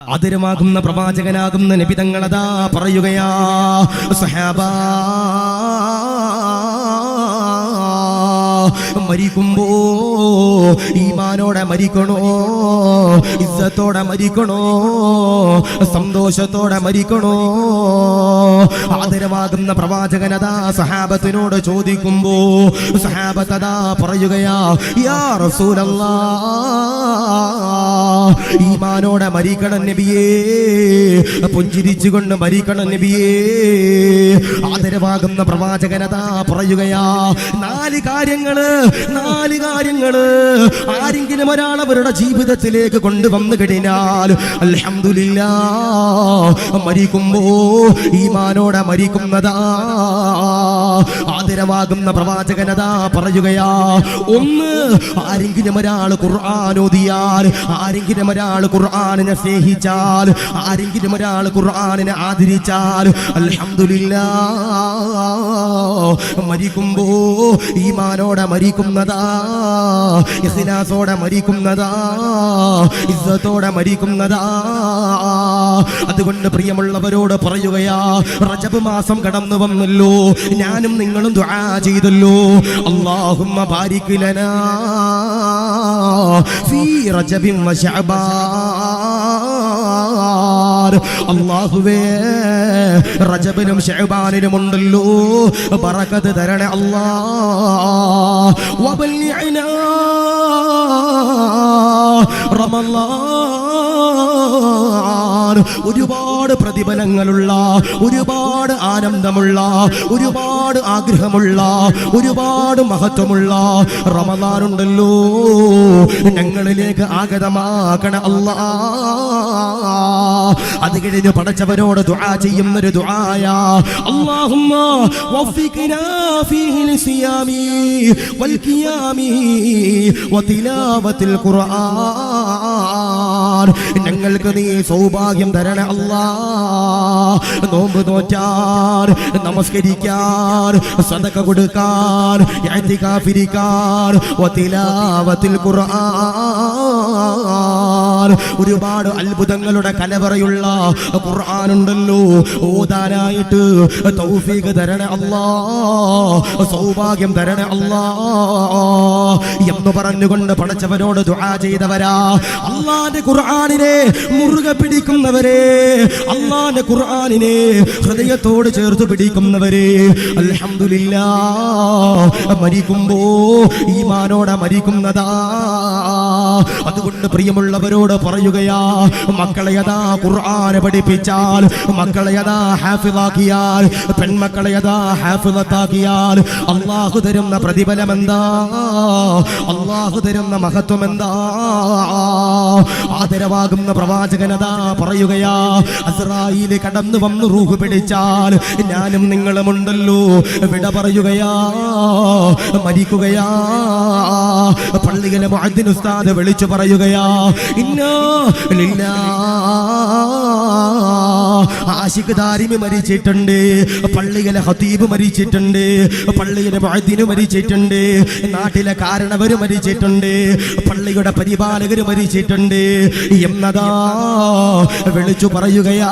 ആദരമാകുന്ന പ്രവാചകനാകുന്ന നബി തങ്ങളതാ പറയുകയാ, സഹാബാ മരിക്കുമ്പോ ഈമാനോടെ മരിക്കണോ, ഇസ്സത്തോടെ മരിക്കണോ, സന്തോഷത്തോടെ മരിക്കണോ? ആദരവാകുന്ന പ്രവാചകനതാ സഹാബത്തിനോട് ചോദിക്കുമ്പോ സഹാബത്തതാ പറയുകയാ, യാ റസൂലല്ലാഹ്, ഈമാനോടെ മരിക്കണം നബിയേ, പുഞ്ചിരിച്ചുകൊണ്ട് മരിക്കണം നബിയേ. ആദരവാകുന്ന പ്രവാചകനതാ പറയുകയാ, നാല് കാര്യങ്ങള് ആരെങ്കിലും ഒരാൾ അവരുടെ ജീവിതത്തിലേക്ക് കൊണ്ടുവന്നു കഴിഞ്ഞാൽ അൽഹംദുലില്ലാഹ് മരിക്കുമ്പോ ഈമാനോടെ മരിക്കുന്നതാ. ആദരവാകുന്ന പ്രവാചകനതാ പറയുകയാ, ഒന്ന്, ആരെങ്കിലും ഒരാൾ ഖുർആൻ ഓതിയാൽ, ആരെങ്കിലും ഒരാൾ ഖുർആനിനെ സ്നേഹിച്ചാൽ, ആരെങ്കിലും ഒരാൾ ഖുർആനിനെ ആദരിച്ചാൽ അൽഹംദുലില്ലാഹ് മരിക്കുമ്പോ ഈമാനോടെ മരിക്കുന്നതാ, ഇഖ്ലാസോടെ മരിക്കുന്നതാ, ഇസ്സത്തോടെ മരിക്കുന്നതാ. അതുകൊണ്ട് പ്രിയമുള്ളവരോട് പറയുകയാ, റജബ് മാസം കടന്നു വന്നല്ലോ, ഞാനും നിങ്ങളും ദുആ ചെയ്തല്ലോ, അല്ലാഹുമ്മ ബാരിക് ലനാ ഫീ റജബിൻ വ ശഅബാൻ. അല്ലാഹുവേ, റജബിലും ശഅബാനിലും ഉണ്ടല്ലോ ബറക്കത്ത് തരണേ അല്ലാഹ്. വബല്ലിഅനാ റമളാൻ. ഒരുപാട് പ്രതിഫലങ്ങളുള്ള, ഒരുപാട് ആനന്ദമുള്ള, ഒരുപാട് ആഗ്രഹമുള്ള, ഒരുപാട് മഹത്വമുള്ള റമളാനുണ്ടല്ലോ, ഞങ്ങളിലേക്ക് ആഗതമാക്കണ അല്ലാഹ്. അത് കഴിഞ്ഞ് പടച്ചവനോട് ദുആ ചെയ്യുന്നൊരു ദുആയാ, അല്ലാഹുമ്മ വഫിഖ്നാ ഫീഹി ലിസിയാമി വൽ ഖിയാമി വതിലാവത്തിൽ ഖുർആൻ. ഞങ്ങൾക്ക് നീ സൗഭാഗ്യം തരണേ അല്ലാഹ്. നോമ്പ് നോറ്റാൻ, നമസ്കരിക്കാൻ, സദഖ കൊടുക്കാൻ, ഇഅ്തികാഫിരിക്കാൻ, വതിലാവത്തിൽ ഖുർആൻ. ഒരുപാട് അത്ഭുതങ്ങളുടെ കലവറയുള്ള ഖുർആനുണ്ടല്ലോ, ഓതാനായിട്ട് തൗഫീഖ് തരണേ അല്ലാഹ്, സൗഭാഗ്യം തരണേ അല്ലാഹ് എന്ന് പറഞ്ഞുകൊണ്ട് പടച്ചവനോട് ദുആ ചെയ്തവരാ. അല്ലാഹുവിന്റെ ഖുർആനിനെ മുറുകെ പിടിക്കുന്നവരെ, അല്ലാഹുവിന്റെ ഖുർആനിനെ ഹൃദയത്തോട് ചേർത്ത് പിടിക്കുന്നവരെ, അൽഹംദുലില്ലാഹ് മരിക്കുമ്പോ ഈമാനോടെ മരിക്കുന്നതാ. അതുകൊണ്ട് പ്രിയമുള്ളവരോട് പറയുകയാ, മക്കളെ യഥാ ഖുർആനെ പഠിപ്പിച്ചാൽ, മക്കളെ യഥാ ഹാഫിളാക്കിയാൽ, പെൺമക്കളെ യഥാ ഹാഫിളത്താക്കിയാൽ അല്ലാഹു തരുന്ന പ്രതിഫലം എന്താ, അല്ലാഹു തരുന്ന മഹത്വം എന്താ? ആദരവാകുന്ന പ്രവാചകനതാ പറയുകയാ, അസ്റായീൽ കടന്നു വന്ന് റൂഹ് പിടിച്ചാൽ ഞാനും നിങ്ങളുമുണ്ടല്ലോ വിട പറയുകയാ, മരിക്കുകയാ. പള്ളിയിലെ മുഅദ്ദിൻ ഉസ്താദ് വിളിച്ചു പറയുകയാ, ഇന്നാ ലില്ലാഹ്. ആശിഖ് ദാരിമി മരിച്ചിട്ടുണ്ട്, പള്ളിയിലെ ഖതീബ് മരിച്ചിട്ടുണ്ട്, പള്ളിയിലെ മുഅദ്ദിൻ മരിച്ചിട്ടുണ്ട്, നാട്ടിലെ കാരണവര് മരിച്ചിട്ടുണ്ട്, പള്ളിയുടെ പരിപാലകര് മരിച്ചിട്ടുണ്ട് എന്നതാ വിളിച്ചു പറയുകയാ.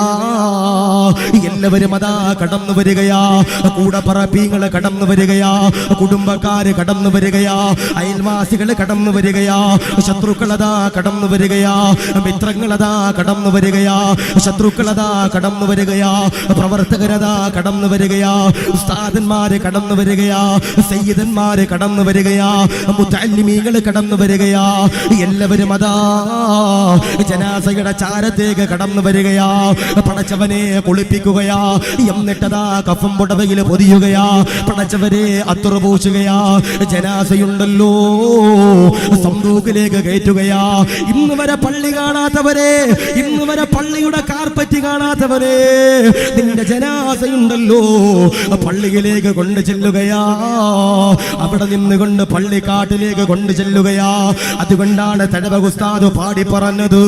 എല്ലാവരും അതാ കടന്നു വരികയാ, കൂടപ്പറപ്പീങ്ങള് കടന്നു വരികയാ, കുടുംബക്കാര് കടന്നു വരികയാ, അയൽവാസികള് കടന്നു വരികയാ, ശത്രുക്കളതാ കടന്നു വരികയാ, മിത്രങ്ങളതാ കടന്നു വരികയാ, ശത്രുക്കളതാ കടന്നു വരികയാ, പ്രവർത്തകരതാ കടന്നു വരികയാ, ഉസ്താദന്മാര് കടന്നു വരികയാ, സയ്യിദന്മാര് കടന്നു വരികയാ, മുതഅല്ലിമീങ്ങള് കടന്നു വരികയാ. എല്ലാവരും അതാ ജനാസയുടെ ചാരത്തേക്ക് കടന്നു വരികയാ, പടച്ചവനെ കുളിപ്പിക്കുകയാ, എന്നിട്ടതാ കഫം പുടവയിൽ പൊതിയുകയാ, പടച്ചവരെ അത്തുറ പൂശുകയാ. ജനാസയുണ്ടല്ലോ സന്തൂക്കിലേക്ക് കയറ്റുകയാ. ഇന്ന് വരെ പള്ളി കാണാത്തവരെ, ഇന്ന് വരെ പള്ളിയുടെ കാർപ്പറ്റ് കാണാത്ത ഇല്ലാത്തവരെ നിന്റെ ജനാസയുണ്ടല്ലോ പള്ളിയിലേക്ക് കൊണ്ടു ചെല്ലുകയാ, അവിടെ നിന്നുകൊണ്ട് പള്ളിക്കാട്ടിലേക്ക് കൊണ്ടു ചെല്ലുകയാ. അതുകൊണ്ടാണ് തഴവ ഉസ്താദ് പാടി പറഞ്ഞത്,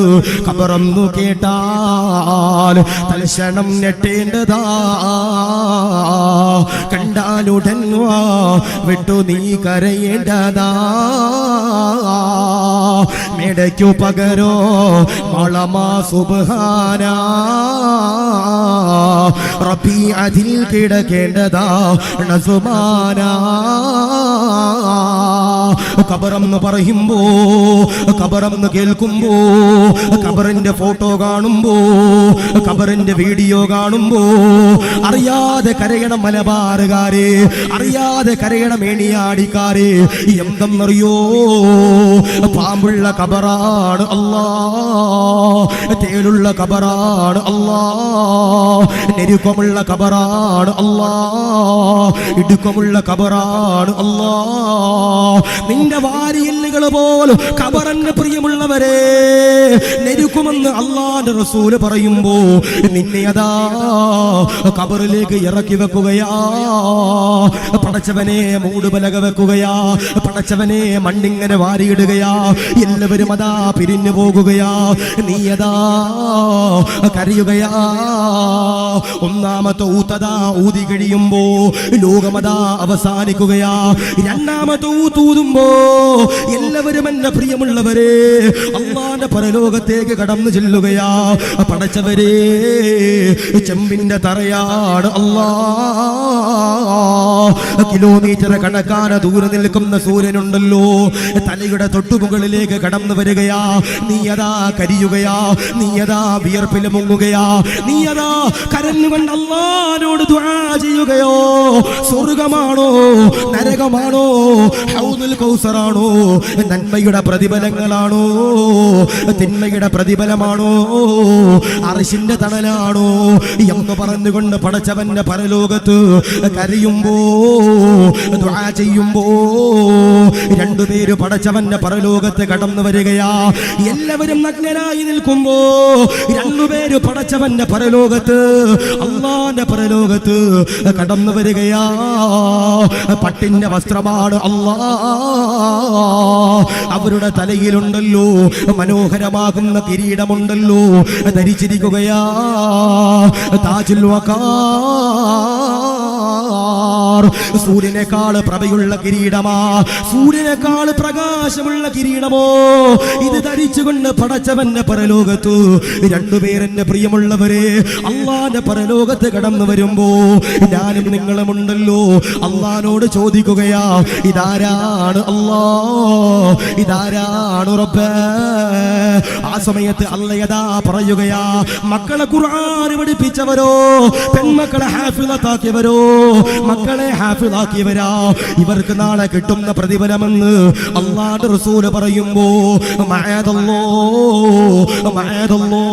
ഖബറൊന്നു കേട്ടാൽ തൽക്ഷണം ഞെട്ടേണ്ടതാ, കണ്ടാലുടൻ വിട്ടു നീ കരയേണ്ടതാ. മേടയ്ക്കു പകരോ വളമാ സുബ്ഹാനാ, റബ്ബി അതിൽ കിടക്കേണ്ടതാ നസുമാനാ. ഖബറെന്ന് പറയുമ്പോ, ഖബറെന്ന് കേൾക്കുമ്പോ, ഖബറിന്റെ ഫോട്ടോ കാണുമ്പോ, ഖബറിന്റെ വീഡിയോ കാണുമ്പോ അറിയാതെ കരയണം മലബാറുകാരെ, അറിയാതെ കരയണം മേണിയാടിക്കാരെ. എന്തെന്നറിയോ, പാമ്പുള്ള ഖബറാണ് അല്ലാ, തേളുള്ള ഖബറാണ് അല്ലാ, നെരുക്കമുള്ള ഖബറാണ് അല്ലാ, ഇടുക്കമുള്ള ഖബറാണ് അല്ലാ. നിന്റെ വാരിയെല്ലുകൾ പോലും ഖബറിന് പ്രിയമുള്ളവരെ നെരുക്കുമെന്ന് അല്ലാഹുവിന്റെ റസൂല് പറയുമ്പോ നിന്നെ അതാ ഖബറിലേക്ക് ഇറക്കി വെക്കുകയാ. പടച്ചവനെ മൂടുപലക വെക്കുകയാ, പടച്ചവനെ മണ്ണിങ്ങനെ വാരിയിടുകയാ. എല്ലാവരും അതാ പിരിഞ്ഞു പോകുകയാ, നീ അതാ കരയുകയാ. ഒന്നാമത്തെ ഊത്തതാ ഊതി കഴിയുമ്പോ ലോകമതാ അവസാനിക്കുകയാ. രണ്ടാമത്തെ ഊതൂതുമ്പോ എല്ലാവരും എന്നെ പ്രിയമുള്ളവരെ അല്ലാഹുവിന്റെ പരലോകത്തേക്ക് കടന്നു ചെല്ലുകയാ. പടച്ചവരെ ചെമ്പിന്റെ തറയാണ് അല്ലാ, കിലോമീറ്റർ കണക്കാന ദൂരെ നിൽക്കുന്ന സൂര്യനുണ്ടല്ലോ, തലയുടെ തൊട്ടുമുകളിലേക്ക് കടന്നു വരികയാ. നീ അതാ കരിയുകയാ, നീ അതാ വിയർപ്പിൽ മുങ്ങുകയാ, നീ അതാ കരഞ്ഞുകൊണ്ട് അല്ലാഹുവിനോട് ദുആ ചെയ്യുകയോ. സ്വർഗമാണോ നരകമാണോ, ഹൗദുൽ കൗസറാണോ, നന്മയുടെ പ്രതിഫലങ്ങളാണോ തിന്മയുടെ പ്രതിഫലമാണോ, അർശിന്റെ തണലാണോ എന്ന് പറഞ്ഞുകൊണ്ട് പടച്ചവന്റെ പരലോകത്ത് കരയുമ്പോ ദുആ ചെയ്യുമ്പോ രണ്ടുപേര് പടച്ചവന്റെ പരലോകത്ത് കടന്നു വരികയാ. എല്ലാവരും നഗ്നരായി നിൽക്കുമ്പോ രണ്ടുപേര് പടച്ചവന്റെ പരലോകത്ത് അല്ലാഹുവിന്റെ പരലോകത്ത് കടന്നു വരികയാ. പട്ടിന്റെ വസ്ത്രമാണ് അല്ലാ, അവരുടെ തലയിലുണ്ടല്ലോ മനോഹരമാകുന്ന കിരീടമുണ്ടല്ലോ, ധരിച്ചിരിക്കുകയാ. താജുൽ വഖാർ, സൂര്യനേക്കാൾ പ്രഭയുള്ള കിരീടമാ, സൂര്യനേക്കാൾ പ്രകാശമുള്ള കിരീടമോ ഇത് ധരിച്ചുകൊണ്ട് പടച്ചവന്റെ പരലോകത്ത് രണ്ടുപേരെന്നെ പ്രിയമുള്ളവരെ അള്ളാന്റെ പരലോകത്ത് കടന്നു വരുമ്പോ ഞാനും നിങ്ങളുമുണ്ടല്ലോ അള്ളാനോട് ചോദിക്കുകയാ, ഇതാരാണ് അല്ലാ, ഇതാരാണ് റബ്ബേ? ആ സമയത്ത് അല്ലയതാ പറയുകയാ, മക്കളെ ഖുർആൻ പഠിപ്പിച്ചവരോ, പെൺമക്കളെ ഹാഫിളത്താക്കിയവരോ, മക്കളെ ഹാഫിളാക്കിയവരാ, ഇവർക്ക് നാളെ കിട്ടുന്ന പ്രതിഫലമെന്ന് അല്ലാഹുവിന്റെ റസൂല് പറയുമ്പോ മഅദല്ലോ മഅദല്ലോ.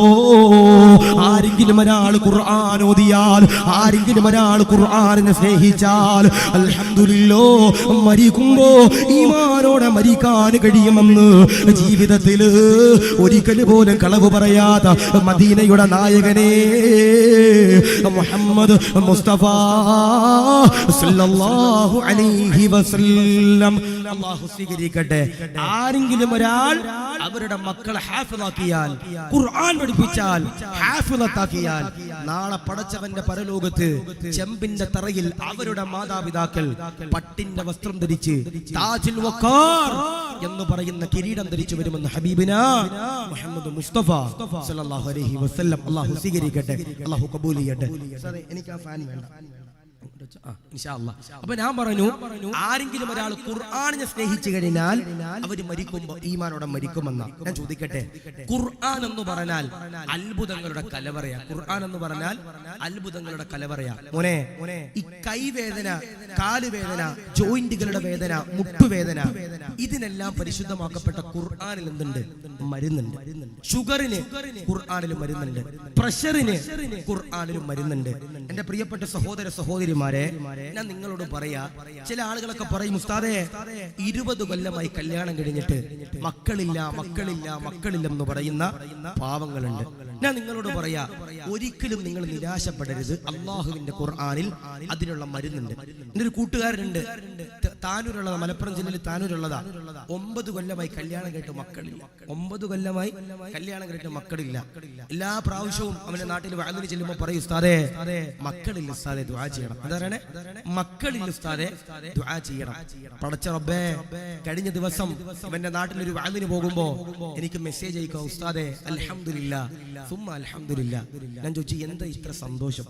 ആരെങ്കിലും ഒരാൾ ഖുർആൻ ഓതിയാൽ, ആരെങ്കിലും ഒരാൾ ഖുർആനിനെ സ്നേഹിച്ചാൽ അൽഹംദുലില്ലാഹ് മരിക്കുമ്പോ ഈമാനോടെ മരിക്കാൻ കഴിയുമെന്ന് ജീവിതത്തിൽ ഒരിക്കൽ പോലും കളവ് പറയാത്ത മദീനയുടെ നായകനെ മുഹമ്മദ് മുസ്തഫ സല്ലല്ലാഹു അലൈഹി വസല്ലം അല്ലാഹു സ്വീകരിക്കട്ടെ. ആരെങ്കിലും ഒരാൾ അവരുടെ മക്കളെ ഹാഫിളാക്കിയാൽ, ഖുർആൻ പഠിപ്പിച്ചാൽ, ഹാഫിളത്താക്കിയാൽ നാളെ പടച്ചവന്റെ പരലോകത്ത് ചെമ്പിന്റെ തറയിൽ അവരുടെ മാതാപിതാക്കൾ പട്ടിന്റെ വസ്ത്രം ധരിച്ച് താജുൽ വഖാർ എന്ന് പറയുന്ന കിരീടം ധരിച്ചു വരുമെന്ന് ഹബീബിന മുഹമ്മദ് മുസ്തഫ സല്ലല്ലാഹു അലൈഹി വസല്ലം അല്ലാഹു സ്വീകരിക്കട്ടെ, അല്ലാഹു കബൂൽ ചെയ്യട്ടെ. എനിക്ക് ആ ഫാൻ വേണ്ട. അപ്പൊ ഞാൻ പറഞ്ഞു, ആരെങ്കിലും ഒരാൾ ഖുർആനിനെ സ്നേഹിച്ചു കഴിഞ്ഞാൽ അവര് മരിക്കുമ്പോ ഈമാനോടെ മരിക്കുമെന്ന. ഞാൻ ചോദിക്കട്ടെ, ഖുർആൻ എന്ന് പറഞ്ഞാൽ അത്ഭുതങ്ങളുടെ കലവറയാ. ഖുർആൻ എന്ന് പറഞ്ഞാൽ അത്ഭുതങ്ങളുടെ കലവറയാ. മോനെ, ഈ കൈവേദന, കാലുവേദന, ജോയിന്റുകളുടെ വേദന, മുട്ടുവേദന, ഇതിനെല്ലാം പരിശുദ്ധമാക്കപ്പെട്ട ഖുർആനിൽ എന്തുണ്ട്? മരുന്നുണ്ട്. ഷുഗറിന് ഖുർആനിലും മരുന്നുണ്ട്, പ്രഷറിന് ഖുർആനിലും മരുന്നുണ്ട്. എന്റെ പ്രിയപ്പെട്ട സഹോദര സഹോദരിമാരെ, ഞാൻ നിങ്ങളോട് പറയാ, ചില ആളുകളൊക്കെ പറയും, ഉസ്താദേ 20 കൊല്ലമായി കല്യാണം കഴിഞ്ഞിട്ട് മക്കളില്ല മക്കളില്ല മക്കളില്ലെന്ന് പറയുന്ന പാവങ്ങളുണ്ട്. ഞാൻ നിങ്ങളോട് പറയാ, ഒരിക്കലും നിങ്ങൾ നിരാശപ്പെടരുത്. അള്ളാഹുവിന്റെ ഖുർആനിൽ അതിനുള്ള മരുന്നുണ്ട്. എൻ്റെ ഒരു കൂട്ടുകാരനുണ്ട്, താനൂരുള്ളതാ, മലപ്പുറം ജില്ലയിൽ താനൂരുള്ളതാ. 9 കൊല്ലമായി കല്യാണം കേട്ട് മക്കളില്ല. 9 കൊല്ലമായി കല്യാണം കേട്ട് മക്കളില്ല. എല്ലാ പ്രാവശ്യവും അവന്റെ നാട്ടിൽ വഅദിന് ചെല്ലുമ്പോൾ പറയും, ഉസ്താദേ മക്കളില്ല ഉസ്താദേ, ദുആ ചെയ്യണം. അതാണ് മക്കളില്ല ഉസ്താദേ, ദുആ ചെയ്യണം. പടച്ച റബ്ബേ, കഴിഞ്ഞ ദിവസം ഇവന്റെ നാട്ടിൽ ഒരു വഅദിന് പോകുമ്പോ എനിക്ക് മെസ്സേജ് അയക്കുക, ഉസ്താദേ അൽഹംദുലില്ലാ സുമ്മ അൽഹംദുലില്ലാ. ഞാൻ ചോദിച്ചു, എന്താ ഇത്ര സന്തോഷം,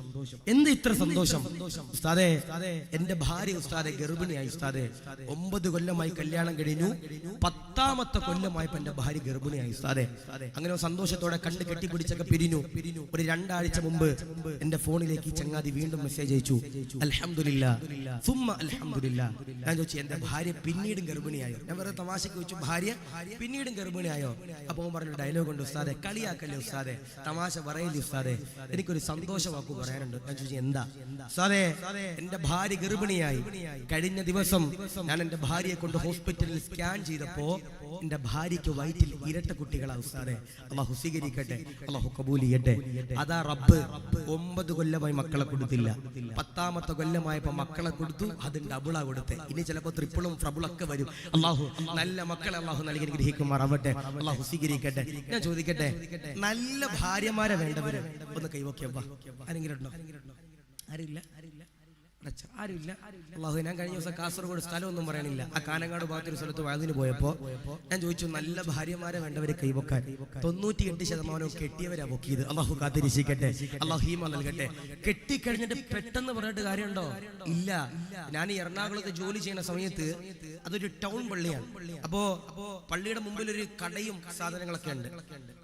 എന്താ ഇത്ര സന്തോഷം? ഉസ്താദേ എന്റെ ഭാര്യ ഉസ്താദെ ഗർഭിണിയായി ഉസ്താദെ. 9 കൊല്ലമായി കല്യാണം കഴിഞ്ഞു, 10ാമത്തെ കൊല്ലമായപ്പോ എന്റെ ഭാര്യ ഗർഭിണിയായി ഉസ്താദെ. അങ്ങനെ സന്തോഷത്തോടെ കണ്ട് കെട്ടിപ്പിടിച്ചൊക്കെ പിരിഞ്ഞു. ഒരു 2 ആഴ്ച മുമ്പ് എന്റെ ഫോണിലേക്ക് ഈ ചങ്ങാതി വീണ്ടും മെസ്സേജ് അയച്ചു, അൽഹംദുലില്ലാ സുമ്മ അൽഹംദുലില്ലാ. ഞാൻ ചോദിച്ചു, എന്റെ ഭാര്യ പിന്നീടും ഗർഭിണിയായോ? ഞാൻ വേറെ തമാശക്ക് ചോദിച്ചു, ഭാര്യ പിന്നീടും ഗർഭിണിയായോ? അപ്പൊ പറഞ്ഞു, ഡയലോഗ് ഉണ്ട് ഉസ്താദെ, കളിയാക്കല്ലേ ഉസ്താദെ, തമാശ പറയല്ലേ ഉസ്താദെ, എനിക്കൊരു സന്തോഷ വാക്ക് പറയാനുണ്ട്. ഞാൻ ചോദിച്ചു, എന്താ? ഉസ്താദെ എന്റെ ഭാര്യ ഗർഭിണിയായി. കഴിഞ്ഞ ദിവസം ഞാൻ എന്റെ ഭാര്യയെ കൊണ്ട് ഹോസ്പിറ്റലിൽ സ്കാൻ ചെയ്തപ്പോ എന്റെ ഭാര്യയ്ക്ക് വയറ്റിൽ ഇരട്ട കുട്ടികളാ ഉസ്താദെ. അല്ലാഹു സ്വീകരിക്കട്ടെ, അല്ലാഹു കബൂൽ ചെയ്യട്ടെ. അതാ റബ്ബ് 9 കൊല്ലമായി മക്കളെ കൊടുത്തില്ല, 10ാമത്തെ കൊല്ലമായപ്പോ മക്കളെ കൊടുത്തു, അത് ഡബിളാ കൊടുത്തേ. ഇനി ചിലപ്പോ ട്രിപ്പിളും ട്രബിളൊക്കെ വരും. അല്ലാഹു നല്ല മക്കളെ അല്ലാഹു നൽകി ഗ്രഹിക്കുമാറാവട്ടെ, അല്ലാഹു സ്വീകരിക്കട്ടെ. ഞാൻ ചോദിക്കട്ടെ, നല്ല ഭാര്യമാരെ വേണ്ടവര് ഒന്ന് കൈവക്കിയപ്പ ആരെങ്കിലും ഉണ്ടോ? ആരില്ല, ആരുമില്ല. അല്ലാഹു, ഞാൻ കഴിഞ്ഞ ദിവസം കാസർഗോഡ് സ്ഥലമൊന്നും പറയാനില്ല, ആ കാനങ്ങാട് ഭാഗത്തൊരു സ്ഥലത്ത് വയലിന് പോയപ്പോ ഞാൻ ചോദിച്ചു, നല്ല ഭാര്യമാരെ വേണ്ടവരെ കൈവക്കാൻ. 98% കെട്ടിയവരാ പൊക്കിയത്. അല്ലാഹു കാത്തിരിക്കട്ടെ, അല്ലാഹു ഹീമ നൽകട്ടെ. കെട്ടിക്കഴിഞ്ഞിട്ട് പെട്ടെന്ന് പറഞ്ഞിട്ട് കാര്യമുണ്ടോ? ഇല്ല. ഞാൻ ഈ എറണാകുളത്ത് ജോലി ചെയ്യുന്ന സമയത്ത് അതൊരു ടൗൺ പള്ളിയാണ്. അപ്പോ പള്ളിയുടെ മുമ്പിൽ ഒരു കടയും സാധനങ്ങളൊക്കെ ഉണ്ട്.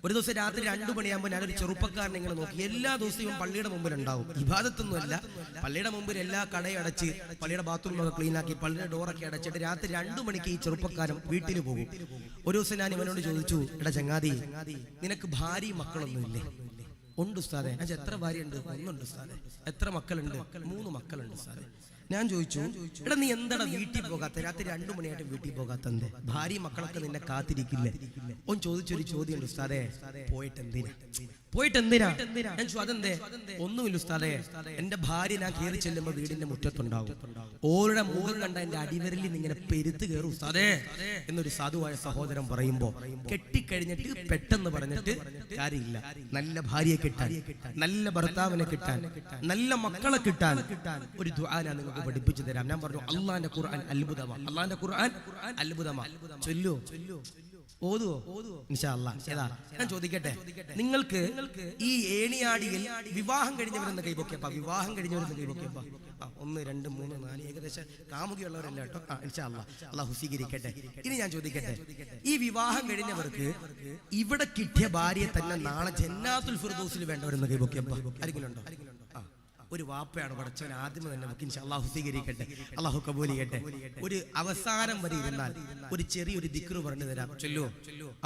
ഒരു ദിവസം രാത്രി 2 മണിയാകുമ്പോൾ ഞാനൊരു ചെറുപ്പക്കാരനെ ഇങ്ങനെ നോക്കി. എല്ലാ ദിവസവും പള്ളിയുടെ മുമ്പിൽ ഉണ്ടാവും, ഇബാദത്തൊന്നുമല്ല, പള്ളിയുടെ മുമ്പിൽ എല്ലാ കടയും അടച്ച്, പള്ളിയുടെ ബാത്റൂമൊക്കെ ക്ലീൻ ആക്കി, പള്ളിയുടെ ഡോറൊക്കെ അടച്ചിട്ട് രാത്രി 2 മണിക്ക് ഈ ചെറുപ്പക്കാരൻ വീട്ടിൽ പോകും. ഒരു ദിവസം ഞാൻ ഇവനോട് ചോദിച്ചു, എടാ ചങ്ങാതി, നിനക്ക് ഭാര്യയും മക്കളൊന്നും ഇല്ലേ? ഉണ്ട് ഉസ്താദെ. ഞാൻ എത്ര ഭാര്യയുണ്ട്? 1 ഉണ്ട് ഉസ്താദെ. എത്ര മക്കളുണ്ട്? 3 മക്കളുണ്ട് ഉസ്താദെ. ഞാൻ ചോദിച്ചു, എടാ നീ എന്താടാ വീട്ടിൽ പോകാത്ത? രാത്രി 2 മണിയായിട്ട് വീട്ടിൽ പോകാത്തത്? ഭാര്യ മക്കളൊക്കെ നിന്നെ കാത്തിരിക്കില്ലേ? ഓൻ ചോദിച്ചൊരു ചോദ്യം ഉണ്ട് ഉസ്താദെ, പോയിട്ട് എന്തിനാ? ഞാൻ അതെന്തേ? ഒന്നുമില്ല ഉസ്താദെ, എന്റെ ഭാര്യ ഞാൻ കയറി ചെല്ലുമ്പോ വീടിന്റെ മുറ്റത്തുണ്ടാവും, ഓരുടെ മുഖം കണ്ട എന്റെ അടിവരലിൽ ഇങ്ങനെ പെരുത്ത് കയറും ഉസ്താദെ എന്നൊരു സാധുവായ സഹോദരൻ പറയുമ്പോ, കെട്ടിക്കഴിഞ്ഞിട്ട് പെട്ടെന്ന് പറഞ്ഞിട്ട് കാര്യമില്ല. നല്ല ഭാര്യയെ കിട്ടാൻ, നല്ല ഭർത്താവിനെ കിട്ടാൻ, നല്ല മക്കളെ കിട്ടാൻ ഒരു ദുആ ഞാൻ നിങ്ങൾക്ക് പഠിപ്പിച്ചു തരാം. ഞാൻ പറഞ്ഞു, അള്ളാന്റെ ഖുർആൻ അത്ഭുതമാണ്, അള്ളാന്റെ ഖുർആൻ അത്ഭുതമാണ്. ചൊല്ലോ, ഓതുവോ? ഇൻഷാ അല്ലാഹ്. ഏതാ? ഞാൻ ചോദിക്കട്ടെ, നിങ്ങൾക്ക് ഈ ഏണിയാടിയിൽ വിവാഹം കഴിഞ്ഞവരെന്ന് കൈപൊക്കിയപ്പ, വിവാഹം കഴിഞ്ഞവരെന്ന് കൈപൊക്കിയപ്പ 1 2 3 4 ഏകദേശം കാമുകിയുള്ളവരല്ല കേട്ടോ. ഇൻഷാ അല്ലാഹ്, അല്ലാഹു സ്വീകരിക്കട്ടെ. ഇനി ഞാൻ ചോദിക്കട്ടെ, ഈ വിവാഹം കഴിഞ്ഞവർക്ക് ഇവിടെ കിട്ടിയ ഭാര്യയെ തന്നെ നാളെ ജന്നാത്തുൽ ഫിർദൗസിൽ വേണ്ടവരെന്ന് കൈപൊക്കിയപ്പ ആരെങ്കിലും ഉണ്ടോ? ഒരു വാപ്പയാണ് പടച്ചവൻ ആദ്യം തന്നെ നമുക്ക് ഇൻഷാ അല്ലാഹു സ്വീകരിക്കട്ടെ, അല്ലാഹു കബൂൽ ചെയ്യട്ടെ. ഒരു അവസാനം വരെ ഇരുന്നാൽ ഒരു ചെറിയൊരു ദിക്റ് പറഞ്ഞു തരാം. ചൊല്ലോ,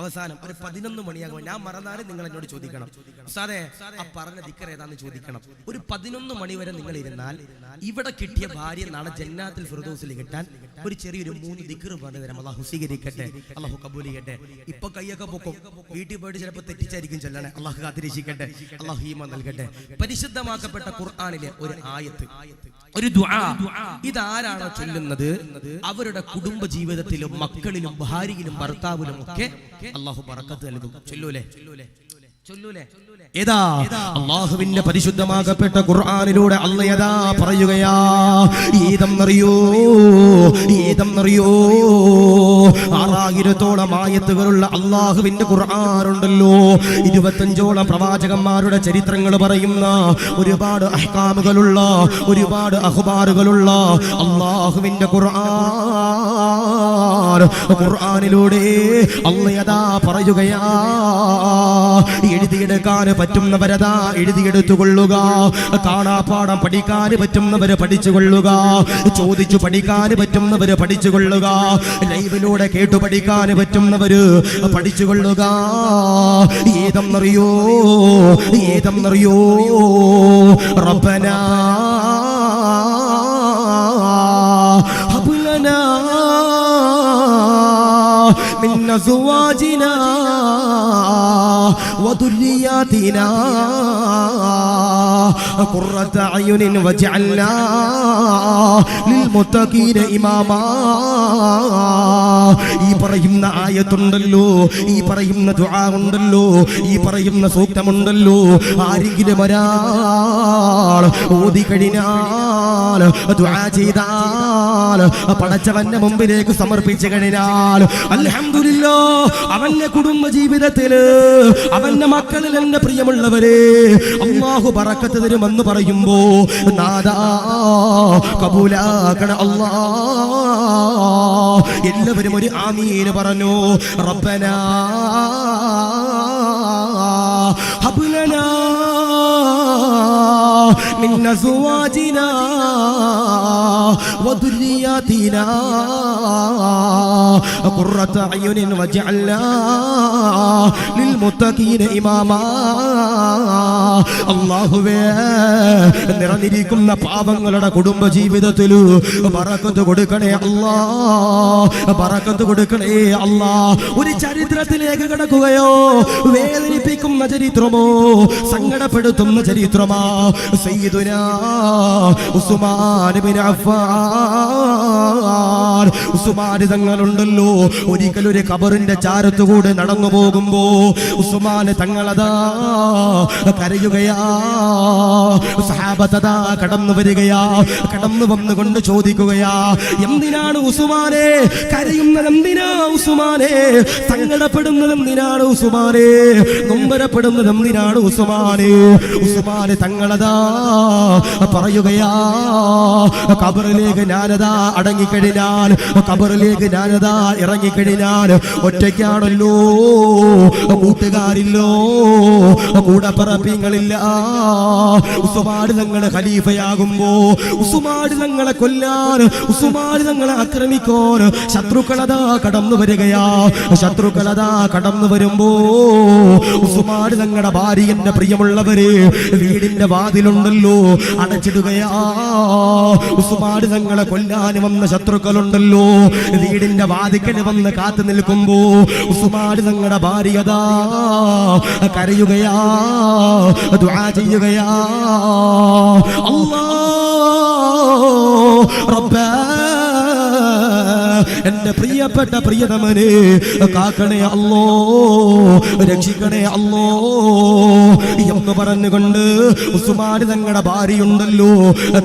അവസാനം ഒരു 11 മണിയാകുമ്പോൾ, ഞാൻ മറന്നാലും നിങ്ങൾ എന്നോട് ചോദിക്കണം, ഉസ്താദേ ആ പറഞ്ഞ ദിക്ർ ഏതാന്ന് ചോദിക്കണം. ഒരു 11 മണി വരെ നിങ്ങൾ ഇരുന്നാൽ ഇവിടെ കിട്ടിയ ഭാര്യ നാളെ ജന്നാത്തുൽ ഫിർദൗസിൽ കിട്ടാൻ ഒരു ചെറിയൊരു 3 ദിക്ർ പറഞ്ഞു തരാം. അല്ലാഹു സ്വീകരിക്കട്ടെ, അല്ലാഹു കബൂൽ ചെയ്യട്ടെ. ഇപ്പൊ കയ്യൊക്കെ പൊക്കും, വീട്ടിൽ പോയിട്ട് ചിലപ്പോൾ തെറ്റിച്ചായിരിക്കും ചൊല്ലണേ. അല്ലാഹു കാത്തിരക്ഷിക്കട്ടെ, അല്ലാഹു ഹീമ നൽകട്ടെ. പരിശുദ്ധമാക്കപ്പെട്ട ഖുർആനിലെ ഒരു ആയത്ത്, ഒരു ദുആ, ഇതാരാണോ ചൊല്ലുന്നത് അവരുടെ കുടുംബ ജീവിതത്തിലും മക്കളിലും ഭാര്യയിലും ഭർത്താവിലും ഒക്കെ അല്ലാഹു ബറക്കത്ത് നൽകും. ചൊല്ലൂലേ? ഏതാ? അല്ലാഹുവിന്റെ പരിശുദ്ധമാക്കപ്പെട്ട ഖുർആനിലൂടെ അല്ലാഹ് ഏതാ പറയുകയാ? ഏതെന്നറിയോ? 6000-ഓളം ആയത്തുകളുള്ള അല്ലാഹുവിന്റെ ഖുർആനുണ്ടല്ലോ. 25ഓളം പ്രവാചകന്മാരുടെ ചരിത്രങ്ങൾ പറയുന്ന, ഒരുപാട് അഹ്കാമുകളുള്ള, ഒരുപാട് അഖ്ബാറുകളുള്ള അല്ലാഹുവിന്റെ ഖുർആനിലൂടെ അല്ലാഹ് ഏതാ പറയുകയാ? എഴുതിയെടുക്കാൻ പറ്റുന്നവരതാ എഴുതിയെടുത്തുകൊള്ളുക, കാണാപ്പാഠം പഠിക്കാൻ പറ്റുന്നവര് പഠിച്ചുകൊള്ളുക, ചോദിച്ചു പഠിക്കാൻ പറ്റുന്നവര് പഠിച്ചുകൊള്ളുക, ലൈവിലൂടെ കേട്ടു പഠിക്കാൻ പറ്റുന്നവര് പഠിച്ചുകൊള്ളുക. ഏതെന്നറിയോ? റബ്ബനാ ഹബ് ലനാ മിൻ അസ്വാജിനാ വദുരിയാതിനാ ഖുർറത അയുനിൻ വജഅൽനാ ലിൽമുത്തഖീന ഇമാമാ. ഈ പറയുന്ന ആയത്തുണ്ടല്ലോ, ഈ പറയുന്ന ദുആ ഉണ്ടല്ലോ, ഈ പറയുന്ന സൂക്തമുണ്ടല്ലോ, ആരെങ്കിലും ഒരാൾ ഓതി കഴിഞ്ഞാൽ, ദുആ ചെയ്താൽ, പടച്ചവന്റെ മുമ്പിലേക്ക് സമർപ്പിച്ചു കഴിഞ്ഞാൽ, അൽഹംദുലില്ലാഹ്, അവന്റെ കുടുംബ ജീവിതത്തില്, അവന്റെ മക്കളിൽ എന്റെ പ്രിയമുള്ളവരെ അല്ലാഹു ബറക്കത്ത് തരുമെന്ന് പറയുമ്പോ നാദാ കബൂലാക്കണ അല്ലാഹ്. എല്ലാവരും ഒരു ആമീൻ പറഞ്ഞു. റബ്ബനാ ഹബ് ലനാ മിൻ അസ്വാജിനാ വദുരിയാതിനാ ഖുർറത അയുനിൻ വജഅൽനാ ലിൽമുത്തഖീന ഇമാമാ. അല്ലാഹുവേ, നിറഞ്ഞിരിക്കുന്ന പാവങ്ങളുടെ കുടുംബ ജീവിതത്തിൽ ബറക്കത്ത് കൊടുക്കണേ അല്ലാഹ്, ബറക്കത്ത് കൊടുക്കണേ അല്ലാഹ്. ഒരു ചരിത്രത്തിലേക്ക് കടക്കുകയോ, വേദനിപ്പിക്കുന്ന ചരിത്രമോ, സങ്കടപ്പെടുത്തുന്ന ചരിത്രമോ, സയ്യിദുനാ ഉസ്മാൻ ഇബ്നു അഫ്ഫാൻ. ഉസ്മാൻ തങ്ങളുണ്ടല്ലോ, ഒരിക്കൽ ഒരു ഖബറിന്റെ ചാരത്തുകൂടെ നടന്നു പോകുമ്പോ ഉസ്മാൻ തങ്ങളതാ കരയുകയാ. സഹാബത്തതാ കടന്നു വരികയാ. കടന്നു വന്നുകൊണ്ട് ചോദിക്കുകയാ, എന്തിനാണ് ഉസ്മാനെ കരയുന്നത്? എന്തിനാ ഉസ്മാനെ സങ്കടപ്പെടുന്നത്? എന്തിനാണ് ഉസ്മാനെ നൊമ്പരപ്പെടുന്നത്? എന്തിനാണ് ഉസ്മാനെ? ഉസ്മാനെ തങ്ങളതാ പറയുകയാ, ഖബറിലേക്ക് ഞാനതാ അടങ്ങിക്കഴിഞ്ഞാൽ, ഖബറിലേക്ക് ഞാനതാ ഇറങ്ങിക്കഴിഞ്ഞാൽ, ഒറ്റയ്ക്കാണല്ലോ, കൂട്ടുകാരില്ലോ, കൂടപ്പറപ്പിങ്ങളില്ല. ഉസ്മാൻ തങ്ങളെ ഖലീഫയാകുമ്പോ ഉസ്മാൻ തങ്ങളെ കൊല്ലാൻ, ഉസ്മാൻ തങ്ങളെ ആക്രമിക്കാൻ ശത്രുക്കളതാ കടന്നു വരികയാ. ശത്രുക്കളതാ കടന്നു വരുമ്പോ ഉസ്മാൻ തങ്ങളുടെ ഭാര്യന്റെ പ്രിയമുള്ളവരെ വീടിന്റെ വാതിലുണ്ടല്ലോ അടച്ചിടുകയാ. ഉസ്മാൻ തങ്ങളെ കൊല്ലാൻ വന്ന ശത്രുക്കളുണ്ടല്ലോ വീടിന്റെ വാതിക്കൽ വന്ന് കാത്തു നിൽക്കുമ്പോ ഉസ്മാൻ തങ്ങളുടെ ഭാര്യതാ കരയുകയാ, ദുആ ചെയ്യുകയാ. അല്ലാഹ് റബ്ബേ, എന്റെ പ്രിയപ്പെട്ട പ്രിയതമനെ കാക്കണേ അല്ലോ, രക്ഷിക്കണേ അല്ലോ എന്ന് പറഞ്ഞുകൊണ്ട് ഉസ്മാൻ തങ്ങളുടെ ഭാര്യയുണ്ടല്ലോ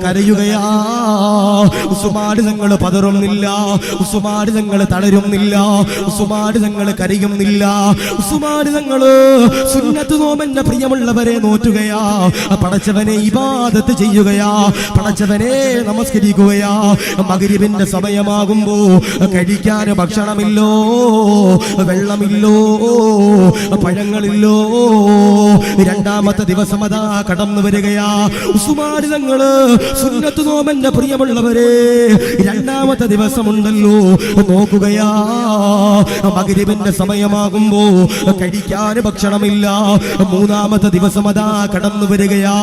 കരയുകയാ. ഉസ്മാൻ തങ്ങൾ പതറുന്നില്ല, ഉസ്മാൻ തങ്ങൾ തളരുന്നില്ല, ഉസ്മാൻ തങ്ങൾ കരയുന്നില്ല. ഉസ്മാൻ തങ്ങൾ സുന്നത്ത് നോമ്പന്റെ പ്രിയമുള്ളവരെ നോറ്റുകയാ. പടച്ചവനെ ഇബാദത്ത് ചെയ്യുകയാ, പടച്ചവനെ നമസ്കരിക്കുകയാ. മഗ്രിബിന്റെ സമയമാകുമ്പോ കഴിക്കാൻ ഭക്ഷണമില്ലോ, വെള്ളമില്ലോ, പഴങ്ങളില്ലോ. രണ്ടാമത്തെ ദിവസം അതാ കടന്നു വരികയാ. ഉസ്മാൻ തങ്ങള് സുന്നത്ത് നോമ്പന്റെ പ്രിയമുള്ളവരെ രണ്ടാമത്തെ ദിവസമുണ്ടല്ലോ നോക്കുകയാ. മഗ്രിബിന്റെ സമയമാകുമ്പോ കഴിക്കാൻ ഭക്ഷണമില്ല. മൂന്നാമത്തെ ദിവസം അതാ കടന്നു വരികയാ.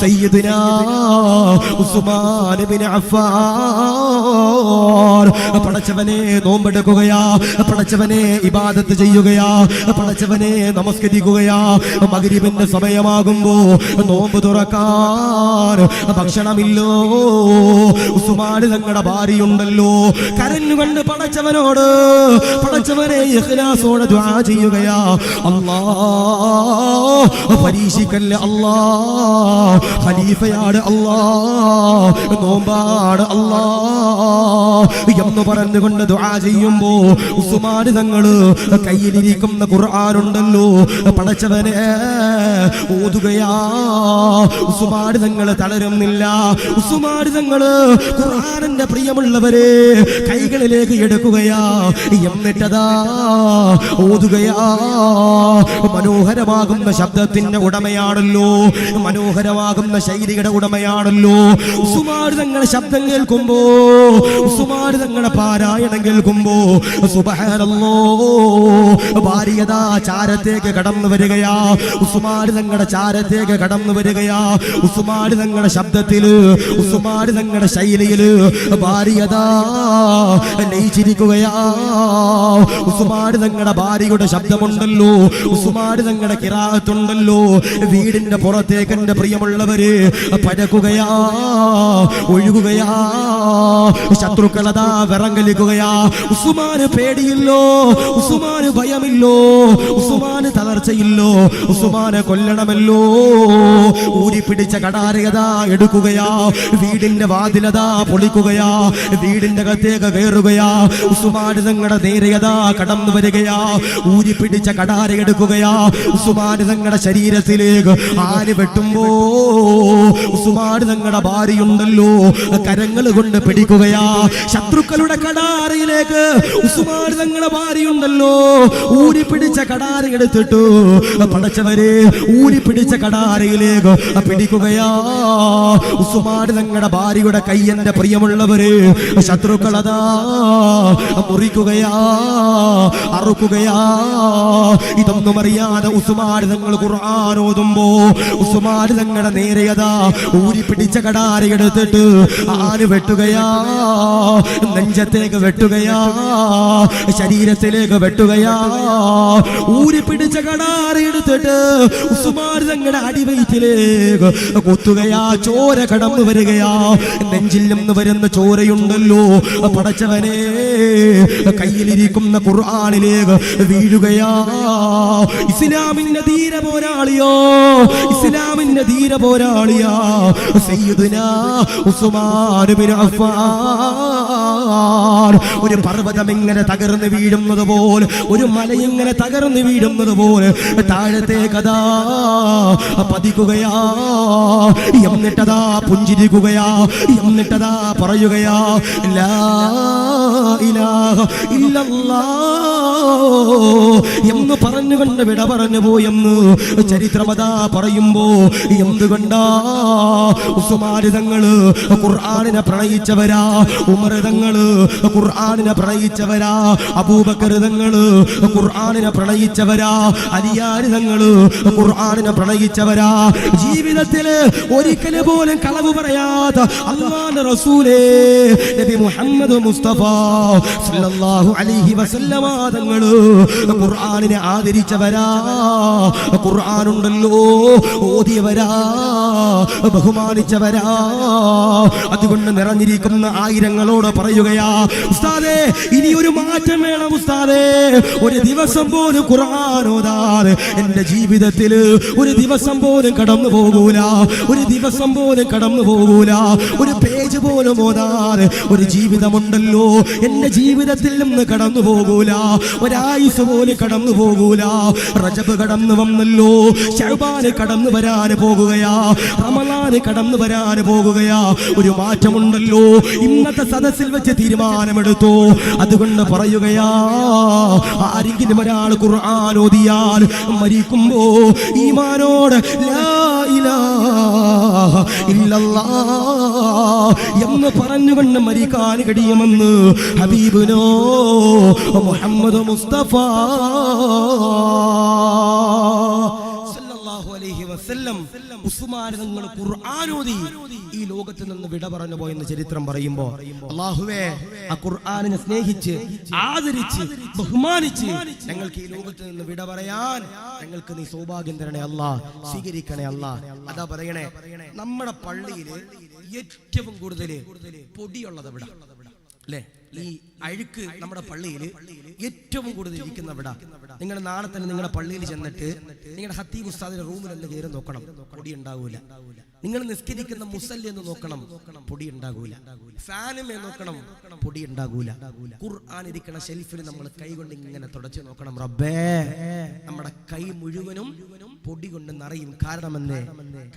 സയ്യിദുനാ ഉസ്മാൻ ഇബ്നു അഫ്ഫാൻ പടച്ചവനെ നോമ്പെടുക്കുകയാ, പടച്ചവനെ ഇബാദത്ത് ചെയ്യുകയാ, പടച്ചവനെ നമസ്കരിക്കുകയാ. മഗ്രിബിന്റെ സമയമാകുമ്പോ നോമ്പ് തുറക്കാൻ ഭക്ഷണമില്ലോ. ഉസ്മാൻ തങ്ങളുടെ ഭാര്യയുണ്ടല്ലോ കരഞ്ഞുകൊണ്ട് പടച്ചവനോട്, പടച്ചവനെ ഇഖ്ലാസോടെ ദുആ ചെയ്യുകയാ. അല്ലാഹ് പരീക്ഷിക്കല്ലേ അല്ലാഹ്, ഖലീഫയാണ് അല്ലാഹ്, നോമ്പാണ് അല്ലാഹ് എന്ന് പറഞ്ഞുകൊണ്ട് ദുആ ചെയ്യുമ്പോ ഉസ്മാൻ തങ്ങള് കയ്യിലിരിക്കുന്ന ഖുർആനുണ്ടല്ലോ പടച്ചവനെ ഓതുകയാ. ഉസ്മാൻ തങ്ങള് തളരുന്നില്ല. ഉസ്മാൻ തങ്ങള് ഖുർആനിന്റെ പ്രിയമുള്ളവരെ കൈകളിലേക്ക് എടുക്കുകയാ. എന്നിട്ടതാ ഓതുകയാ. മനോഹരമാകുന്ന ശബ്ദത്തിന്റെ ഉടമയാണല്ലോ, മനോഹരമാകുന്ന ശൈലിയുടെ ഉടമയാണല്ലോ. ഉസ്മാൻ തങ്ങളുടെ ശബ്ദം കേൾക്കുമ്പോ, ഉസ്മാൻ തങ്ങളുടെ പാരായണം പാരായണം കേൾക്കുമ്പോ സുബ്ഹാനല്ലാഹ് ഭാര്യതാ ചാരത്തേക്ക് കടന്നു വരികയാ. ഉസ്മാൻ തങ്ങളുടെ ചാരത്തേക്ക് കടന്നു വരികയാ. ഉസ്മാൻ തങ്ങളുടെ ശബ്ദത്തില്, ഉസ്മാൻ തങ്ങളുടെ ശൈലിയില് ഭാര്യതാ ലയിച്ചിരിക്കുകയാ. ഉസ്മാൻ തങ്ങളുടെ ഭാര്യയുടെ ശബ്ദമുണ്ടല്ലോ, ഉസ്മാൻ തങ്ങളുടെ ഖിറാഅത്തുണ്ടല്ലോ, വീടിന്റെ പുറത്തേക്ക് എന്റെ പ്രിയമുള്ളവര് പരക്കുകയാ, ഒഴുകുകയാ. ശത്രുക്കളതാ വിറങ്ങലിക്കുകയാ. ഉസ്മാന് പേടിയില്ലോ, ഉസ്മാന് ഭയമില്ലോ, ഉസ്മാന് തളർച്ചയില്ലോ, ഉസ്മാനെ കൊല്ലണമല്ലോ. ഊരിപ്പിടിച്ച കടാരയതാ എടുക്കുകയാ. വീടിന്റെ വാതിലതാ പൊളിക്കുകയാ. വീടിന്റെ അകത്തേക്ക് കയറുകയാ. ഉസ്മാൻ തങ്ങളുടെ നേരെയതാ കടന്നു വരികയാ. ഊരിപ്പിടിച്ച കടാര എടുക്കുകയാ. ഉസ്മാൻ തങ്ങളുടെ ശരീരത്തിലേക്ക് ആര് വെട്ടുമ്പോ ഉസ്മാൻ തങ്ങളുടെ ഭാര്യയുണ്ടല്ലോ കരങ്ങൾ കൊണ്ട് പിടിക്കുകയാ. ശത്രുക്കളുടെ കടാരയിലേക്ക് ഉസ്മാൻ തങ്ങളുടെ ഭാര്യയുണ്ടല്ലോ ഊരിപ്പിടിച്ച കടാര എടുത്തിട്ടു പടച്ചവരെ ഊരിപ്പിടിച്ച കടാരയിലേക്ക് പിടിക്കുകയാ. ഉസ്മാൻ തങ്ങളുടെ ഭാര്യയുടെ കയ്യന്റെ പ്രിയമുള്ളവര് ശത്രുക്കളതാ മുറിക്കുകയാ, അറുക്കുകയാ. ഇതൊന്നും അറിയാതെ ഉസ്മാൻ തങ്ങൾ ഖുർആൻ ഓതുമ്പോ ഉസ്മാൻ തങ്ങളുടെ നേരെയതാ ഊരിപ്പിടിച്ച കടാര എടുത്തിട്ട് ആര് വെട്ടുകയാ, നെഞ്ചത്തേക്ക് വെട്ടുകയാ, ശരീരത്തിലേക്ക് വെട്ടുകയാ. ഊരിപ്പിടിച്ച കടാര എടുത്തിട്ട് ഉസ്മാൻ തങ്ങളുടെ അടിവയറ്റിലേക്ക് കുത്തുകയാ. ചോര കടന്നു വരികയാ. നെഞ്ചിൽ നിന്ന് വരുന്ന ചോരയുണ്ടല്ലോ പടച്ചവനെ കയ്യിലിരിക്കുന്ന ഖുർആനിലേക്ക് വീഴുകയാ. ഇസ്ലാമിന്റെ ധീര പോരാളിയോ, ഇസ്ലാമിന്റെ ധീര പോരാളിയാ സയ്യിദുനാ ഉസ്മാൻ ബിൻ അഫ്ഫാൻ. ഒരു പർവ്വതം ഇങ്ങനെ തകർന്നു വീഴുന്നത് പോലെ, ഒരു മല ഇങ്ങനെ തകർന്നു വീഴുന്നത് പോലെ താഴത്തേക്കതാ പതിക്കുകയാ. എന്നിട്ടതാ പുഞ്ചിരിക്കുകയാ. എന്നിട്ടതാ പറയുകയാ ലാ ഇലാഹ ഇല്ലല്ലാഹ് എന്ന് പറഞ്ഞുകൊണ്ട് വിട പറഞ്ഞു പോയെന്ന് ചരിത്രമതാ പറയുമ്പോ എന്തുകൊണ്ടാ ഉസ്മാൻ തങ്ങള് ഖുർആനിനെ പ്രണയിച്ചവരാ, ഉമർ തങ്ങള് ഖുർആനിനെ പ്രണയിച്ചവരാ, അബൂബക്കർ തങ്ങള് ഖുർആനിനെ പ്രണയിച്ചവരാ, അലിയാർ തങ്ങള് ഖുർആനിനെ പ്രണയിച്ചവരാ. ജീവിതത്തില് ഒരിക്കലും പോലും കളവ് പറയാത്ത അല്ലാഹുവിന്റെ റസൂലേ നബി മുഹമ്മദ് മുസ്തഫ സല്ലല്ലാഹു അലൈഹി വസല്ലമ തങ്ങള് ഖുർആനിനെ ആദരിച്ചവരാ. ഖുർആനുണ്ടല്ലോ ഓതിയവരാ, ബഹുമാനിച്ചവരാ. അതുകൊണ്ട് നിറഞ്ഞിരിക്കുന്ന ആയിരങ്ങളോട് പറയുകയാ ഉസ്താദേ ഇനി ഒരു മാറ്റം വേണം ഉസ്താദേ. ഒരു ദിവസം പോലും ഖുർആൻ ഓതാതെ എന്റെ ജീവിതത്തിൽ ഒരു ദിവസം പോലും കടന്നു പോകൂല, ഒരു ദിവസം പോലും കടന്നു പോകൂല. ഒരു പേജ് പോലും ഓതാതെ ഒരു ജീവിതമുണ്ടല്ലോ എന്റെ ജീവിതത്തിൽ നിന്ന് കടന്നു പോകൂല. ഒരായുസ് പോലും കടന്നു പോകൂല. റജബ് കടന്നു വന്നല്ലോ, ശഅബാൻ കടന്നു വരാൻ പോകുകയാ, റമളാൻ കടന്നു വരാൻ പോകുകയാ. ഒരു മാറ്റമുണ്ടല്ലോ. ഇന്നത്തെ സദസ്സിൽ വെച്ച് തീരുമാനമെടുത്തു. അതുകൊണ്ട് പറയുകയാ ആരെങ്കിലും ഒരാൾ ഖുർആൻ ഓതിയാൽ മരിക്കുമ്പോ ഈമാനോട് ലാ ഇലാഹ ഇല്ലല്ലാഹ് എന്ന് പറഞ്ഞുകൊണ്ട് മരിക്കാൻ കഴിയുമെന്ന് ഹബീബുനോ മുഹമ്മദ് മുസ്തഫ സല്ലല്ലാഹു അലൈഹി വസല്ലം. ഉസ്മാൻ തങ്ങൾ ഖുർആൻ ഓതി ഈ ലോകത്ത് നിന്ന് വിട പറഞ്ഞു പോയെന്ന് ചരിത്രം പറയുമ്പോ അല്ലാഹുവേ ആ ഖുർആനിനെ സ്നേഹിച്ച് ആദരിച്ച് ബഹുമാനിച്ച് ഞങ്ങൾക്ക് ഈ ലോകത്ത് നിന്ന് വിട പറയാൻ ഞങ്ങൾക്ക് നീ സൗഭാഗ്യം തരണേ അല്ലാഹ്, സ്വീകരിക്കണേ അല്ലാഹ്. അതാ പറയണേ നമ്മുടെ പള്ളിയില് ഏറ്റവും കൂടുതൽ പൊടിയുള്ളത് ഇവിടെ അല്ലേ? ഈ അഴുക്ക് നമ്മുടെ പള്ളിയിൽ ഏറ്റവും കൂടുതൽ ഇരിക്കുന്ന ഇവിടെ. നിങ്ങൾ നാളെ തന്നെ നിങ്ങളുടെ പള്ളിയിൽ ചെന്നിട്ട് നിങ്ങളുടെ ഹത്തീബ് ഉസ്താദിന്റെ റൂമിലൊന്ന് കയറി നോക്കണം, പൊടി ഉണ്ടാകൂല. നിങ്ങൾ നിസ്കരിക്കുന്ന മുസല്ലി എന്ന് നോക്കണം, പൊടി ഉണ്ടാകൂല. ഫാനുമേ നോക്കണം, പൊടി ഉണ്ടാകൂല. ഖുർആൻ ഇരിക്കുന്ന ഷെൽഫിൽ നമ്മൾ കൈ കൊണ്ട് ഇങ്ങനെ തുടച്ചു നോക്കണം. റബ്ബേ നമ്മുടെ കൈ മുഴുവനും പൊടി കൊണ്ട് നിറയും. കാരണം എന്തേ?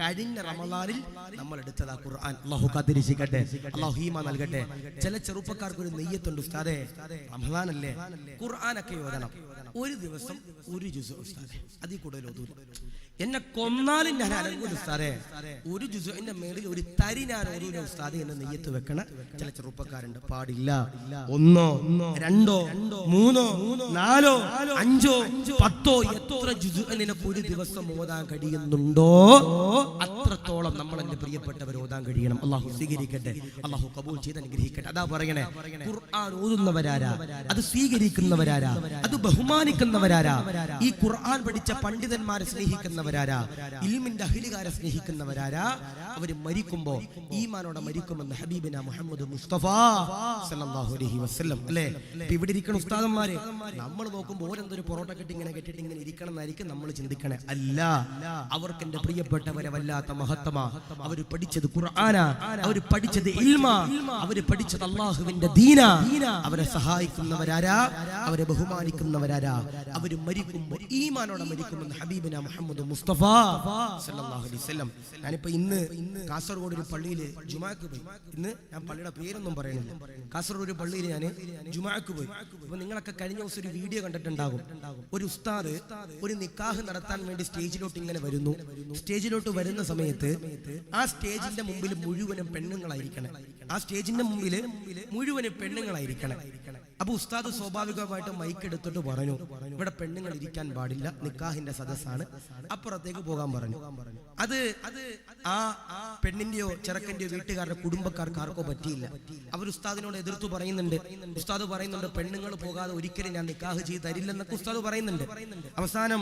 കഴിഞ്ഞ റമളാനിൽ നമ്മൾ എടുത്തതാ ഖുർആൻ. അല്ലാഹു കാത്തിരിക്കട്ടെ, അല്ലാഹു ഈമാൻ നൽകട്ടെ. ചില ചെറുപ്പക്കാർക്ക് ഒരു നിയ്യത്തുണ്ട് ഉസ്താദേ, റമദാനല്ലേ, ഖുർആനൊക്കെ ഓതണം, ഒരു ദിവസം ഒരു ജുസ് ഉസ്താദേ, അതിൽ കൂടുതൽ ഓതൂല. എന്നെ കൊന്നാലും ഞാൻ അനങ്ങൂല ഉസ്താദേ, ഒരു ജുസുവിന്റെ മേളിൽ ഒരു തരി ഞാൻ ഓതൂല ഉസ്താദേ എന്ന് നിയ്യത്ത് വെക്കണ ചില ചെറുപ്പക്കാരുണ്ട്. പാടില്ല. 1, 2, 3, 4, 5, 10 എത്ര ജുസ് നിനക്ക് ഒരു ദിവസം ഓതാൻ കഴിയുന്നുണ്ടോ അത്രത്തോളം നമ്മൾ എന്റെ പ്രിയപ്പെട്ടവർ ഓതാൻ കഴിയണം. അള്ളാഹു സ്വീകരിക്കട്ടെ, അള്ളാഹു കബൂൽ ചെയ്ത് അനുഗ്രഹിക്കട്ടെ. അതാ പറയണേ, ഖുർആൻ ഓതുന്നവരാരാ, അത് സ്വീകരിക്കുന്നവരാരാ, അത് ബഹുമാനിക്കുന്നവരാരാ, ഈ ഖുർആൻ പഠിച്ച പണ്ഡിതന്മാരെ സ്നേഹിക്കുന്നവരാരാ, ഇൽമിന്റെ അഹ്ലുകാരെ സ്നേഹിക്കുന്നവരാരാ, അവര് മരിക്കുമ്പോ ഈമാനോടെ മരിക്കുമെന്ന് ഹബീബിന മുഹമ്മദ് മുസ്തഫ സല്ലല്ലാഹു അലൈഹി വസല്ലം അല്ലേ. ഇപ്പൊ ഇവിടെ ഇരിക്കുന്ന ഉസ്താദന്മാര് നമ്മൾ നോക്കുമ്പോൾ ഓരെന്തൊരു പൊറോട്ട കെട്ടി ഇങ്ങനെ ഇരിക്കണം എന്നായിരിക്കും നമ്മൾ ചിന്തിക്കണേ. അല്ല, അവർക്ക് എന്റെ പ്രിയപ്പെട്ടവരെ വല്ലാത്ത മഹത്തമാ. അവര് പഠിച്ചത് ഖുർആനാ, അവര് പഠിച്ചത് ഇൽമാ, അവര് പഠിച്ചത് അല്ലാഹുവിന്റെ ദീനാ. അവരെ സഹായിക്കുന്നവരാരാ, അവരെ ബഹുമാനിക്കുന്നവരാരാ, അവര് മരിക്കുമ്പോൾ ഈമാനോടെ മരിക്കുമെന്ന് ഹബീബിന മുഹമ്മദ് മുസ്തഫ സല്ലല്ലാഹു അലൈഹി വസല്ലം. ഞാനിപ്പോ ഇന്ന് കാസർഗോഡ് ഒരു പള്ളിയിൽ ജുമാക്ക് പോയി. ഇന്ന് ഞാൻ പള്ളിയുടെ പേരൊന്നും പറയുന്നില്ല. കാസർഗോഡ് ഒരു പള്ളിയിൽ ഞാൻ ജുമാക്ക് പോയി. അപ്പൊ നിങ്ങളൊക്കെ കഴിഞ്ഞ ദിവസം ഒരു വീഡിയോ കണ്ടിട്ടുണ്ടാകും. ഒരു ഉസ്താദ് ഒരു നിക്കാഹ് നടത്താൻ വേണ്ടി സ്റ്റേജിലോട്ട് ഇങ്ങനെ വരുന്നു. സ്റ്റേജിലോട്ട് വരുന്ന സമയത്ത് ആ സ്റ്റേജിന്റെ മുമ്പിൽ മുഴുവനും പെണ്ണുങ്ങളായിരിക്കണം. ആ സ്റ്റേജിന്റെ മുമ്പിൽ മുഴുവനും പെണ്ണുങ്ങളായിരിക്കണം. അപ്പൊ ഉസ്താദ് സ്വാഭാവികമായിട്ട് മൈക്ക് എടുത്തിട്ട് പറഞ്ഞു, ഇവിടെ പെണ്ണുങ്ങൾ ഇരിക്കാൻ പാടില്ല, നിക്കാഹിന്റെ സദസ്സാണ്, അപ്പുറത്തേക്ക് പോകാൻ പറഞ്ഞു. അത് ആ പെണ്ണിന്റെയോ ചെറുക്കന്റെയോ വീട്ടുകാരുടെ കുടുംബക്കാർക്ക് ആർക്കോ പറ്റിയില്ല. അവർ ഉസ്താദിനോട് എതിർത്തു പറയുന്നുണ്ട്. ഉസ്താദ് പറയുന്നുണ്ട്, പെണ്ണുങ്ങൾ പോകാതെ ഒരിക്കലും ഞാൻ നിക്കാഹ് ചെയ്ത് തരില്ലെന്നൊക്കെ ഉസ്താദ് പറയുന്നുണ്ട്. അവസാനം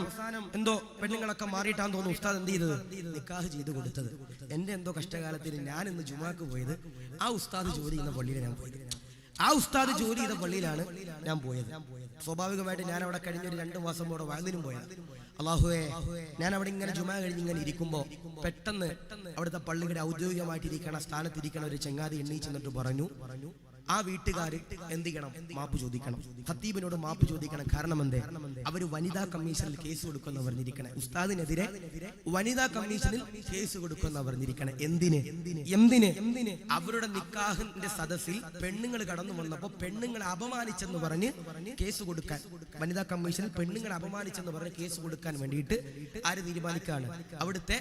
എന്തോ പെണ്ണുങ്ങളൊക്കെ മാറിയിട്ടാന്ന് തോന്നുന്നു ഉസ്താദ് എന്ത് ചെയ്തത്, നിക്കാഹ് ചെയ്ത് കൊടുത്തത്. എന്റെ എന്തോ കഷ്ടകാലത്തിന് ഞാൻ ഇന്ന് ജുമാക്ക് പോയത് ആ ഉസ്താദ് ജോലി ചെയ്യുന്ന പള്ളിയിൽ ഞാൻ പോയത്. ആ ഉസ്താദ് ജോലി ചെയ്ത പള്ളിയിലാണ് ഞാൻ പോയത്. സ്വാഭാവികമായിട്ട് ഞാൻ അവിടെ കഴിഞ്ഞൊരു 2 മാസം കൂടെ വയലിനും പോയത്. അല്ലാഹുവേ, ഞാൻ അവിടെ ഇങ്ങനെ ജുമാ കഴിഞ്ഞ് ഇങ്ങനെ ഇരിക്കുമ്പോ പെട്ടെന്ന് അവിടുത്തെ പള്ളിയുടെ ഔദ്യോഗികമായിട്ടിരിക്കണ സ്ഥാനത്തിരിക്കണ ഒരു ചങ്ങാതി എണ്ണീച്ചെന്നിട്ട് പറഞ്ഞു, ആ വീട്ടുകാര് എന്ത് ചെയ്യണം, മാപ്പ് ചോദിക്കണം, ഖത്തീബിനോട് മാപ്പ് ചോദിക്കണം. കാരണം എന്തേ, അവര് വനിതാ കമ്മീഷനിൽ കേസ് കൊടുക്കുന്ന പറഞ്ഞിരിക്കണേ. ഉസ്താദിനെതിരെ വനിതാ കമ്മീഷനിൽ കേസ് കൊടുക്കുന്ന പറഞ്ഞിരിക്കണേ. എന്തിന് അവരുടെ നിക്കാഹിന്റെ സദസ്സിൽ പെണ്ണുങ്ങൾ കടന്നു വന്നപ്പോ പെണ്ണുങ്ങളെ അപമാനിച്ചെന്ന് പറഞ്ഞ് കേസ് കൊടുക്കാൻ, വനിതാ കമ്മീഷനിൽ പെണ്ണുങ്ങളെ അപമാനിച്ചെന്ന് പറഞ്ഞ് കേസ് കൊടുക്കാൻ വേണ്ടിയിട്ട് ആര് തീരുമാനിക്കാണ്, അവിടുത്തെ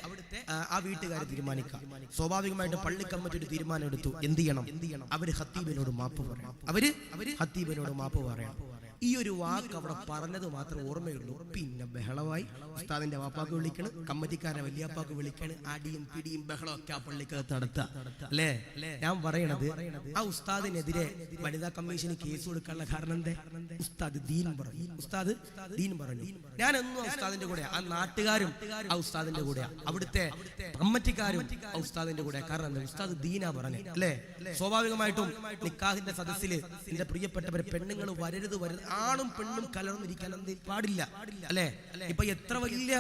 ആ വീട്ടുകാർ തീരുമാനിക്കാം. സ്വാഭാവികമായിട്ട് പള്ളി കമ്മിറ്റി ഒരു തീരുമാനം എടുത്തു. എന്ത് ചെയ്യണം, അവര് ഖത്തീബിനോട് മാപ്പ് പറയണം. അവര് ഖത്തീബിനോട് മാപ്പ് പറയണം. ഈ ഒരു വാക്ക് അവിടെ പറഞ്ഞത് മാത്രമേ ഓർമ്മയുള്ളൂ. പിന്നെ ബഹളമായി. ഉസ്താദിന്റെ വാപ്പാക്ക് വിളിക്കണം, കമ്മറ്റിക്കാരെ വലിയപ്പാക്ക് വിളിക്കണം, അടിയും പിടിയും ബഹളം ഒക്കെ ആ പള്ളിക്കകത്ത് നടത്തുക അല്ലേ. ഞാൻ പറയണത്, ആ ഉസ്താദിനെതിരെ വനിതാ കമ്മീഷന് കേസ് കൊടുക്കാനുള്ള കാരണം എന്തേ, ഉസ്താദ് ദീൻ പറഞ്ഞു. ഞാൻ എന്നും ആ ഉസ്താദിന്റെ കൂടെ, ആ നാട്ടുകാരും ആ ഉസ്താദിന്റെ കൂടെയാ, അവിടുത്തെ കമ്മറ്റിക്കാരും ആ ഉസ്താദിന്റെ കൂടെ. കാരണം എന്താ, ഉസ്താദ് ദീനാ പറഞ്ഞു അല്ലേ. സ്വാഭാവികമായിട്ടും നിക്കാഹിന്റെ സദസ്സില് എന്റെ പ്രിയപ്പെട്ടവരെ പെണ്ണുങ്ങൾ വരരുത്, ആണും പെണ്ണും കലർന്നിരിക്കാൻ പാടില്ല അല്ലെ. ഇപ്പൊ എത്ര വലിയ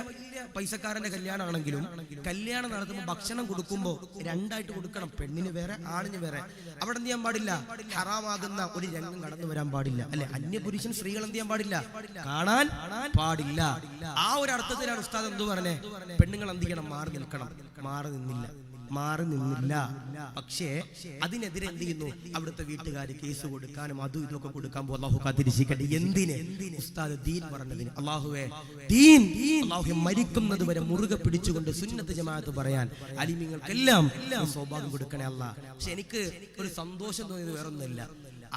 പൈസക്കാരന്റെ കല്യാണമാണെങ്കിലും കല്യാണം നടത്തുമ്പോൾ ഭക്ഷണം കൊടുക്കുമ്പോ 2 ആയിട്ട് കൊടുക്കണം, പെണ്ണിന് വേറെ ആണിന് വേറെ. അവിടെ എന്ത് ചെയ്യാൻ പാടില്ല, ഹറാമാകുന്ന ഒരു രംഗം കടന്നു വരാൻ പാടില്ല അല്ലെ. അന്യപുരുഷൻ സ്ത്രീകൾ എന്ത് ചെയ്യാൻ പാടില്ല, കാണാൻ പാടില്ല. ആ ഒരു അർത്ഥത്തിലാണ് ഉസ്താദ് എന്ത് പറഞ്ഞേ, പെണ്ണുങ്ങൾ എന്ത് ചെയ്യണം, മാറി നിന്നില്ല. പക്ഷേ അതിനെതിരെ എന്ത് ചെയ്യുന്നു, അവിടുത്തെ വീട്ടുകാർ കേസ് കൊടുക്കാനും അതും ഇതൊക്കെ കൊടുക്കാൻ പോകും. അല്ലാഹു കാത്തിരിക്കട്ടെ. എന്തിന്, ഉസ്താദ് ദീൻ പറഞ്ഞതിന്. അല്ലാഹുവേ, മരിക്കുന്നത് വരെ മുറുകെ പിടിച്ചുകൊണ്ട് സുന്നത്ത് ജമാഅത്ത് പറയാൻ അലിമീങ്ങൾക്കെല്ലാം സൗഭാഗ്യം കൊടുക്കണേ അല്ലാ. പക്ഷെ എനിക്ക് ഒരു സന്തോഷം തോന്നിയത് വേറൊന്നുമില്ല,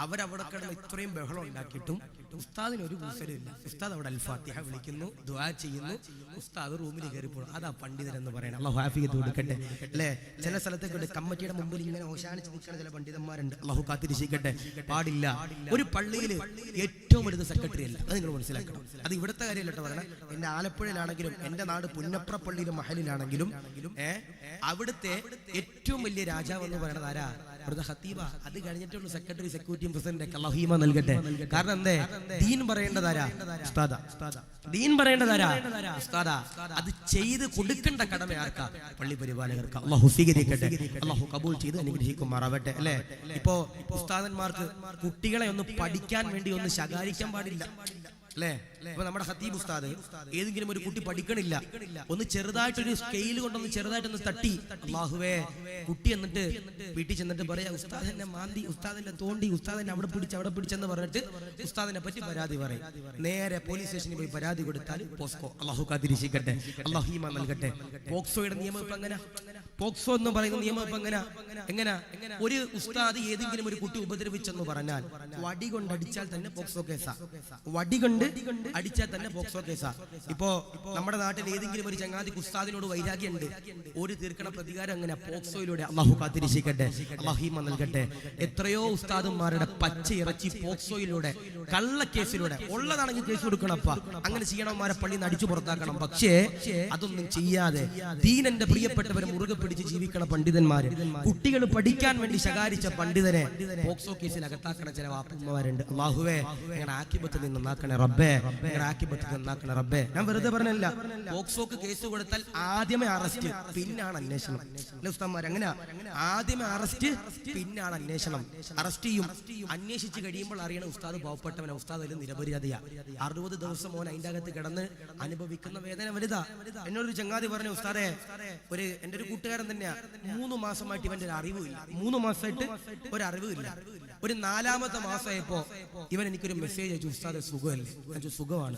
അവരവിടെ കിടന്ന് ഇത്രയും ബഹളം ഉണ്ടാക്കിയിട്ടും ഉസ്താദിന് ഒരു കൂസലില്ല. ഉസ്താദ് അവിടെ അൽഫാത്തിഹ വിളിക്കുന്നു, ദുആ ചെയ്യുന്നു, ഉസ്താദ് റൂമിൽ കയറി പോകും. അതാ പണ്ഡിതരെന്ന് പറയണം. അല്ലാഹു ആഫിയത്ത് കൊടുക്കട്ടെ അല്ലേ. ചില സ്ഥലത്തേക്ക് കമ്മിറ്റിയുടെ മുമ്പിൽ ഇങ്ങനെ ഓശാനിച്ച് നിൽക്കുന്ന ചില പണ്ഡിതന്മാരുണ്ട്. അല്ലാഹു കാത്തിരിക്കട്ടെ. പാടില്ല. ഒരു പള്ളിയിൽ ഏറ്റവും വലുത് സെക്രട്ടറി അല്ല, അത് നിങ്ങൾ മനസ്സിലാക്കണം. അത് ഇവിടുത്തെ കാര്യമല്ല പറയണം. എന്റെ ആലപ്പുഴയിലാണെങ്കിലും എന്റെ നാട് പുന്നപ്ര പള്ളിയിലും മഹലിലാണെങ്കിലും അവിടുത്തെ ഏറ്റവും വലിയ രാജാവ് എന്ന് പറയുന്നത് ആരാ, ഖത്തീബ. അത് കഴിഞ്ഞിട്ടുള്ള സെക്രട്ടറി, സെക്യൂരിറ്റിയും പ്രസിഡന്റ് ഒക്കെ അല്ലാഹു ഈമാൻ നൽകട്ടെ. കാരണം എന്തേ, ദീൻ പറയേണ്ടതാരാ, ഉസ്താദാ. ദീൻ പറയേണ്ടതാരാ, ഉസ്താദാ. അത് ചെയ്ത് കൊടുക്കേണ്ട കടമ ആർക്കാ, പള്ളി പരിപാലകർക്ക്. അല്ലാഹു സ്വീകരിക്കട്ടെ, അല്ലാഹു കബൂൽ ചെയ്ത് അനുഗ്രഹിക്കുമാറാവട്ടെ അല്ലേ. ഇപ്പോ ഉസ്താദന്മാർക്ക് കുട്ടികളെ ഒന്ന് പഠിക്കാൻ വേണ്ടി ഒന്ന് ശകാരിക്കാൻ പാടില്ല. അല്ലേ? ഇപ്പൊ നമ്മുടെ ഖത്തീബ് ഉസ്താദ് ഏതെങ്കിലും ഒരു കുട്ടി പഠിക്കണില്ല, ഒന്ന് ചെറുതായിട്ടൊരു സ്കെയിൽ കൊണ്ടൊന്ന് ചെറുതായിട്ടൊന്ന് തട്ടി, അല്ലാഹുവേ, കുട്ടി എന്നിട്ട് വീട്ടിൽ ചെന്നിട്ട് പറയാ, ഉസ്താദ് എന്നെ മാന്തി, ഉസ്താദിന്റെ തോണ്ടി, ഉസ്താദിനെ അവിടെ പിടിച്ചെന്ന് പറഞ്ഞിട്ട് ഉസ്താദിനെ പറ്റി പരാതി പറയും. നേരെ പോലീസ് സ്റ്റേഷനിൽ പോയി പരാതി കൊടുത്താൽ പോസ്കോ. അല്ലാഹു കാത്തിരിക്കട്ടെ, അല്ലാഹു ഈമാൻ നൽകട്ടെ. പോക്സോയുടെ നിയമം ഇപ്പൊ എങ്ങനെ? പോക്സോ എന്ന് പറയുന്ന നിയമം ഇപ്പൊ എങ്ങനെ? ഒരു ഉസ്താദ് ഏതെങ്കിലും ഒരു കുട്ടി ഉപദ്രവിച്ചെന്ന് പറഞ്ഞാൽ വടി കൊണ്ട് അടിച്ചാൽ തന്നെ പോക്സോ കേസാ. വടി കൊണ്ട് അടിച്ചാൽ തന്നെ പോക്സോ കേസാ. ഇപ്പോ നമ്മുടെ നാട്ടിൽ ഏതെങ്കിലും ഒരു ചങ്ങാതി ഉസ്താദിനോട് വൈരാഗ്യമുണ്ട്, ഒരു തീർക്കണ പ്രതികാരം അങ്ങനെ പോക്സോയിലൂടെ. അല്ലാഹു കാത്തിരിക്കട്ടെ, അല്ലാഹു ഈമാൻ നൽകട്ടെ. എത്രയോ ഉസ്താദന്മാരുടെ പച്ച ഇറച്ചി പോക്സോയിലൂടെ, കള്ളക്കേസിലൂടെ, ഉള്ളതാണെങ്കിൽ കേസ് കൊടുക്കണപ്പ, അങ്ങനെ ചെയ്യണവന്മാരെ പള്ളിയിൽ നിന്ന് അടിച്ചു പുറത്താക്കണം. പക്ഷേ അതൊന്നും ചെയ്യാതെ ദീനന്റെ പ്രിയപ്പെട്ടവരെ മുറുകെ പിടിച്ച് ജീവിക്കണ പണ്ഡിതന്മാര്, കുട്ടികൾ പഠിക്കാൻ വേണ്ടി ശകാരിച്ച പണ്ഡിതനെ പോക്സോ കേസിൽ അകത്താക്കണ ചില വാപ്പന്മാരുണ്ട്. അല്ലാഹുവേ, ഞങ്ങളുടെ ആക്കിബത്തിൽ നിന്ന് നന്നാക്കണേ റബ്ബേ, ഞങ്ങളുടെ ആക്കിബത്തിൽ നിന്ന് നന്നാക്കണേ റബ്ബേ. ഞാൻ വെറുതെ പറഞ്ഞല്ല, പോക്സോക്ക് കേസ് കൊടുത്താൽ ആദ്യമേ അറസ്റ്റ്, പിന്നാണ് അന്വേഷണം. അല്ലെ ഉസ്താദ്മാർ? അങ്ങനെ ആദ്യമേ അറസ്റ്റ്, പിന്നാണ് അന്വേഷണം. അറസ്റ്റ് ചെയ്യും, അന്വേഷിച്ച് കഴിയുമ്പോൾ അറിയണ ഉസ്താദ് പാവപ്പെട്ടവനെ, ഉസ്താദ് അതിൽ നിരപരാധിയാ. 60 ദിവസം മോൻ അതിന്റെ അകത്ത് കിടന്ന് അനുഭവിക്കുന്ന വേദന വലുതാ. എന്നോടൊരു ചങ്ങാതി പറഞ്ഞു, ഉസ്താദേ, എന്റെ ഒരു കൂട്ടുകാരൻ തന്നെയാ, 3 മാസമായിട്ട് ഇവന്റെ ഒരു അറിവില്ല, 3 മാസമായിട്ട് ഒരു അറിവില്ല. ഒരു 4ാമത്തെ മാസമായപ്പോ ഇവൻ എനിക്കൊരു മെസ്സേജ് അയച്ചു, ഉസ്താദെ സുഖമല്ലേ? ഞാൻ സുഖമാണ്.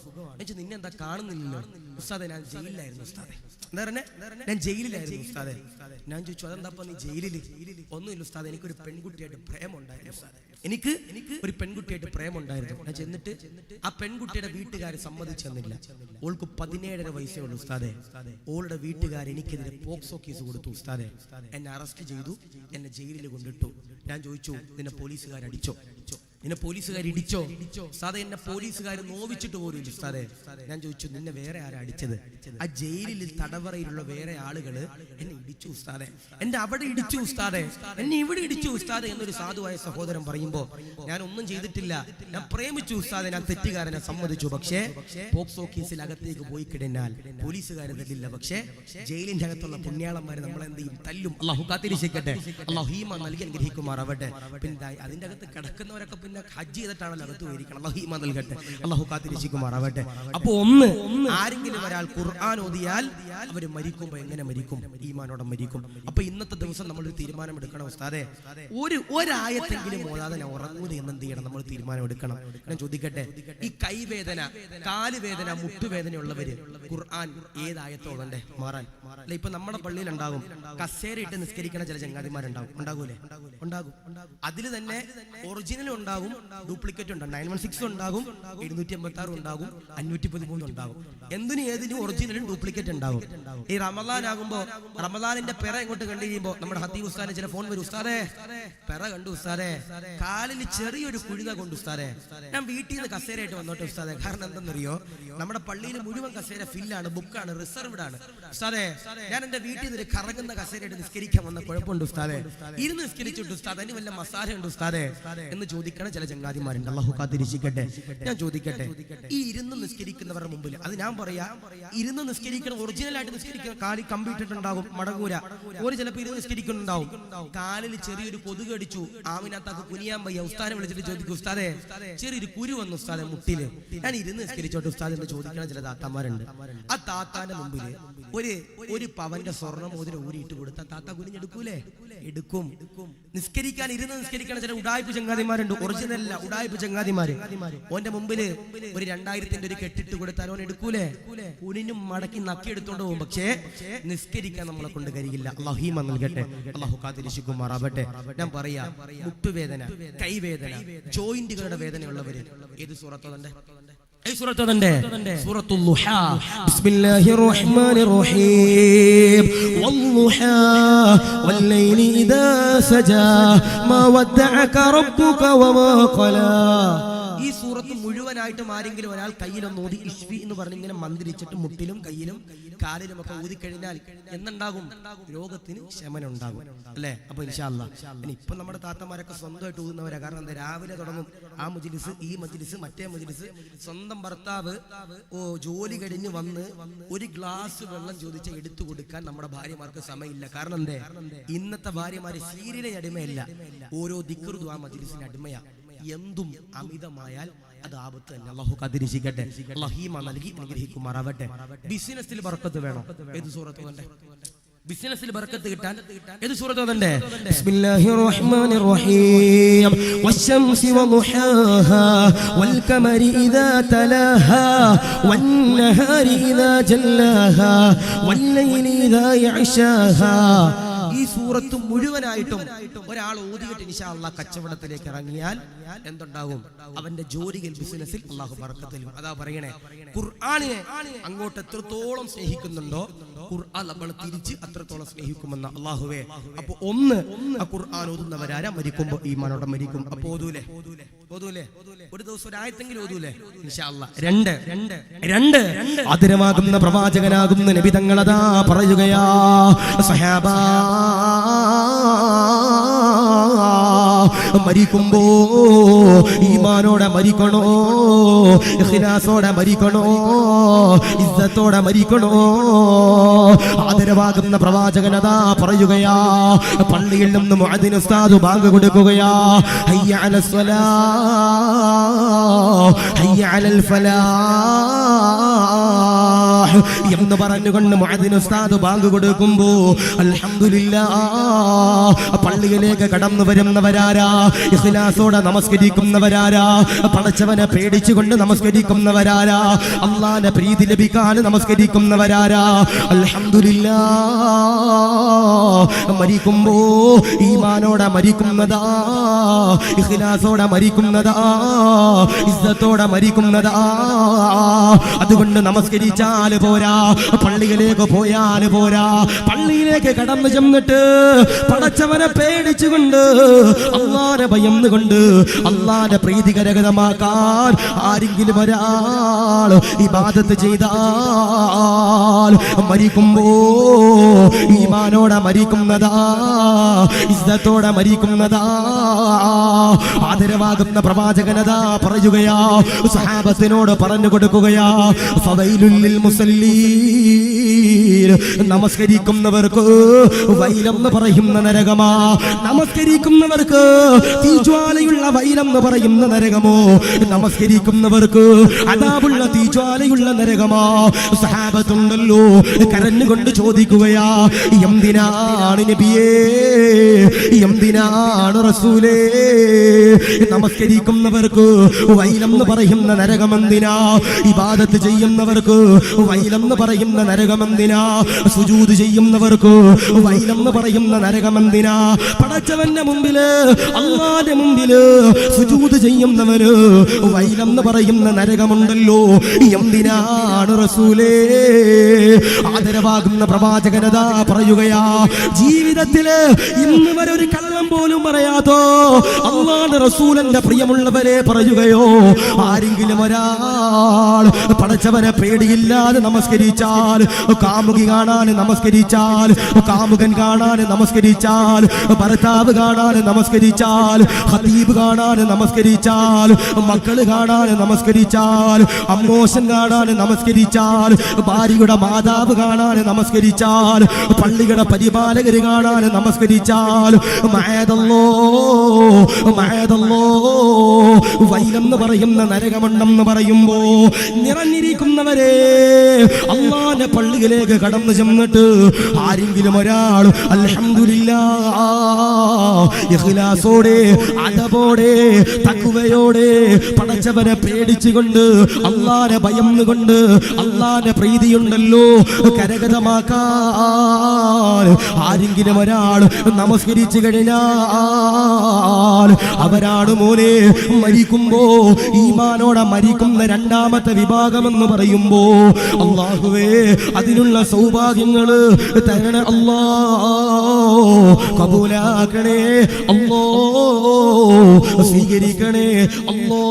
നിന്നെ എന്താ കാണുന്നില്ലല്ലോ? ഉസ്താദെ, ഞാൻ ജയിലിലായിരുന്നു ഉസ്താദെ. എന്താ പറഞ്ഞേ? ഞാൻ ജയിലിലായിരുന്നു ഉസ്താദെ. ഞാൻ ചോദിച്ചു, അതെന്താ നീ ജയിലില്? ഒന്നുമില്ല ഉസ്താദെ, എനിക്കൊരു പെൺകുട്ടിയായിട്ട് പ്രേമുണ്ടായിരുന്നു ഉസ്താദെ. എനിക്ക് ഒരു പെൺകുട്ടിയായിട്ട് പ്രേമുണ്ടായിരുന്നു. ഞാൻ ചെന്നിട്ട് ആ പെൺകുട്ടിയുടെ വീട്ടുകാർ സമ്മതിച്ചെന്നില്ല. ഓൾക്ക് 17.5 വയസ്സേ ഉള്ളൂ ഉസ്താദെ. ഓളുടെ വീട്ടുകാർ എനിക്കെതിരെ പോക്സോ കേസ് കൊടുത്തു ഉസ്താദെ. എന്നെ അറസ്റ്റ് ചെയ്തു, എന്നെ ജയിലിൽ കൊണ്ടിട്ടു. ഞാൻ ചോദിച്ചു, നിന്നെ പോലീസുകാർ അടിച്ചോ? നിന്നെ പോലീസുകാർ ഇടിച്ചോ? ഉസ്താദെ, എന്നെ പോലീസുകാർ നോവിച്ചിട്ട് പോലും ഉസ്താദെ. ഞാൻ ചോദിച്ചു, നിന്നെ വേറെ ആരാ അടിച്ചത്? ആ ജയിലിൽ തടവറയിലുള്ള വേറെ ആളുകള് എന്നെ ഇടിച്ചു ഉസ്താദെ, എന്നെ അവിടെ ഇടിച്ചു ഉസ്താദെ, എന്നെ ഇവിടെ ഇടിച്ചു ഉസ്താദെ എന്നൊരു സാധുവായ സഹോദരൻ പറയുമ്പോ ഞാൻ ഒന്നും ചെയ്തിട്ടില്ല, ഞാൻ പ്രേമിച്ചു ഉസ്താദെ, ഞാൻ തെറ്റുകാരനെ സമ്മതിച്ചു. പക്ഷേ പോക്സോ കേസിൽ അകത്തേക്ക് പോയി കഴിഞ്ഞാൽ പോലീസുകാരെ തല്ലില്ല, പക്ഷേ ജയിലിന്റെ അകത്തുള്ള പുണ്യാളന്മാരെ നമ്മളെന്ത് ചെയ്യും? തല്ലും. അല്ലാഹു കാത്തിരിക്കട്ടെ, അല്ലാഹു ഈമാൻ നൽകി അനുഗ്രഹിക്കുമാറാവട്ടെ. പിന്നെ അതിന്റെ അകത്ത് കിടക്കുന്നവരൊക്കെ പിന്നെ ഹജ്ജ് ചെയ്തിട്ടാണല്ലോ അകത്ത് പോയിരിക്കണം. അല്ലാഹു ഈമാൻ നൽകട്ടെ, അല്ലാഹു കാത്തിരിക്കുമാറാവട്ടെ. അപ്പൊ ആരെങ്കിലും ഒരാൾ ഖുർആൻ ഓതിയാൽ അവര് മരിക്കുമ്പോ എങ്ങനെ മരിക്കും? ഈമാനോടെ മരിക്കും. അപ്പൊ ഇന്നത്തെ ദിവസം നമ്മളൊരു തീരുമാനം എടുക്കണം ഉസ്താദെ, ഒരായത്തെങ്കിലും ഓതാതെ ഞാൻ ഉറങ്ങൂല എന്ന് എന്ത് ചെയ്യണം? നമ്മൾ തീരുമാനം എടുക്കണം. ഞാൻ ചോദിക്കട്ടെ, ഈ കൈവേദന, കാലുവേദന, മുട്ടുവേദനയുള്ളവര് ഖുർആൻ ഏതായത്തോ ഓതണ്ടേ മാറാൻ? അല്ല, ഇപ്പൊ നമ്മുടെ പള്ളിയിൽ ഉണ്ടാകും കസേരയിട്ട് നിസ്കരിക്കണ ചില ചങ്ങാതിമാരുണ്ടാകും. ഉണ്ടാകൂലേ? ഉണ്ടാകും. അതിൽ തന്നെ ഒറിജിനൽ ഉണ്ടാകും, ഡ്യൂപ്ലിക്കേറ്റ് ഉണ്ടാകും. 916 ഉണ്ടാകും, 786 ഉണ്ടാകും, 513 ഉണ്ടാകും. എന്തിനും ഏതിനും ഒറിജിനലും ഡ്യൂപ്ലിക്കേറ്റ് ഉണ്ടാകും. ഈ റമദാൻ ആകുമ്പോ റമദാനിന്റെ പെറ ഇങ്ങോട്ട് കണ്ടു കഴിയുമ്പോ നമ്മുടെ ഹത്തീബ് ഉസ്താദിന് ചില ഫോൺ വരും, ഉസ്താദേ പെറ കണ്ടു ഉസ്താദേ, കാലിൽ ചെറിയൊരു കുഴിത കൊണ്ട് ഉസ്താദേ, ഞാൻ വീട്ടിൽ നിന്ന് കസേരയായിട്ട് വന്നോട്ടെ ഉസ്താദേ. കാരണം എന്തെന്നറിയോ? നമ്മുടെ പള്ളിയിൽ മുഴുവൻ കസേര ഫില്ലാണ്, ബുക്കാണ്, റിസർവ്ഡ് ആണ് ഉസ്താദേ. ഞാൻ എന്റെ വീട്ടിൽ നിന്ന് കറങ്ങുന്ന കസേരയായിട്ട് നിസ്കരിക്കാൻ വന്ന കുഴപ്പമുണ്ട് ഉസ്താദേ, ഇരുന്ന് നിസ്കരിച്ചിട്ട് ഉസ്താദ്, അതിന് വല്ല മസാല ഉണ്ട് ഉസ്താദേ എന്ന് ചോദിക്കണ ചില ചങ്ങാതിമാരുണ്ട്. അല്ലാഹു കാത്തിരിക്കട്ടെ. ഞാൻ ചോദിക്കട്ടെ, ഈ ഇരുന്ന് നിസ്കരിക്കുന്നവരുടെ മുമ്പിൽ അത് ഞാൻ പറയാ, ഇരുന്ന് നിസ്കരിക്കണം, ഒറിജിനൽ ആയിട്ട് നിസ്കരിക്കണം, കാലിൽ കമ്പ്യൂട്ടർ ഉണ്ടാകും, മടങ്ങൂര. ഒരു ചിലപ്പോൾ ഇരുന്ന് നിസ്കരിക്കുന്നുണ്ടാവും, കാലിൽ ചെറിയൊരു കൊതുക് അടിച്ചു, ആമിനത്താക്ക് കുനിയാൻ വയ്യ, ഉസ്താദിനെ വിളിച്ചിട്ട് ചോദിക്കും, ഉസ്താദേ ചെറിയൊരു കുരു വന്നു ഉസ്താദെ മുട്ടില്, ഞാൻ ഇരുന്ന് നിസ്കരിച്ചോട്ടെ ഉസ്താദ് എന്ന് ചോദിക്കണ ചില താത്താമാരുണ്ട്. ആ താത്താന്റെ മുമ്പിൽ ഒരു പവന്റെ സ്വർണ്ണമോതിരം ഊരിയിട്ട് കൊടുത്ത താത്ത കുനിഞ്ഞെടുക്കൂലേ? എടുക്കും. നിസ്കരിക്കാൻ ഇരുന്ന് നിസ്കരിക്കണ ചില ഉടായ്പ ചങ്ങാതിമാരുണ്ട്, ഒറിജിനല്ല ഉടായ്പ ചങ്ങാതിമാര്. ഓന്റെ മുമ്പില് ഒരു 2000-ന്റെ ഒരു കെട്ടിട്ട് കൊടുത്താൽ ഓൻ എടുക്കൂലേ? കുനിഞ്ഞും മടക്കി നക്കി എടുത്തോണ്ട് പോകും. പക്ഷേ നിസ്കരിക്കാൻ നമ്മളെ കൊണ്ട് കഴിയില്ല. അല്ലാഹു ഈമാൻ നൽകട്ടെ, അല്ലാഹു കാത്തിരിക്കുമാറാവട്ടെ. ഞാൻ പറയാ, മുട്ടുവേദന, കൈവേദന, ജോയിന്റുകളുടെ വേദനയുള്ളവര് ഏത് സൂറത്തോതണ്ടേ? സൂറത്തുൽ ളുഹാ. ബിസ്മില്ലാഹിർ റഹ്മാനിർ റഹീം. വൽളുഹാ വല്ലൈലി ഇദാ സജാ മാ വദ്ദഅക റബ്ബുക വമാ ഖലാ. ഈ സൂറത്ത് മുഴുവനായിട്ടും ആരെങ്കിലും ഒരാൾ കയ്യിലൊന്ന് ഓതി ഇഷ്ഫി എന്ന് പറഞ്ഞ് ഇങ്ങനെ മന്ത്രിച്ചിട്ട് മുട്ടിലും കയ്യിലും കാലിലും ഒക്കെ ഊതിക്കഴിഞ്ഞാൽ എന്തുണ്ടാകും? രോഗത്തിന് ശമനം ഉണ്ടാകും, അല്ലേ? അപ്പൊ ഇൻഷാ അല്ലാഹ് ഇപ്പൊ നമ്മുടെ താത്തമാരൊക്കെ സ്വന്തമായിട്ട് ഊതുന്നവരാ. കാരണം എന്താ? രാവിലെ തുടങ്ങും ആ മജ്ലിസ്, ഈ മജ്ലിസ്, മറ്റേ മജ്ലിസ്. സ്വന്തം ഭർത്താവ് ജോലി കഴിഞ്ഞ് വന്ന് ഒരു ഗ്ലാസ് വെള്ളം ചോദിച്ചാൽ എടുത്തു കൊടുക്കാൻ നമ്മുടെ ഭാര്യമാർക്ക് സമയമില്ല. കാരണം എന്തേ? ഇന്നത്തെ ഭാര്യമാര് സീരിയലിന് അടിമയല്ല, ഓരോ ദിക്റും ആ മജ്ലിസിന് അടിമയാ. എന്തും അമിതമായാൽ അത് ആപത്ത് തന്നെ. അല്ലാഹു കാത്തിരിക്കട്ടെ. അല്ലാഹു ഈമാൻ നൽകി അനുഗ്രഹിക്കുമാറാവട്ടെ. ബിസിനസ്സിൽ ബർക്കത്ത് വേണം. ഏത് സൂറത്ത് ഓതണ്ടേ? ബിസിനസ്സിൽ ബർക്കത്ത് കിട്ടാൻ ഏത് സൂറത്ത് ഓതണ്ടേ? ബിസ്മില്ലാഹിർ റഹ്മാനിർ റഹീം. വശംസി വളുഹാഹാ വൽഖമരി ഇദാ തലാഹാ വന്നഹാരി ഇദാ ജല്ലാഹാ വല്ലൈലി ഇദാ യഅശാഹാ. ഈ സൂറത്ത് മുഴുവനായിട്ടും ഒരാൾ ഓതിയിട്ട് ഇൻഷാ അല്ലാഹ് കച്ചവടത്തിലേക്ക് ഇറങ്ങിയാൽ എന്തുണ്ടാകും? അവന്റെ ജോലിയിൽ ബിസിനസ്സിൽ അല്ലാഹു ബർക്കത്ത് നൽകും. അതാ പറയണേ, ഖുർആനിനെ അങ്ങോട്ട് എത്രത്തോളം സ്നേഹിക്കുന്നുണ്ടോ ഖുർആൻ നമ്മൾ തിരിച്ച് അത്രത്തോളം സ്നേഹിക്കുമെന്ന അല്ലാഹുവേ. അപ്പൊ ഒന്ന്, ആ ഖുർആൻ ഓതുന്നവരാരാ മരിക്കുമ്പോ ഈമാനോടെ മരിക്കും. അപ്പൊ ഓതൂലേ? ഒരു ദിവസം ഒരു ആയത്തെങ്കിലും ഓതൂലേ ഇൻഷാ അല്ലാഹ്? രണ്ട് ആദരവാകുന്ന പ്രവാചകനാകുന്ന നബി തങ്ങളതാ പറയുകയാ, സഹാബാ മരിക്കുമ്പോ ഈമാനോടെ മരിക്കണോ, ഇഖ്ലാസോടെ മരിക്കണോ, ഇസ്സത്തോടെ മരിക്കണോ? ആദരവാകുന്ന പ്രവാചകനതാ പറയുകയാ, പള്ളിയിൽ നിന്ന് മുഅദ്ദിൻ ഉസ്താദ് ബാങ്ക് കൊടുക്കുകയാ, ഹയ്യ അലസ് സ്വലാഹ് ഹയ്യ അലൽ ഫലാഹ് എന്ന് പറഞ്ഞുകൊണ്ട് മുഅദ്ദിൻ ഉസ്താദ് ബാങ്ക് കൊടുക്കുമ്പോ അൽഹംദുലില്ലാഹ് പള്ളിയിലേക്ക് കടന്നു വരുന്നവരാരാ? ഇഖ്ലാസോടെ നമസ്കരിക്കുന്നവരാരാ? പടച്ചവനെ പേടിച്ചുകൊണ്ട് നമസ്കരിക്കുന്നവരാരാ? അല്ലാഹുവിന്റെ പ്രീതി ലഭിക്കാൻ നമസ്കരിക്കുന്നവരാരാ? അൽഹംദുലില്ലാഹ് മരിക്കുമ്പോ ഈമാനോടെ മരിക്കുന്നതാ, ഇഖ്ലാസോടെ മരിക്കുന്നതാ, ഇസ്സത്തോടെ മരിക്കുന്നതാ. അതുകൊണ്ട് നമസ്കരിച്ചാൽ പോരാ, പള്ളിയിലേക്ക് പോയാൽ പോരാ, പള്ളിയിലേക്ക് കടന്നു ചെന്നിട്ട് പടച്ചവനെ പേടിച്ചുകൊണ്ട് അല്ലാഹുവിനെ ഭയന്നുകൊണ്ട് അല്ലാഹുവിനെ പ്രീതികരമാക്കാൻ ആരെങ്കിലും ഒരാൾ ഇബാദത്ത് ചെയ്താൽ മരിക്കുമ്പോ ഈമാനോടെ മരിക്കുന്നതാ, ഇസ്സത്തോടെ മരിക്കുന്നതാ. ആദരവാകുന്ന പ്രവാചകനതാ പറയുകയാ, സഹാബത്തിനോട് പറഞ്ഞു കൊടുക്കുകയാ, ഫവൈലുൽ ലിൽ മുസല്ലീൻ നമസ്കരിക്കുന്നവർക്ക് വൈലെന്ന് പറയുന്ന നരകമാ. നമസ്കരിക്കുന്നവർക്ക് തീജ്വാലയുള്ള വൈലെന്ന് പറയുന്ന നരകമോ, നമസ്കരിക്കുന്നവർക്ക് അദാബുള്ള തീജ്വാലയുള്ള നരകമാ. സഹാബത്തുണ്ടല്ലോ കരഞ്ഞുകൊണ്ട് ചോദിക്കുകയാ, എന്തിനാണ് നബിയേ, എന്തിനാണ് റസൂലേ നമസ്കരിക്കുന്നവർക്ക് വൈലെന്ന് പറയുന്ന നരകമെന്തിനാ? ഇബാദത്ത് ചെയ്യുന്നവർക്ക് വൈലെന്ന് പറയുന്ന നരകമെന്തിനാ? സുജൂദ് ചെയ്യുന്നവർക്ക് വൈലെന്ന് പറയുന്ന നരകമെന്തിനാ? പടച്ചവന്റെ മുമ്പില് അല്ലാഹുവിന്റെ മുമ്പില് സുജൂദ് ചെയ്യുന്നവന് വൈലെന്ന് പറയുന്ന നരകമുണ്ടല്ലോ. എന്തിനാണ് റസൂലേ? ആദരവാകുന്ന പ്രവാചകനതാ പറയുകയാ, ജീവിതത്തില് ഇന്ന് വരെ ഒരു കള്ളം പോലും പറയാതോ അല്ലാഹുവിന്റെ റസൂലിന്റെ പ്രിയമുള്ളവരെ പറയുകയോ, ആരെങ്കിലും ഒരാൾ പടച്ചവനെ പേടിയില്ലാതെ നമസ്കരിച്ചാൽ, കാമുകി കാണാൻ നമസ്കരിച്ചാൽ, കാമുകൻ കാണാൻ നമസ്കരിച്ചാൽ, ഭർത്താവ് കാണാൻ നമസ്കരിച്ചാൽ, ഖതീബ് കാണാൻ നമസ്കരിച്ചാൽ, മക്കള് കാണാൻ നമസ്കരിച്ചാൽ, അമ്മോശൻ കാണാൻ നമസ്കരിച്ചാൽ, ഭാര്യയുടെ മാതാവ് കാണാൻ നമസ്കരിച്ചാൽ, പള്ളിയുടെ പരിപാലകര് കാണാൻ നമസ്കരിച്ചാൽ, വൈലെന്ന് പറയുന്ന നരകമുണ്ടെന്ന് പറയുമ്പോ നിറഞ്ഞിരിക്കുന്നവരെ അല്ലാഹുവിന്റെ പള്ളിയിലേക്ക് കടന്നു ചെന്നിട്ട് ആരെങ്കിലും ഒരാൾ അൽഹംദുലില്ലാഹ് ഇഖ്ലാസോടെ അദബോടെ തഖ്വയോടെ പടച്ചവനെ പേടിച്ചുകൊണ്ട് അല്ലാഹുവിനെ ഭയന്നുകൊണ്ട് അല്ലാഹുവിന്റെ പ്രീതിയുണ്ടല്ലോ കരഗതമാക്കാൻ ആരെങ്കിലും ഒരാൾ നമസ്കരിച്ചു കഴിഞ്ഞാൽ അവരാണ് മോനെ മരിക്കുമ്പോ ഈമാനോടെ മരിക്കുന്ന രണ്ടാമത്തെ വിഭാഗമെന്ന് പറയുമ്പോ അല്ലാഹുവേ അതിനുള്ള സൗഭാഗ്യങ്ങള് തരണേ അല്ലാ, കബൂലാക്കണേ അല്ലാ, സ്വീകരിക്കണേ അല്ലാ.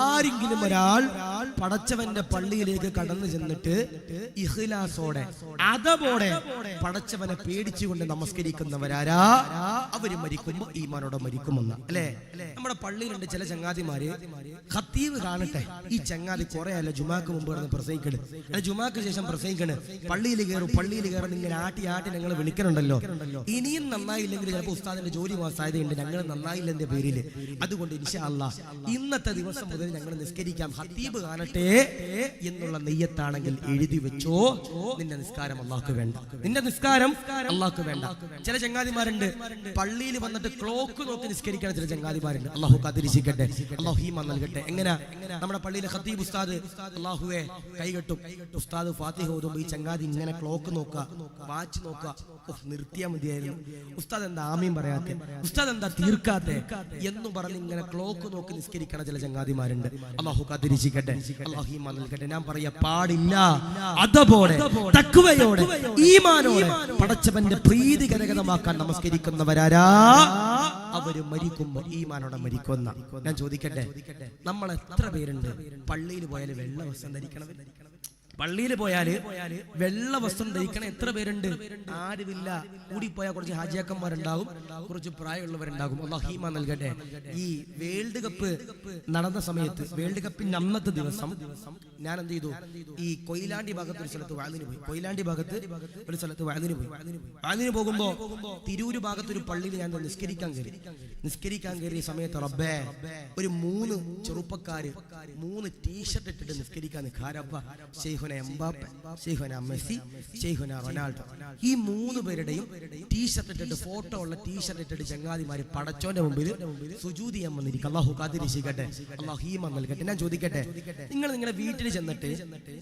ആരെങ്കിലും ഒരാൾ പടച്ചവന്റെ പള്ളിയിലേക്ക് കടന്നു ചെന്നിട്ട് ഇഖ്ലാസോടെ അതപോടെ പടച്ചവനെ പേടിച്ചുകൊണ്ട് നമസ്കരിക്കുന്നവരാരാ അവര് മരിക്കുമ്പോ ഈമാനോടെ മരിക്കുമെന്ന് അല്ലേ? നമ്മുടെ പള്ളിയിലുണ്ട് ചില ചങ്ങാതിമാര് ഖത്തീബ് കാണട്ടെ, ഈ ചങ്ങാതി കുറെ അല്ല ജുമാക്ക് മുമ്പ് കിടന്ന് പ്രസംഗിക്കണ്, അല്ല ജുമാക്ക് ശേഷം പ്രസംഗിക്കണ്, പള്ളിയിൽ കയറും ഇങ്ങനെ ആട്ടി ഞങ്ങൾ വിളിക്കണുണ്ടല്ലോ. ഇനിയും നന്നായില്ലെങ്കിൽ ചിലപ്പോൾ ഉസ്താദിന്റെ ജോലി പോകാൻ സാധ്യതയുണ്ട്, ഞങ്ങൾ നന്നായില്ലെന്റെ പേരില്. അതുകൊണ്ട് ഇൻഷാ അല്ലാഹ് ഇന്നത്തെ ദിവസം മുതൽ ഞങ്ങൾ നിസ്കരിക്കാം, ഖത്തീബ് കാണട്ടെ എന്നുള്ള നെയ്യത്താണെങ്കിൽ എഴുതി വെച്ചോ. നിന്റെ നിസ്കാരം അള്ളാഹ്ക്ക് വേണ്ട, നിന്റെ നിസ്കാരം അള്ളാഹ്ക്ക് വേണ്ട. ചില ചങ്ങാതിമാരുണ്ട് പള്ളിയിൽ വന്നിട്ട് ക്ലോക്ക് നോക്കി നിസ്കരിക്കാൻ ചില ചങ്ങാതിമാരുണ്ട്. അള്ളാഹു കാത്തിരിക്കട്ടെ, അള്ളാഹു ഈമാൻ നൽകട്ടെ. എങ്ങനെ നമ്മുടെ പള്ളിയിലെ ഖത്തീബ് ഉസ്താദ് അള്ളാഹുവെ കൈകെട്ടും, ഉസ്താദ് ഫാത്തിഹ ഓതുമ്പോ ഈ ചങ്ങാതി ഇങ്ങനെ ക്ലോക്ക് നോക്കുക, വാച്ച് നോക്കുക, നിർത്തിയാ മതിയായിരുന്നു, ഉസ്താദ് എന്താ ആമീൻ പറയാത്തെ, ഉസ്താദ് എന്താ തീർക്കാത്തെ എന്ന് പറഞ്ഞ് ഇങ്ങനെ ക്ലോക്ക് നോക്കി നിസ്കരിക്കണ ചില ചങ്ങാതിമാരുണ്ട്. അള്ളാഹു കാത്തിരിക്കട്ടെ, അള്ളാഹു ഈമാൻ നൽകട്ടെ. ഞാൻ പറയാ പാടില്ല, അതപോലെ തഖ്വയോടെ ഈമാനോടെ പടച്ചവന്റെ പ്രീതി കരഗതമാക്കാൻ നമസ്കരിക്കുന്നവരാരാ അവര് മരിക്കുമ്പോ ഈമാനോടെ മരിക്കുന്ന. ഞാൻ ചോദിക്കട്ടെ, നമ്മൾ എത്ര പേരുണ്ട് പള്ളിയിൽ പോയാൽ വെള്ള വസ്ത്രം ധരിക്കണത്? പള്ളിയിൽ പോയാല് വെള്ള വസ്ത്രം ധരിക്കണം എത്ര പേരുണ്ട്? ആരുമില്ല. കൂടിപ്പോയാൽ കുറച്ച് ഹാജിയാക്കന്മാരുണ്ടാകും, കുറച്ച് പ്രായമുള്ളവരുണ്ടാകും. അല്ലാഹു ഈമാൻ നൽകട്ടെ. ഈ വേൾഡ് കപ്പ് നടന്ന സമയത്ത്, വേൾഡ് കപ്പിന്റെ അന്നത്തെ ദിവസം ഞാൻ എന്ത് ചെയ്തു, ഈ കൊയിലാണ്ടി ഭാഗത്ത് ഒരു സ്ഥലത്ത് വാതിന് പോയി. കൊയിലാണ്ടി ഭാഗത്ത് ഒരു സ്ഥലത്ത് വാതിന് പോയി. വാതിന് പോകുമ്പോ തിരൂര് ഭാഗത്ത് ഒരു പള്ളിയിൽ ഞാൻ നിസ്കരിക്കാൻ കയറിയ സമയത്ത് റബ്ബേ ഒരു 3 ചെറുപ്പക്കാര് 3 ടീഷർട്ട് ഇട്ടിട്ട് നിസ്കരിക്കാൻ നിൽക്കാരപ്പ. ശൈഖുന എംബാപ്പെ, ശൈഖുന മെസ്സി, ശൈഖുന റൊണാൾഡോ, ഈ 3 പേരുടെയും ടീഷർട്ട് ഇട്ടിട്ട്, ഫോട്ടോ ഉള്ള ടീഷർട്ട് ഇട്ടിട്ട് ചങ്ങാതിമാര് പടച്ചോന്റെ മുമ്പിൽ സുജൂദ് ചെയ്യാൻ വന്നിരിക്കും. അല്ലാഹു കാത്തിരിക്കട്ടെ, അല്ലാഹു ഈമാൻ നൽകട്ടെ. ഞാൻ ചോദിക്കട്ടെ, നിങ്ങൾ നിങ്ങളുടെ വീട്ടിൽ ചെന്നിട്ട്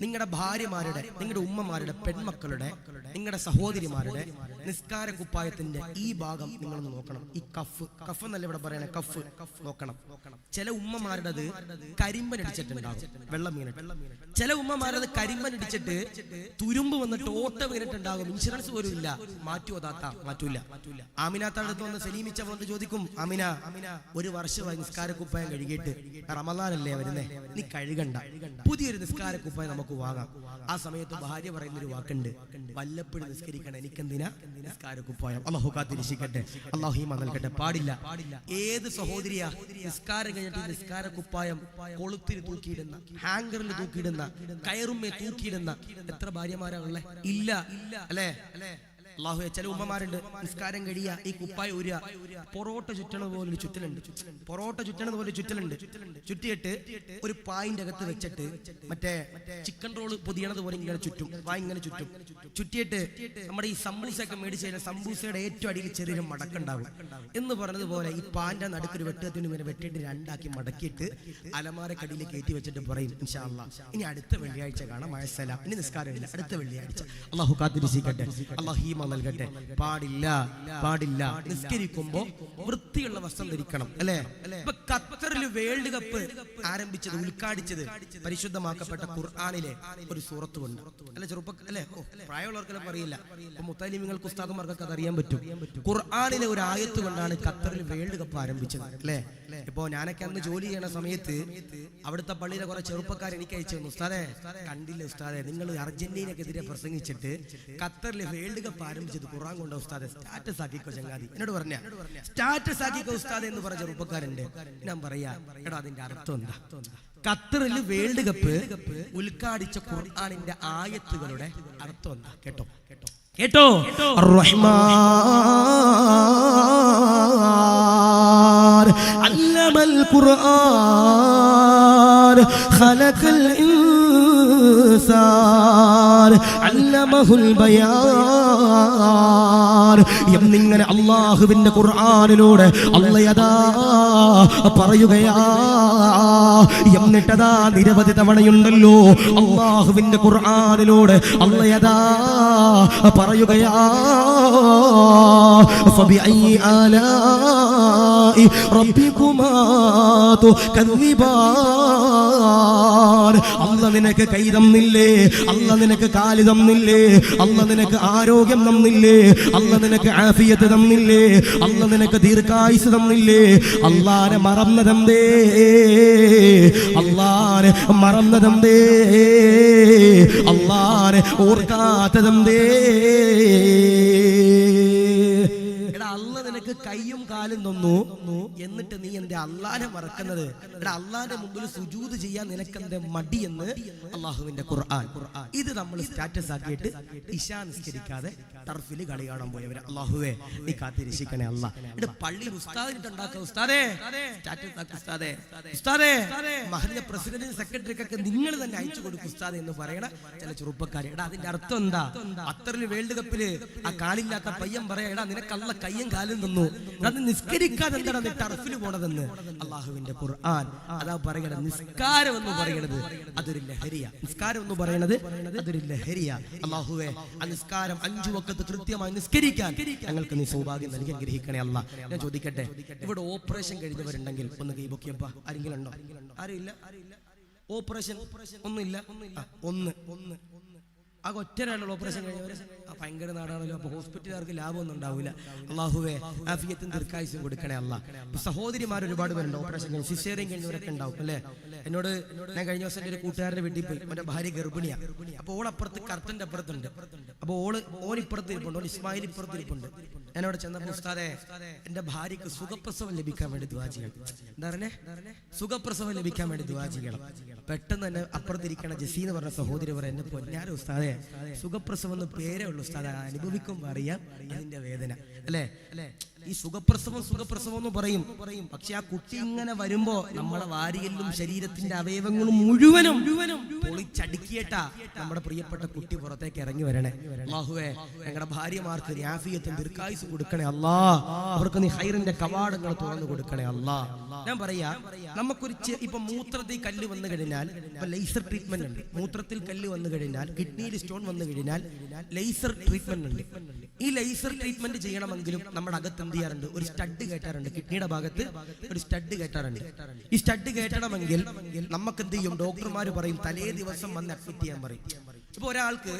നിങ്ങളുടെ ഭാര്യമാരുടെ, നിങ്ങളുടെ ഉമ്മമാരുടെ, പെൺമക്കളുടെ, നിങ്ങളുടെ സഹോദരിമാരുടെ നിസ്കാര കുപ്പായത്തിന്റെ ഈ ഭാഗം നിങ്ങളൊന്ന് നോക്കണം. ഈ കഫ് എന്നല്ല ഇവിടെ പറയണേ, കഫ് നോക്കണം. ചില ഉമ്മമാരുടേത് കരിമ്പനടിച്ചിട്ടുണ്ടാകും, വെള്ളം വീണിട്ട്. ചില ഉമ്മമാരത് കരിമ്പനടിച്ചിട്ട് തുരുമ്പ് വന്നിട്ട് ഓട്ട വീണിട്ടുണ്ടാകും, ഇൻഷുറൻസ് പോലും ഇല്ല. മാറ്റുമോ താത്ത? മാറ്റൂല. ആമിനാത്തടുത്ത് വന്ന് സലീമിച്ച വന്ന് ചോദിക്കും, ആമിന ഒരു വർഷമായി നിസ്കാര കുപ്പായം കഴുകിയിട്ട്, റമദാനല്ലേ വരുന്നേ, നീ കഴുകണ്ട, പുതിയൊരു നിസ്കാര കുപ്പായം നമുക്ക് വാങ്ങാം. ആ സമയത്ത് ഭാര്യ പറയുന്നൊരു വാക്കുണ്ട്, വല്ലപ്പോഴും നിസ്കരിക്കണം, എനിക്കെന്തിനാ നിസ്കാര കുപ്പായം. അല്ലാഹു കാത്തിരിക്കട്ടെ, അല്ലാഹു ഈമാൻ നൽകട്ടെ. പാടില്ല. ഏത് സഹോദരിയാ നിസ്കാരം കഴിഞ്ഞിട്ട് നിസ്കാര കുപ്പായം കൊളുത്തിൽ തൂക്കിയിടുന്ന, ഹാങ്കറിൽ തൂക്കിയിടുന്ന, കയറുമ്മേ തൂക്കിയിടുന്ന എത്ര ഭാര്യമാരാ ഉള്ളേ? ഇല്ല അല്ലേ? അല്ലാഹുവേ, ചില ഉമ്മമാരുണ്ട് നിസ്കാരം കഴിയ ഈ കുപ്പായ ഊരുക, പൊറോട്ട ചുറ്റണത് പോലെ ചുറ്റലുണ്ട്, പൊറോട്ട ചുറ്റണത് പോലെ ചുറ്റലുണ്ട്. ചുറ്റിയിട്ട് ഒരു പായിന്റെ അകത്ത് വെച്ചിട്ട് മറ്റേ ചിക്കൻ റോള് പൊതിയണത് പോലെ ഇങ്ങനെ ചുറ്റും, ഇങ്ങനെ ചുറ്റും. ചുറ്റിയിട്ട് നമ്മുടെ ഈ സമൂസയൊക്കെ മേടിച്ച് കഴിഞ്ഞാൽ സമൂസയുടെ ഏറ്റവും അടിയിൽ ചെറിയൊരു മടക്കുണ്ടാകും എന്ന് പറഞ്ഞതുപോലെ ഈ പാന്റെ നടുക്കൊരു വെട്ടത്തിന് ഇങ്ങനെ വെട്ടിയിട്ട് 2 ആക്കി മടക്കിയിട്ട് അലമാരക്കടിയിൽ കയറ്റി വെച്ചിട്ട് പറയും, ഇൻഷാ അല്ലാഹ് ഇനി അടുത്ത വെള്ളിയാഴ്ച കാണാം, മഴസലാം, ഇനി നിസ്കാരമില്ല, അടുത്ത വെള്ളിയാഴ്ച. അല്ലാഹു കാത്തിരിക്കട്ടെ, അല്ലാഹു ഈമാൻ നൽകട്ടെ. പാടില്ല. നിസ്കരിക്കുമ്പോ വൃത്തിയുള്ള വസ്ത്രം ധരിക്കണം, അല്ലേ? ഇപ്പൊ ഖത്തറിൽ വേൾഡ് കപ്പ് ആരംഭിച്ചത്, ഉദ്ഘാടിച്ചത് പരിശുദ്ധമാക്കപ്പെട്ട ഖുർആനിലെ ഒരു സൂറത്തുണ്ട്, അല്ലെ? അല്ലെ, പ്രായമുള്ളവർക്കെല്ലാം അറിയില്ല, അപ്പൊ മുത്തലിമിങ്ങൾക്ക് ഉസ്താദുമാർക്കൊക്കെ അത് അറിയാൻ പറ്റും. ഖുർആനിലെ ഒരു ആയത്ത് കൊണ്ടാണ് ഖത്തറിൽ വേൾഡ് കപ്പ് ആരംഭിച്ചത്, അല്ലെ? ഇപ്പോ ഞാനൊക്കെ അന്ന് ജോലി ചെയ്യണ സമയത്ത് അവിടുത്തെ പള്ളിയിലെ കുറെ ചെറുപ്പക്കാർ എനിക്ക് അയച്ചു തന്നു, ഉസ്താദേ കണ്ടില്ല ഉസ്താദേ, നിങ്ങൾ അർജന്റീനക്കെതിരെ പ്രസംഗിച്ചിട്ട് ഖത്തറിൽ വേൾഡ് കപ്പ് ആരംഭിച്ചത് ഖുർആൻ കൊണ്ട ഉസ്താദെ, സ്റ്റാറ്റസ് ആക്കിക്കോ ചങ്ങാതി. എന്നോട് പറഞ്ഞ സ്റ്റാറ്റസ് ആക്കിക്കോ ഉസ്താദെ എന്ന് പറഞ്ഞ ചെറുപ്പക്കാരുണ്ട്. ഞാൻ പറയാ, എടാ അതിന്റെ അർത്ഥം എന്താ? ഖത്തറിൽ വേൾഡ് കപ്പ് ഉദ്ഘാടിച്ച ഖുർആനിന്റെ ആയത്തുകളുടെ അർത്ഥം എന്താ? കേട്ടോ റഹ്മാൻ അല്ലമൽ ഖുർആൻ ഖലഖൽ ഇൻസാൻ അല്ലമഹുൽ ബയാൻ എന്നിങ്ങനെ അല്ലാഹുവിന്റെ ഖുർആനിലൂടെ അല്ലാഹയതാ പറയുകയാ. എന്നിട്ടതാ നിരവധി തവണയുണ്ടല്ലോ അല്ലാഹുവിന്റെ ഖുർആനിലൂടെ അല്ലാഹയതാ പറയുകയാ ഫബിഅയ്യി ആലാഇ റബ്ബികുമാ തുകദ്ദിബാൻ. അല്ലാഹ് നിനക്ക് കൈ തന്നില്ലേ, അല്ലാഹ് നിനക്ക് കാല് തന്നില്ലേ, അല്ലാഹ് നിനക്ക് ആരോഗ്യം തന്നില്ലേ, അല്ലാഹ് നിനക്ക് ആഫിയത്ത് തന്നില്ലേ, അല്ലാഹ് നിനക്ക് ദീർഘായുസ് തന്നില്ലേ, അല്ലാഹനെ മറന്നതെന്തേ, അല്ലാഹനെ മറന്നതെന്തേ, അല്ലാഹനെ ഓർക്കാത്തതെന്തേ? അല്ലാഹ് നിനക്ക് കൈയും കാലും തന്നു, എന്നിട്ട് നീ എന്റെ അല്ലാഹനെ മറക്കുന്നത്? എടാ, അല്ലാഹന്റെ മുമ്പിൽ സുജൂദ് ചെയ്യാൻ നിനക്കെന്തെ മടിയെന്ന് അല്ലാഹുവിന്റെ ഖുർആൻ. ഇത് നമ്മൾ സ്റ്റാറ്റസ് ആക്കിയിട്ട് ഇശാ നിസ്കരിക്കാതെ ടർഫിൽ കളി കാണാൻ പോയവര്. അല്ലാഹുവേ നീ കാത്തിരക്ഷിക്കണേ അല്ലാഹ്. ഇത് പള്ളിയിൽ ഉസ്താദിനിട്ടുണ്ടാക്കുക, ഉസ്താദേ സ്റ്റാറ്റസ് ആക്കി, ഉസ്താദേ ഉസ്താദേ മഹല്ലിലെ പ്രസിഡന്റിന് സെക്രട്ടറിക്കൊക്കെ നിങ്ങൾ തന്നെ അയച്ചു കൊടുക്കും ഉസ്താദേ എന്ന് പറയണ ചില ചെറുപ്പക്കാര്. എടാ, അതിന്റെ അർത്ഥം എന്താ? ഖത്തറിൽ വേൾഡ് കപ്പില് ആ കാലില്ലാത്ത പയ്യൻ പറയാ, എടാ നിനക്ക് അല്ലാഹ് കയ്യും കാലും തന്നു, അത് നിസ്കരിക്കാതെ എന്താണ് നീ ടർഫിൽ പോണതെന്ന്. അല്ലാഹുവിന്റെ ഖുർആൻ അതാ പറയണത്. നിസ്കാരം എന്ന് പറയണത് അതൊരു ലഹരിയ. നിസ്കാരം എന്ന് പറയണത് അതൊരു ലഹരിയ. അല്ലാഹുവേ, ആ നിസ്കാരം 5 വഖത്ത് കൃത്യമായി നിസ്കരിക്കാൻ ഞങ്ങൾക്ക് നീ സൗഭാഗ്യം നൽകി അനുഗ്രഹിക്കണേ അല്ലാഹ്. ഞാൻ ചോദിക്കട്ടെ, ഇവിടെ ഓപ്പറേഷൻ കഴിഞ്ഞവരുണ്ടെങ്കിൽ ഒന്ന് കൈ പൊക്കിയപ്പ. ആരെങ്കിലും ഉണ്ടോ? ആരുമില്ല. ഓപ്പറേഷൻ ഒന്നുമില്ല. ഒന്ന് ആ ഒറ്റരാളുള്ള ഓപ്പറേഷൻ കഴിഞ്ഞവര് ഭയങ്കര നാടാണല്ലോ. അപ്പൊ ഹോസ്പിറ്റലുകാർക്ക് ലാഭമൊന്നും ഉണ്ടാവില്ല. അല്ലാഹുവേ ആഫിയത്തും ദീർഘായുസ്സും കൊടുക്കണേ അല്ലാഹ്. സഹോദരിമാർ ഒരുപാട് പേരുണ്ട് ഓപ്പറേഷൻ കഴിഞ്ഞ്, സിസേറിയൻ കഴിഞ്ഞവരൊക്കെ ഉണ്ടാവും അല്ലേ? എന്നോട് ഞാൻ കഴിഞ്ഞ ദിവസം എൻ്റെ ഒരു കൂട്ടുകാരൻ്റെ വീട്ടിൽ പോയി. അവന്റെ ഭാര്യ ഗർഭിണിയാ. അപ്പൊ ഓളപ്പുറത്ത് കർട്ടന്റെ അപ്പുറത്തുണ്ട്. അപ്പൊ ഓനിപ്പുറത്ത് ഇരിപ്പുണ്ട്, ഓൻ ഇസ്മായിൽ ഇപ്പുറത്ത് ഇരിപ്പുണ്ട്. ഞാൻ അവിടെ ചെന്നപ്പോൾ ഉസ്താദേ എന്റെ ഭാര്യക്ക് സുഖപ്രസവം ലഭിക്കാൻ വേണ്ടി ദുആ ചെയ്യണം. എന്താ പറഞ്ഞേ? സുഖപ്രസവം ലഭിക്കാൻ വേണ്ടി ദുആ ചെയ്യണം. പെട്ടെന്ന് തന്നെ അപ്പുറത്തിരിക്കണ ജസീ എന്ന് പറഞ്ഞ സഹോദരി പറയാം, എന്നെ പൊന്നാരെ ഉസ്താദേ, സുഖപ്രസവം എന്ന് പേരേ ഉള്ളൂ ഉസ്താദ്, അനുഭവിക്കുമ്പോൾ അറിയാം അതിന്റെ വേദന അല്ലേ? ഈ സുഖപ്രസവം എന്ന് പറയും. പക്ഷെ ആ കുട്ടി ഇങ്ങനെ വരുമ്പോ നമ്മളെ വാരിയെല്ലും ശരീരത്തിന്റെ അവയവങ്ങളും മുഴുവനും പൊളിച്ചടുക്കിയിട്ടാ നമ്മുടെ പ്രിയപ്പെട്ട കുട്ടി പുറത്തേക്ക് ഇറങ്ങി വരണേ. അല്ലാഹുവേ, ഞങ്ങളുടെ ഭാര്യമാർക്ക് ആഫിയത്തും ദീർഘായുസ്സും കൊടുക്കണേ അല്ലാ. അവർക്ക് നീ ഹൈറിന്റെ കവാടങ്ങൾ തുറന്നു കൊടുക്കണേ അല്ലാ. ഞാൻ പറയാ, നമുക്കൊരു ഇപ്പൊ മൂത്രത്തിൽ കല്ല് വന്നു കഴിഞ്ഞാൽ ലേസർ ട്രീറ്റ്മെന്റ് ഉണ്ട്. മൂത്രത്തിൽ കല്ല് വന്നു കഴിഞ്ഞാൽ, കിഡ്നിയിൽ സ്റ്റോൺ വന്നു കഴിഞ്ഞാൽ ലേസർ ട്രീറ്റ്മെന്റ് ഉണ്ട്. ഈ ലേസർ ട്രീറ്റ്മെന്റ് ചെയ്യണമെങ്കിലും നമ്മുടെ അകത്ത് എന്ത് ചെയ്യാറുണ്ട്? ഒരു സ്റ്റഡ് കയറ്റാറുണ്ട്. കിഡ്നിയുടെ ഭാഗത്ത് ഒരു സ്റ്റഡ് കയറ്റാറുണ്ട്. ഈ സ്റ്റഡ് കയറ്റണമെങ്കിൽ നമുക്ക് എന്ത് ചെയ്യും? ഡോക്ടർമാര് പറയും തലേ ദിവസം വന്ന് അഡ്മിറ്റ് ചെയ്യാൻ പറയും. ഇപ്പൊ ഒരാൾക്ക്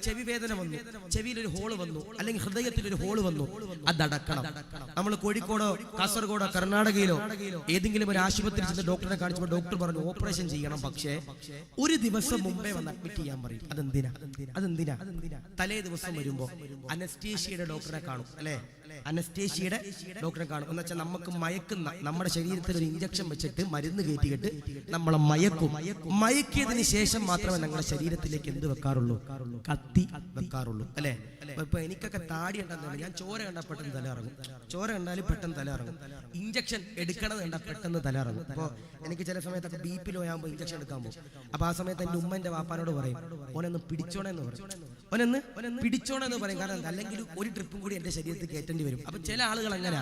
ചെവി വേദന വന്നു, ചെവിയിൽ ഒരു ഹോള് വന്നു, അല്ലെങ്കിൽ ഹൃദയത്തിൽ ഒരു ഹോള് വന്നു, അതടക്കണം. നമ്മൾ കോഴിക്കോടോ കാസർഗോഡോ കർണാടകയിലോ ഏതെങ്കിലും ഒരു ആശുപത്രി ചെന്ന് ഡോക്ടറെ കാണിച്ചപ്പോൾ ഡോക്ടർ പറഞ്ഞു ഓപ്പറേഷൻ ചെയ്യണം, പക്ഷേ ഒരു ദിവസം മുമ്പേ വന്ന് അഡ്മിറ്റ് ചെയ്യാൻ പറയും. അതെന്തിനാ? തലേ ദിവസം വരുമ്പോ അനസ്തേഷ്യയുടെ ഡോക്ടറെ കാണും അല്ലെ? അനസ്തേഷ്യയുടെ ഡോക്ടറെ കാണും. എന്ന് വെച്ചാൽ നമുക്ക് മയക്കുന്ന, നമ്മുടെ ശരീരത്തിൽ ഒരു ഇഞ്ചക്ഷൻ വെച്ചിട്ട് മരുന്ന് കയറ്റിയിട്ട് നമ്മളെ മയക്കിയതിന് ശേഷം മാത്രമേ നമ്മുടെ ശരീരത്തിലേക്ക് എന്ത് വെക്കാറുള്ളൂ? കത്തി വെക്കാറുള്ളൂ അല്ലെ? ഇപ്പൊ എനിക്കൊക്കെ താടി ഉണ്ടെന്നാണ്, ഞാൻ ചോര കണ്ടാൽ പെട്ടെന്ന് തല ഇറങ്ങും. ചോര കണ്ടാലും പെട്ടെന്ന് തല ഇറങ്ങും. ഇഞ്ചക്ഷൻ എടുക്കണത് കണ്ടാൽ പെട്ടെന്ന് തല ഇറങ്ങും. അപ്പൊ എനിക്ക് ചില സമയത്തൊക്കെ BP ലോ ആകുമ്പോൾ ഇഞ്ചക്ഷൻ എടുക്കാൻ പോകും. അപ്പൊ ആ സമയത്ത് എന്റെ ഉമ്മന്റെ വാപ്പാനോട് പറയും, ഓനൊന്ന് പിടിച്ചോണെന്ന് പറയും. ഓനൊന്ന് പിടിച്ചോണെന്ന് പറയും. കാരണം അല്ലെങ്കിൽ ഒരു ട്രിപ്പും കൂടി എന്റെ ശരീരത്തിൽ കയറ്റേണ്ടി വരും. അപ്പൊ ചില ആളുകൾ അങ്ങനെ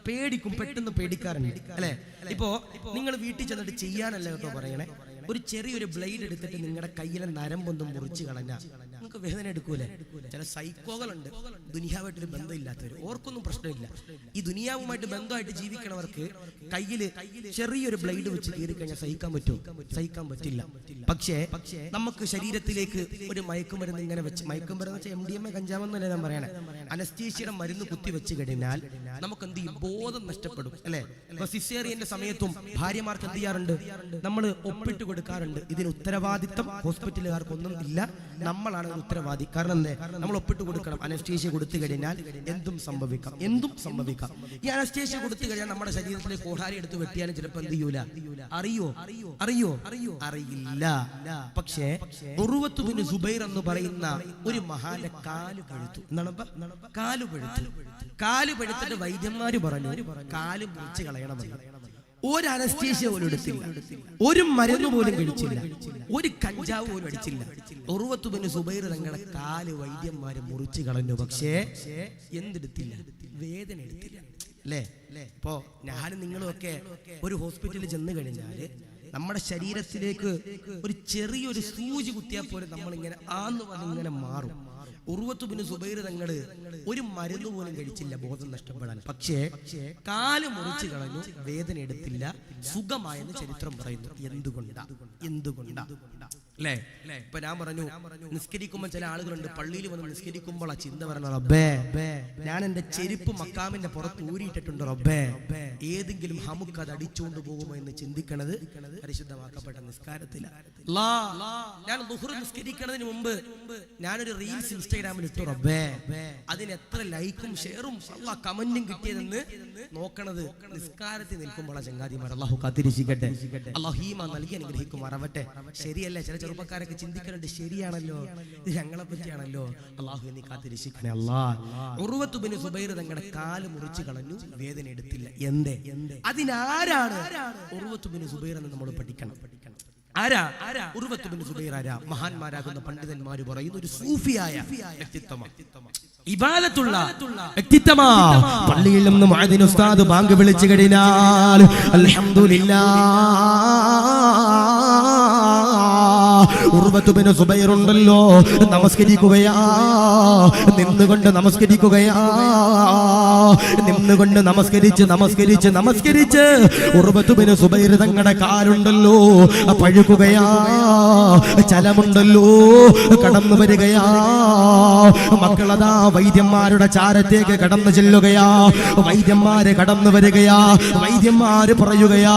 പേടിക്കും, പെട്ടെന്ന് പേടിക്കാറുണ്ട് അല്ലെ? ഇപ്പോ നിങ്ങൾ വീട്ടിൽ ചെന്നിട്ട് ചെയ്യാനല്ല കേട്ടോ പറയണേ, ഒരു ചെറിയൊരു ബ്ലേഡ് എടുത്തിട്ട് നിങ്ങളുടെ കയ്യിലെ നരമ്പൊന്നും മുറിച്ച് കളഞ്ഞാൽ നിങ്ങൾക്ക് വേദന എടുക്കൂലേ? ചില സൈക്കോകളുണ്ട്, ദുനിയാവായിട്ടൊരു ബന്ധമില്ലാത്തവർ, ഓർക്കൊന്നും പ്രശ്നമില്ല. ഈ ദുനിയാവുമായിട്ട് ബന്ധമായിട്ട് ജീവിക്കണവർക്ക് കയ്യില് ചെറിയൊരു ബ്ലേഡ് വെച്ച് കീറി കഴിഞ്ഞാൽ സഹിക്കാൻ പറ്റുമോ? സഹിക്കാൻ പറ്റില്ല. പക്ഷേ നമുക്ക് ശരീരത്തിലേക്ക് ഒരു മയക്കുമരുന്ന് ഇങ്ങനെ വെച്ച്, മയക്കുമരുന്ന് വെച്ചാൽ MDMA കഞ്ചാവെന്നല്ലേ ഞാൻ പറയണേ, അനസ്തീഷ്യയുടെ മരുന്ന് കുത്തി വെച്ച് കഴിഞ്ഞാൽ നമുക്ക് എന്ത് ചെയ്യും? ബോധം നഷ്ടപ്പെടും അല്ലെ? ഇപ്പൊ സിസേറിയന്റെ സമയത്തും ഭാര്യമാർക്ക് എന്ത് ചെയ്യാറുണ്ട്? നമ്മൾ ഒപ്പിട്ട് കൊടുക്കാറുണ്ട്. ഇതിന് ഉത്തരവാദിത്തം ഹോസ്പിറ്റലുകാർക്കൊന്നും ഇല്ല, നമ്മളാണ് ഉത്തരവാദി. കാരണം എന്തേ? നമ്മൾ ഒപ്പിട്ട് കൊടുക്കണം. അനസ്തീഷ്യ കൊടുത്തു കഴിഞ്ഞാൽ എന്തും സംഭവിക്കാം. ഈ അനസ്തീഷ്യ കൊടുത്തു കഴിഞ്ഞാൽ നമ്മുടെ ശരീരത്തിലെ കോടാരി എടുത്ത് വെട്ടിയാലും ചിലപ്പോൾ എന്ത് ചെയ്യൂല? അറിയില്ല. പക്ഷേ ഉർവത്ത് ബിൻ സുബൈർ എന്ന് പറയുന്ന ഒരു മഹാന്റെ കാല് പഴുത്തു. എന്താണ്? കാല് പഴുത്തിട്ട് വൈദ്യന്മാര് പറഞ്ഞു കാല് മുറിച്ച് കളയണമെന്ന്. ഒരു അനസ്തീഷ്യ പോലും എടുത്തില്ല, ഒരു മരുന്ന് പോലും കഴിച്ചില്ല, ഒരു കഞ്ചാവ് പോലും അടിച്ചില്ല. ഉർവത്ത് ബിൻ സുബൈർ തങ്ങളുടെ കാല് വൈദ്യന്മാര് മുറിച്ച് കളഞ്ഞു. പക്ഷേ എന്തെടുത്തില്ല? വേദന എടുത്തില്ല അല്ലേ? ഇപ്പോ ഞാനും നിങ്ങളും ഒക്കെ ഒരു ഹോസ്പിറ്റലിൽ ചെന്ന് കഴിഞ്ഞാല് നമ്മുടെ ശരീരത്തിലേക്ക് ഒരു ചെറിയൊരു സൂചി കുത്തിയാൽ പോലും നമ്മളിങ്ങനെ ആന്ന് വന്ന് ഇങ്ങനെ മാറും. ഉർവത്ത് ബിൻ സുബൈർ തങ്ങള് ഒരു മരുന്ന് പോലും കഴിച്ചില്ല ബോധം നഷ്ടപ്പെടാൻ. പക്ഷേ കാല് മുറിച്ചു കളഞ്ഞു, വേദന എടുത്തില്ല, സുഖമായെന്ന് ചരിത്രം പറയുന്നു. എന്തുകൊണ്ടാ അല്ലേ? ഇപ്പൊ ഞാൻ പറഞ്ഞു, നിസ്കരിക്കുമ്പോൾ ചില ആളുകളുണ്ട് പള്ളിയിൽ വന്ന് നിസ്കരിക്കുമ്പോൾ ആ ചിന്ത പറഞ്ഞു, റബ്ബേ ഞാൻ എന്റെ ചെരുപ്പ് മക്കാമിന്റെ പുറത്ത് ഊരിയിട്ടിട്ടുണ്ട്, റബ്ബേ ഏതെങ്കിലും ഹമുക്ക് അത് അടിച്ചുകൊണ്ട് പോകുമോ എന്ന് ചിന്തിക്കണത് പരിശുദ്ധമാക്കപ്പെട്ട നിസ്കാരത്തില. ഞാൻ ദുഹ്ർ നിസ്കരിക്കുന്നതിന് മുമ്പ് ഞാനൊരു റീൽസ് ഇൻസ്റ്റാഗ്രാമിൽ ഇട്ടു, റബ്ബേ അതിന് എത്ര ലൈക്കും ഷെയറും കമന്റും കിട്ടിയതെന്ന് നോക്കണത് നിസ്കാരത്തിൽ നിൽക്കുമ്പോൾ. ചങ്ങാതിമാർ അള്ളാഹു കാത്തിരിക്കട്ടെ, അള്ളാഹു ഈമാൻ നൽകി അനുഗ്രഹിക്കുമാറാവട്ടെ. ശരിയല്ലേ? ചില ചെറുപ്പക്കാരൊക്കെ ചിന്തിക്കുന്നുണ്ട്, ശരിയാണല്ലോ ഇത് ഞങ്ങളെ പറ്റിയാണല്ലോ. അള്ളാഹു നീ കാത്തിരിക്കണേ അല്ലാഹ്. ഉർവത്ത് ബിൻ സുബൈർ തങ്ങളുടെ കാല് മുറിച്ചു കളഞ്ഞു, വേദന എടുത്തില്ല. എന്തേ? അതിനാരാണ് ഉർവത്ത് ബിൻ സുബൈർ എന്ന് നമ്മൾ പഠിക്കണം. ആരാ ഉർവത്ത് ബിൻ സുബൈർ? ആരാ? മഹാന്മാരാകുന്ന പണ്ഡിതന്മാര് പറയുന്ന ഒരു സൂഫിയായ വ്യക്തിത്വമാണ്, ഇബാദത്തുള്ള വ്യക്തിത്വമാ. പള്ളിയിൽ നിന്ന് മുഅദ്ദിൻ ഉസ്താദ് ബാങ്ക് വിളിച്ചു കഴിഞ്ഞാൽ അൽഹംദുലില്ലാഹ് ഉർവത്ത് ബിൻ സുബൈർ ഉണ്ടല്ലോ, നമസ്കരിക്കുകയാ, നിന്നുകൊണ്ട് നമസ്കരിക്കുകയാ, നിന്നുകൊണ്ട് നമസ്കരിച്ച് ഉർവത്ത് ബിൻ സുബൈർ തങ്ങളുടെ കാലുണ്ടല്ലോ പഴുക്കുകയാ, ചലമുണ്ടല്ലോ കടന്നു വരികയാ. മക്കളതാ വൈദ്യന്മാരുടെ ചാരത്തേക്ക് കടന്നു ചെല്ലുകയാ, വൈദ്യന്മാര് കടന്നു വരികയാ, വൈദ്യന്മാര് പറയുകയാ,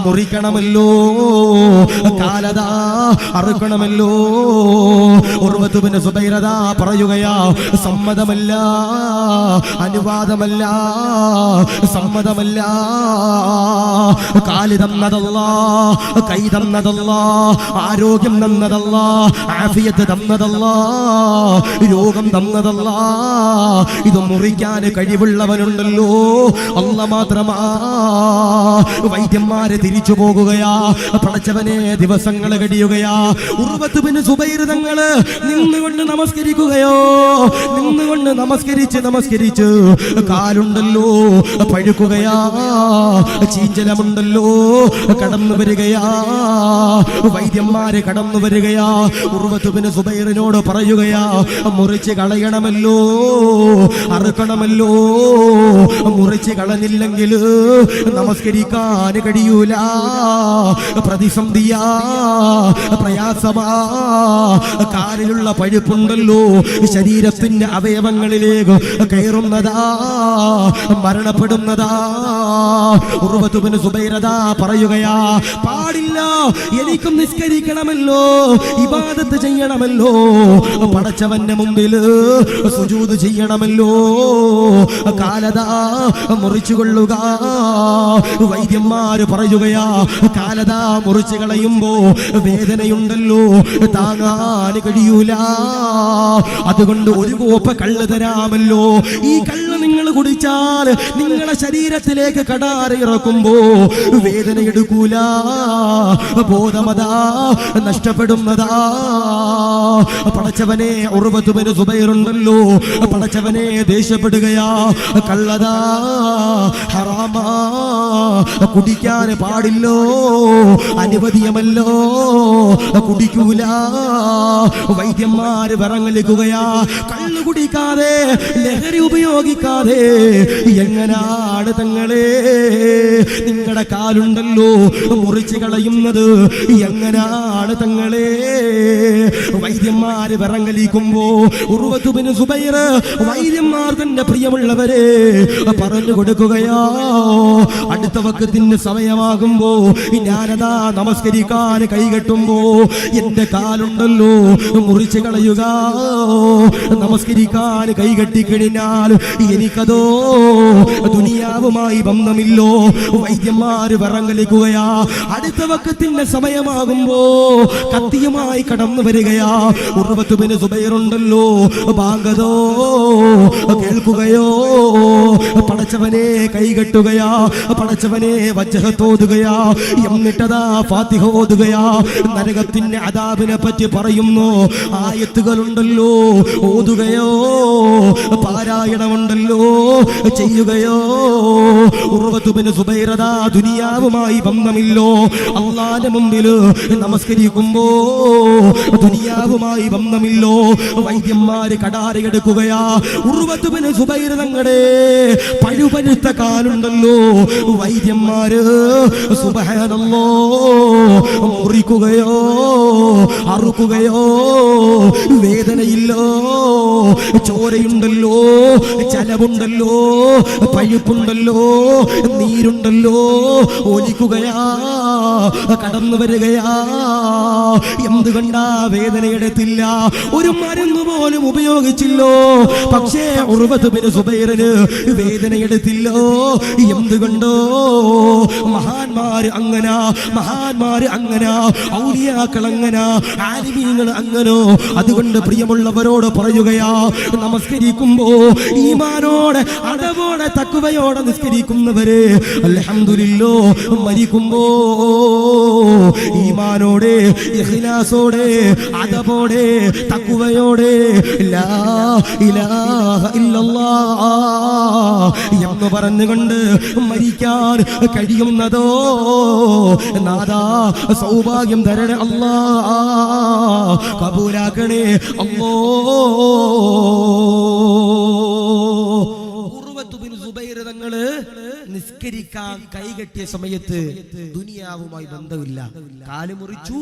മുറിക്കണമല്ലോ, കാലതാ അറുക്കണമല്ലോ. ഉർവത്ത് ബിൻ സുബൈർ പറയുകയാ, സമ്മതമല്ല, അനുവാദമല്ല, സമ്മതമല്ല. കാല് തന്നതല്ലാ, കൈ തന്നതല്ലാ, ആരോഗ്യം തന്നതല്ലാ, ആഫിയത്ത് തന്നതല്ലാ, രോഗം തന്നതല്ലാ. ഇത് മുറിക്കാൻ കഴിവുള്ളവനുണ്ടല്ലോ അല്ലാഹ് മാത്രമാ. വൈദ്യന്മാര് തിരിച്ചു പോകുകയാ, പടച്ചവനെ ദിവസങ്ങൾ കഴിയുകയാ. ഉർവത്ത് ബിൻ സുബൈർ തങ്ങള് നിന്നുകൊണ്ട് നമസ്കരിക്കുകയോ, നിന്നുകൊണ്ട് നമസ്കരിച്ച് കാലുണ്ടല്ലോ പഴുക്കുകയാ, ചീഞ്ചലമുണ്ടല്ലോ കടന്നു വരികയാ, വൈദ്യന്മാര് കടന്നു വരികയാ. ഉർവത്ത് ബിൻ സുബൈറിനോട് പറയുകയാ, മുറിച്ച് കളയണമല്ലോ, അറുക്കണമല്ലോ, മുറിച്ച് കളഞ്ഞില്ലെങ്കിൽ നമസ്കരിക്കാൻ കഴിയൂല, പ്രതിസന്ധിയാ, പ്രയാസമാ. കാലിലുള്ള പഴുപ്പുണ്ടല്ലോ ശരീരത്തിന്റെ അവയവങ്ങളിലേക്ക് കയറുന്നതാ, മരണപ്പെടുന്നതാ. ഉർവത്ത് ബിൻ സുബൈർ പറയുകയാ, പാടില്ല, എനിക്കും നിസ്കരിക്കണമല്ലോ, ഇബാദത്ത് ചെയ്യണമല്ലോ, പടച്ചവന്റെ മുമ്പിൽ സുജൂദ് ചെയ്യണമല്ലോ, കാലതാ മുറിച്ചുകൊള്ളുക. വൈദ്യന്മാര് പറയുകയാ, കാലതാ മുറിച്ചു കളയുമ്പോ വേദനയുണ്ടല്ലോ, താങ്ങാൻ കഴിയൂല, അതുകൊണ്ട് ഒരു കോപ്പ കള്ള് തരാമല്ലോ, ഈ കള്ള് നിങ്ങൾ കുടിച്ചാൽ നിങ്ങളുടെ ശരീരത്തിലേക്ക് കടാറി ഇറക്കുമ്പോ വേദന എടുക്കൂല, ബോധമതാ നഷ്ടപ്പെടുന്നതാ. പടച്ചവനെ ഉർവത്ത് ബിൻ സുബൈർ ഉണ്ടല്ലോ, പടച്ചവനെ ദേഷ്യപ്പെടുകയാ, കള്ളതാ ഹറാമാ, കുടിക്കാൻ പാടില്ലോ, അനുവദീയമല്ലോ, കുടിക്കൂല. വൈദ്യന്മാര് വിറങ്ങലിക്കുകയാ, കള്ളു കുടിക്കാതെ, ലഹരി ഉപയോഗിക്കാതെ എങ്ങനാണ് തങ്ങളെ നിങ്ങളുടെ കാലുണ്ടല്ലോ മുറിച്ച് കളയുന്നത്, എങ്ങനാണ് തങ്ങളെ? വൈദ്യന്മാര് വിറങ്ങലിക്കുമ്പോ ഉർവത്ത് ബിൻ സുബൈർ വൈദ്യന്മാർ തന്റെ പ്രിയമുള്ളവരെ പറഞ്ഞു കൊടുക്കുകയാ, അടുത്ത വക്കത്തിന് സമയമാകുമ്പോ ഞാനതാ നമസ്കരിക്കാൻ കൈകെട്ടുമ്പോ എന്റെ കാലുണ്ടല്ലോ മുറിച്ച് കളയുക, നമസ്കരിക്കാൻ കൈകെട്ടിക്കഴിഞ്ഞാൽ എനിക്കതോ ദുനിയാവുമായി ബന്ധമില്ലോ. വൈദ്യന്മാര് വിറങ്ങലിക്കുകയാ, അടുത്ത വക്കത്തിന്റെ സമയമാകുമ്പോ കത്തിയുമായി കടന്നു വരികയാ. ഉർവത്ത് ബിൻ സുബൈർ ഉണ്ടല്ലോ ബാങ്കതോ കേൾക്കുകയോ, പടച്ചവനെ കൈകെട്ടുകയാ, പടച്ചവനെ വജ്ഹത്തോതുകയാ, എന്നിട്ടതാ ഫാത്തിഹ ഓതുകയാ. നരകത്തിന്റെ അദാബിനെ പറ്റി പറയുന്നു ആയത്തുകളുണ്ടല്ലോ, ഓതുകയോ, പാരായണമുണ്ടല്ലോ, അമലുണ്ടല്ലോ ചെയ്യുകയോ. ഉർവത്ത് ബിൻ സുബൈർ ദുനിയാവുമായി ബന്ധമില്ലോ, അല്ലാഹുവിന്റെ മുമ്പിൽ നമസ്കരിക്കുമ്പോ ദുനിയാവുമായി ബന്ധമില്ലോ. വൈദ്യന്മാര് കടാരയെടുക്കുകയാ. ഉർവത്ത് ബിൻ സുബൈർ തങ്ങളുടെ പഴുപഴുത്ത കാലുണ്ടല്ലോ, വൈദ്യന്മാര് സുബ്ഹാനല്ലാഹ് മുറിക്കുകയോ അറുക്കുകയോ. വേദനയില്ലോ, ചോരയുണ്ടല്ലോ, ചലവുണ്ടല്ലോ, പഴുപ്പുണ്ടല്ലോ, നീരുണ്ടല്ലോ, ഒലിക്കുകയാ, കടന്നു വരികയാ. എന്തുകൊണ്ടാ വേദനയെടുത്തില്ല? ഒരു മരുന്ന് പോലും ഉപയോഗിച്ചില്ലോ. പക്ഷേ ഉർവത്ത് ബിൻ സുബൈറിന് വേദനയെടുത്തില്ലോ. എന്തുകൊണ്ടോ? മഹാന്മാര് അങ്ങനാ, മഹാന്മാര് അങ്ങനാ, ഔലിയാക്കൾ അങ്ങനാ, ആലിമീങ്ങൾ അങ്ങനോ. അതുകൊണ്ട് പ്രിയമുള്ളവരോട് പറയുകയാ, നമസ്കരിക്കുമ്പോ ഈമാനോടെ അടവോടെ തഖ്വയോടെ നിസ്കരിക്കുന്നവരെ അൽഹംദുലില്ലാഹ് മരിക്കുമ്പോ ഈമാനോടെ ഇഖ്ലാസോടെ അദബോടെ തഖ്വയോടെ ലാ ഇലാഹ ഇല്ലല്ലാഹ് എന്ന് പറഞ്ഞുകൊണ്ട് മരിക്കാൻ കഴിയുന്നതോ നാദാ സൗഭാഗ്യം തരണേ അല്ലാഹ്, കബൂലാക്കണേ അല്ലാഹ്. ഉർവത്ത് ബിൻ സുബൈർ തങ്ങള് നിസ്കരിക്കാൻ കൈകെട്ടിയ സമയത്ത് ദുനിയാവുമായി ബന്ധമില്ല. കാല് മുറിച്ചു,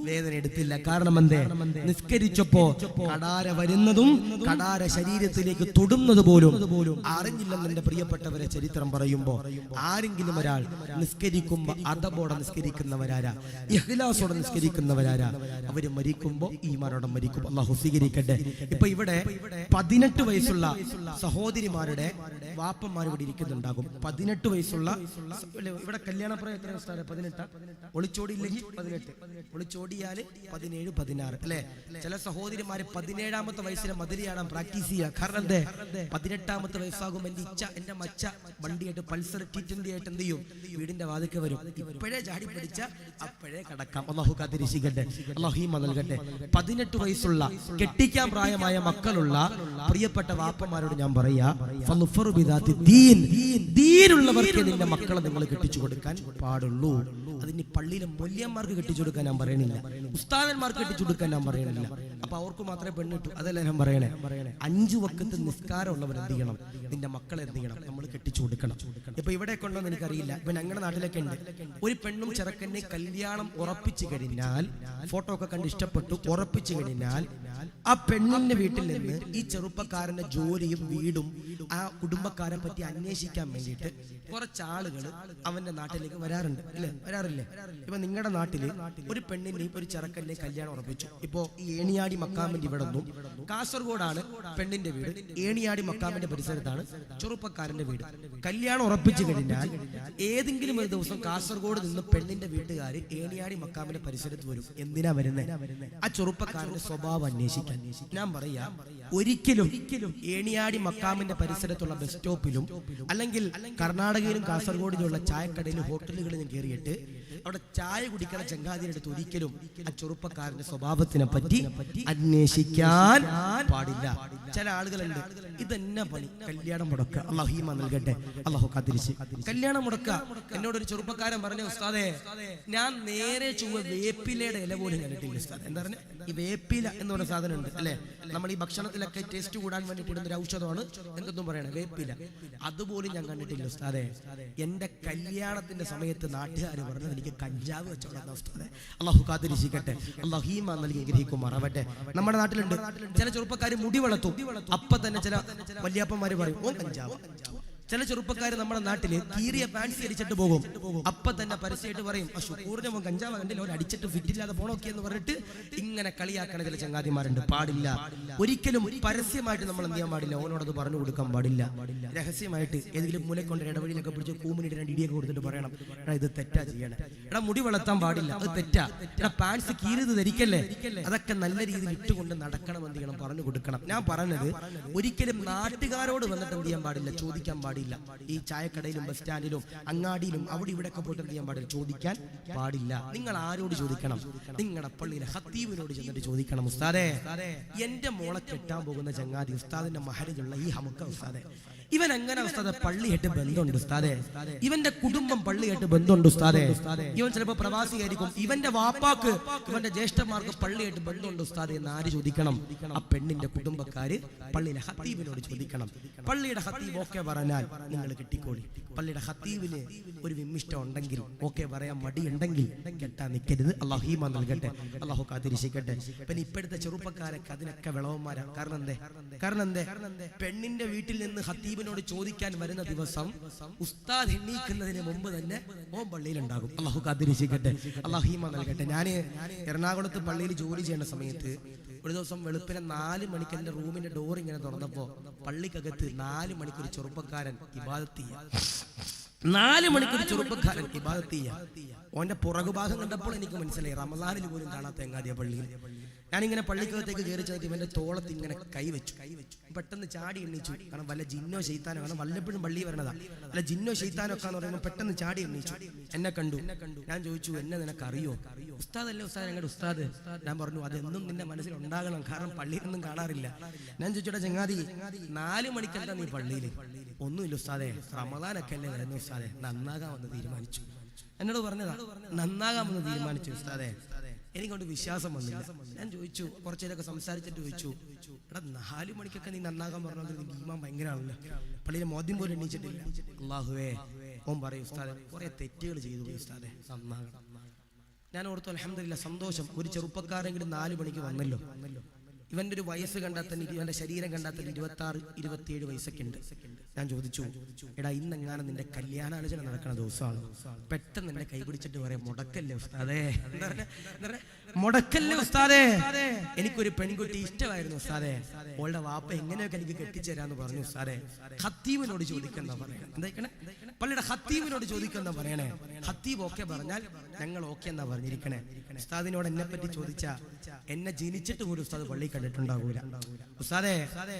വേദന എടുത്തില്ല. കാരണം എന്തേ? നിസ്കരിച്ചപ്പോ കടാര വരുന്നതും കടാര ശരീരത്തിലേക്ക് തൊടുന്നത് പോലും അറിഞ്ഞില്ലെന്ന് എന്റെ പ്രിയപ്പെട്ടവരെ ചരിത്രം പറയുമ്പോ. ആരെങ്കിലും ഒരാൾ നിസ്കരിക്കുമ്പോ അതബോടെ നിസ്കരിക്കുന്നവരാരാ, ഇഖ്ലാസോടെ നിസ്കരിക്കുന്നവരാരാ, അവര് മരിക്കുമ്പോ ഈമാനോടെ മരിക്കും. അല്ലാഹു സ്വീകരിക്കട്ടെ. ഇപ്പൊ ഇവിടെ 18 വയസ്സുള്ള സഹോദരിമാരുടെ വാപ്പന്മാർ ഇവിടെ ഇരിക്കുന്നുണ്ടാകും. 18 വയസ്സുള്ള ഇവിടെ കല്യാണപ്രായം എത്ര? 18. ഒളിച്ചോടിയില്ലെങ്കിൽ 18, ഒളിച്ചോടിയാല് 17, 16 അല്ലെ? ചില സഹോദരിമാര് 17ാമത്തെ വയസ്സിലെ മതിരിയാടാൻ പ്രാക്ടീസ് ചെയ്യുക. കാരണം എന്തേ? 18ാമത്തെ വയസ്സാകും എന്റെ ഇച്ച, എന്റെ മച്ച വണ്ടിയായിട്ട് പൾസർ T20 ആയിട്ട് എന്ത് ചെയ്യും? വീടിന്റെ വാതിക്ക് വരും. ഇപ്പോഴേ ചാടി പിടിച്ച അപ്പോഴേ കടക്കാം. അല്ലാഹു കാത്തിരക്ഷിക്കട്ടെ, അല്ലാഹു ഈമാൻ നൽകട്ടെ. 18 വയസ്സുള്ള കെട്ടിക്കാൻ പ്രായമായ മക്കളുള്ള പ്രിയപ്പെട്ട വാപ്പന്മാരോട് ഞാൻ പറയാ, ദീനുള്ളവർക്ക് നിന്റെ മക്കളെ നിങ്ങൾ കെട്ടിച്ചു കൊടുക്കാൻ പാടുള്ളൂ. അതിന് പള്ളിയിലെ മൊല്യന്മാർക്ക് കെട്ടിച്ചു കൊടുക്കാൻ ഞാൻ പറയണില്ല, ഉസ്താദന്മാർക്ക് കെട്ടിച്ചു കൊടുക്കാൻ ഞാൻ പറയണില്ല. അപ്പൊ അവർക്ക് മാത്രമേ പെണ്ണിട്ടു, അതല്ല ഞാൻ പറയണേ. 5 വക്കത്ത് നിസ്കാരം ഉള്ളവർ എന്ത് ചെയ്യണം? നിന്റെ മക്കളെ എന്ത് ചെയ്യണം? നമ്മൾ കെട്ടിച്ചു കൊടുക്കണം. ഇപ്പൊ ഇവിടെ കൊണ്ടോന്ന് എനിക്കറിയില്ല, ഇപ്പൊ ഞങ്ങളുടെ നാട്ടിലൊക്കെ ഉണ്ട്. ഒരു പെണ്ണും ചെറുക്കനെ കല്യാണം ഉറപ്പിച്ചു കഴിഞ്ഞാൽ, ഫോട്ടോ ഒക്കെ കണ്ട് ഇഷ്ടപ്പെട്ടു ഉറപ്പിച്ചു കഴിഞ്ഞാൽ, ആ പെണ്ണിന്റെ വീട്ടിൽ നിന്ന് ഈ ചെറുപ്പക്കാരന്റെ ജോലിയും വീടും ആ കുടുംബക്കാരെ പറ്റി അന്വേഷിക്കാൻ വേണ്ടിയിട്ട് കുറച്ചാളുകൾ അവന്റെ നാട്ടിലേക്ക് വരാറുണ്ട്, അല്ലേ? വരാറില്ലേ? ഇപ്പൊ നിങ്ങളുടെ നാട്ടില് ഒരു പെണ്ണിന്റെയും ഒരു ചെറുക്കന്റെയും കല്യാണം ഉറപ്പിച്ചു. ഇപ്പോ ഈ ഏണിയാടി മക്കാമിന്റെ ഇവിടെ നിന്നും, കാസർഗോഡാണ് പെണ്ണിന്റെ വീട്, ഏണിയാടി മക്കാമിന്റെ പരിസരത്താണ് ചെറുപ്പക്കാരന്റെ വീട്. കല്യാണം ഉറപ്പിച്ചു കഴിഞ്ഞാൽ ഏതെങ്കിലും ഒരു ദിവസം കാസർഗോഡ് നിന്ന് പെണ്ണിന്റെ വീട്ടുകാർ ഏണിയാടി മക്കാമിന്റെ പരിസരത്ത് വരും. എന്തിനാ വരുന്നത്? ആ ചെറുപ്പക്കാരന്റെ സ്വഭാവം അന്വേഷിക്കാൻ. ഞാൻ പറയാ, ഒരിക്കലും ഏണിയാടി മക്കാമിന്റെ പരിസരത്തുള്ള ബസ് സ്റ്റോപ്പിലും അല്ലെങ്കിൽ കർണാടകയിലും കാസർഗോഡിലുള്ള ചായക്കടയിലും ഹോട്ടലുകളിലും കയറിയിട്ട് അവിടെ ചായ കുടിക്കുന്ന ചങ്ങാതിയുടെ ഒരിക്കലും ആ ചെറുപ്പക്കാരന്റെ സ്വഭാവത്തിനെ പറ്റി അന്വേഷിക്കാൻ പാടില്ല. ചില ആളുകളുണ്ട്, ഇതെന്നെ പണി, കല്യാണം മുടക്ക. അല്ലാഹു ഈമാൻ നൽകട്ടെ, അല്ലാഹു കാത്തിരിച്ച് കല്യാണം മുടക്ക. എന്നോടൊരു ചെറുപ്പക്കാരൻ പറഞ്ഞു, ഉസ്താദേ ഞാൻ നേരെ ചൊവ്വ വേപ്പിലയുടെ ഇല പോലും കണ്ടിട്ടില്ല ഉസ്താദ്. എന്താ പറഞ്ഞ ഈ വേപ്പില എന്ന് പറഞ്ഞ സാധനം ഉണ്ട്, അല്ലെ? നമ്മൾ ഈ ഭക്ഷണത്തിലൊക്കെ ടേസ്റ്റ് കൂടാൻ വേണ്ടിട്ട് ഇടുന്ന ഒരു ഔഷധമാണ്, എന്തൊന്നും പറയണേ, വേപ്പില. അതുപോലും ഞാൻ കണ്ടിട്ടില്ല ഉസ്താദേ. എന്റെ കല്യാണത്തിന്റെ സമയത്ത് നാട്ടുകാർ പറഞ്ഞത് എനിക്ക് കഞ്ചാവ് വെച്ചോളാം ഉസ്താദേ. അല്ലാഹു കാത്തിരിക്കട്ടെ, അല്ലാഹു ഈമാൻ നൽകി ഗ്രഹിക്കുമാറാവട്ടെ. നമ്മുടെ നാട്ടിലുണ്ട് ചില ചെറുപ്പക്കാർ മുടി വളർത്തും, അപ്പൊ തന്നെ ചില വല്യാപ്പന്മാര് പറയും ഓ കഞ്ചാവ്. ചില ചെറുപ്പക്കാർ നമ്മുടെ നാട്ടില് കീറിയ ഫാൻസി അടിച്ചിട്ട് പോകും, അപ്പൊ തന്നെ പരസ്യമായിട്ട് പറയും ഷുക്കൂറിന്റെ കഞ്ചാവ് കണ്ടില്ല, അവർ അടിച്ചിട്ട് ഫിറ്റില്ലാതെ പോണോക്കെ എന്ന് പറഞ്ഞിട്ട് ഇങ്ങനെ കളിയാക്കണ ചില ചങ്ങാതിമാരുണ്ട്. പാടില്ല. ഒരിക്കലും പരസ്യമായിട്ട് നമ്മൾ എന്ത് ചെയ്യാൻ പാടില്ല, ഓനോടത് പറഞ്ഞു കൊടുക്കാൻ പാടില്ല. രഹസ്യമായിട്ട് ഏതെങ്കിലും മൂലക്കൊണ്ട് ഇടവഴിയിലൊക്കെ പിടിച്ച് കൂമിനിട്ട് 2 ഇടിയൊക്കെ കൊടുത്തിട്ട് പറയണം, എടാ ഇത് തെറ്റാ ചെയ്യണേ, എടാ മുടി വളർത്താൻ പാടില്ല, അത് തെറ്റാ, എടാ പാൻസ് കീറിയത് ധരിക്കല്ലേ, അതൊക്കെ നല്ല രീതിയിൽ ഇട്ടുകൊണ്ട് നടക്കണം, എന്ത് ചെയ്യണം, പറഞ്ഞു കൊടുക്കണം. ഞാൻ പറഞ്ഞത് ഒരിക്കലും നാട്ടുകാരോട് വന്നിട്ട് എന്ത് ചെയ്യാൻ പാടില്ല, ചോദിക്കാൻ പാടില്ല. പാടില്ല. ഈ ചായക്കടയിലും ബസ് സ്റ്റാൻഡിലും അങ്ങാടിയിലും അവിടെ ഇവിടെയൊക്കെ പോയിട്ട് എന്ത് ചെയ്യാൻ പാടില്ല, ചോദിക്കാൻ പാടില്ല. നിങ്ങൾ ആരോട് ചോദിക്കണം? നിങ്ങളുടെ പള്ളിയിലെ ഖത്തീബിനോട് ചെന്നിട്ട് ചോദിക്കണം, ഉസ്താദേ എന്റെ മോളെ കെട്ടാൻ പോകുന്ന ചങ്ങാതി ഉസ്താദിന്റെ മഹരിലുള്ള ഈ ഹമുക്ക ഉസ്താദേ, ഇവൻ എങ്ങനെ ഉസ്താദെ പള്ളിയായിട്ട് ബന്ധമുണ്ട് ഉസ്താദെ, ഇവന്റെ കുടുംബം പള്ളിയായിട്ട് ബന്ധമുണ്ട് ഉസ്താദെ, ഇവൻ ചിലപ്പോൾ പ്രവാസിയായിരിക്കും, ഇവന്റെ വാപ്പാക്ക് ഇവന്റെ ജ്യേഷ്ഠന്മാർക്ക് പള്ളിയായിട്ട് ബന്ധമുണ്ട് ഉസ്താദെ എന്ന് ആര് ചോദിക്കണം? ആ പെണ്ണിന്റെ കുടുംബക്കാര് പള്ളിയിലെ ഖത്തീബിനോട് ചോദിക്കണം. പള്ളിയുടെ ഖത്തീബ് ഓക്കെ പറഞ്ഞാൽ നിങ്ങൾ കെട്ടിക്കോളി. പള്ളിയുടെ ഖത്തീബിന് ഒരു വിമ്മിഷ്ടം ഉണ്ടെങ്കിൽ, ഓക്കെ പറയാൻ മടിയുണ്ടെങ്കിൽ കെട്ടാൻ നിൽക്കരുത്. അള്ളാഹു ഈമാൻ നൽകട്ടെ, അള്ളാഹു കാത്തിരിക്കട്ടെ. പിന്നെ ഇപ്പോഴത്തെ ചെറുപ്പക്കാരൊക്കെ അതിനൊക്കെ വിളവന്മാരാ. കാരണം എന്തേ പെണ്ണിന്റെ വീട്ടിൽ നിന്ന് ഖത്തീബിനോട് ചോദിക്കാൻ വരുന്ന ദിവസം ഉസ്താദ് എണ്ണീക്കുന്നതിന് മുമ്പ് തന്നെ ഓൻ പള്ളിയിലുണ്ടാകും. അള്ളാഹു കാത്തിരിക്കട്ടെ, അള്ളാഹു ഈമാൻ നൽകട്ടെ. ഞാൻ എറണാകുളത്ത് പള്ളിയിൽ ജോലി ചെയ്യുന്ന സമയത്ത് ഒരു ദിവസം വെളുപ്പിനെ 4 മണിക്ക് എന്റെ റൂമിന്റെ ഡോർ ഇങ്ങനെ തുറന്നപ്പോ പള്ളിക്കകത്ത് 4 മണിക്കൊരു ചെറുപ്പക്കാരൻ ഇബാദത്ത് ചെയ്യാ. 4 മണിക്കൊരു ചെറുപ്പക്കാരൻ ഇബാദത്ത് ചെയ്യാ. ഓന്റെ പുറകുഭാഗം കണ്ടപ്പോൾ എനിക്ക് മനസ്സിലായി റമദാനിൽ പോലും കാണാത്ത എങ്ങാതിയ പള്ളിയിൽ. ഞാനിങ്ങനെ പള്ളിക്കകത്തേക്ക് കയറി ചെന്നിട്ട് ഇവന്റെ തോളത്ത് ഇങ്ങനെ കൈവച്ചു. പെട്ടെന്ന് ചാടി എണ്ണീച്ചു. കാരണം വല്ല ജിന്നോ ശൈത്താനോ, കാരണം വല്ലപ്പോഴും പള്ളി വരണതാ, വല്ല ജിന്നോ ശൈത്താനോ ഒക്കെ എന്ന് പറയുമ്പോൾ പെട്ടെന്ന് ചാടി എണ്ണീച്ചു. എന്നെ കണ്ടു. ഞാൻ ചോദിച്ചു, എന്നെ നിനക്കറിയോ? ഉസ്താദല്ലേ ഉസ്താദ്, ഞങ്ങളുടെ ഉസ്താദ്. ഞാൻ പറഞ്ഞു, അതെന്നും നിന്റെ മനസ്സിൽ ഉണ്ടാകണം, കാരണം പള്ളിയിലൊന്നും കാണാറില്ല. ഞാൻ ചോദിച്ചോട്ടെ ചങ്ങാതി, 4 മണിക്കെന്താ നീ പള്ളിയിൽ? ഒന്നുമില്ല ഉസ്താദെ, റമദാനൊക്കെ അല്ലേ വരുന്ന ഉസ്താദെ, നന്നാകാമെന്ന് തീരുമാനിച്ചു. എന്നോട് പറഞ്ഞതാ, നന്നാകാമെന്ന് തീരുമാനിച്ചു ഉസ്താദെ. എനിക്കൊണ്ട് വിശ്വാസം വന്നില്ല. ഞാൻ ചോദിച്ചു, കുറച്ചേരൊക്കെ സംസാരിച്ചിട്ട് ചോദിച്ചു, എടാ 4 മണിക്കൊക്കെ നീ നന്നാകാൻ പറഞ്ഞത് നിന്റെ ഈമാൻ ഭയങ്കരമാണല്ലോ, പള്ളിയിലെ മോദ്യം പോലും എണ്ണീച്ചിട്ടില്ല. അല്ലാഹുവേ, ഓൻ പറയും ഉസ്താദെ കുറെ തെറ്റുകൾ ചെയ്തു പോയി ഉസ്താദെ, നന്നാകണം. ഞാൻ ഓർത്തു അൽഹംദുലില്ലാഹ്, സന്തോഷം, ഒരു ചെറുപ്പക്കാരെങ്കിലും 4 മണിക്ക് വന്നല്ലോ. ഇവന്റെ ഒരു വയസ്സ് കണ്ടാൽ തന്നെ, ഇവന്റെ ശരീരം കണ്ടാൽ തന്നെ 26-27 വയസ്സൊക്കെ ഉണ്ട്. ഞാൻ ചോദിച്ചു, എടാ ഇന്നെങ്ങാനും നിന്റെ കല്യാണാലോചന നടക്കുന്ന ദിവസമാണ്, പെട്ടെന്ന് എന്നെ കൈ പിടിച്ചിട്ട് പറയാം, മുടക്കല്ലേ ഉസ്താദേ, മുടക്കല്ലേ ഉസ്താദേ, എനിക്കൊരു പെൺകുട്ടി ഇഷ്ടമായിരുന്നു ഉസ്താദേ, ഓളുടെ വാപ്പ എങ്ങനെയൊക്കെ എനിക്ക് കെട്ടിച്ചേരാന്ന് പറഞ്ഞു ഉസ്താദേ. ഖത്തീബിനോട് ചോദിക്കുന്ന പറയണേ, എന്തായിക്കണേ, പള്ളിയുടെ ഖത്തീബിനോട് ചോദിക്കുന്ന പറയണേ. ഖത്തീബ് ഓക്കെ പറഞ്ഞാൽ ഞങ്ങൾ ഓക്കെ എന്നാ പറഞ്ഞിരിക്കണേ. ഉസ്താദിനോട് എന്നെ പറ്റി ചോദിച്ചാ എന്നെ ജനിച്ചിട്ട് പോലും ഉസ്താദ് പള്ളി കണ്ടിട്ടുണ്ടാകൂല. ഉസ്താദേ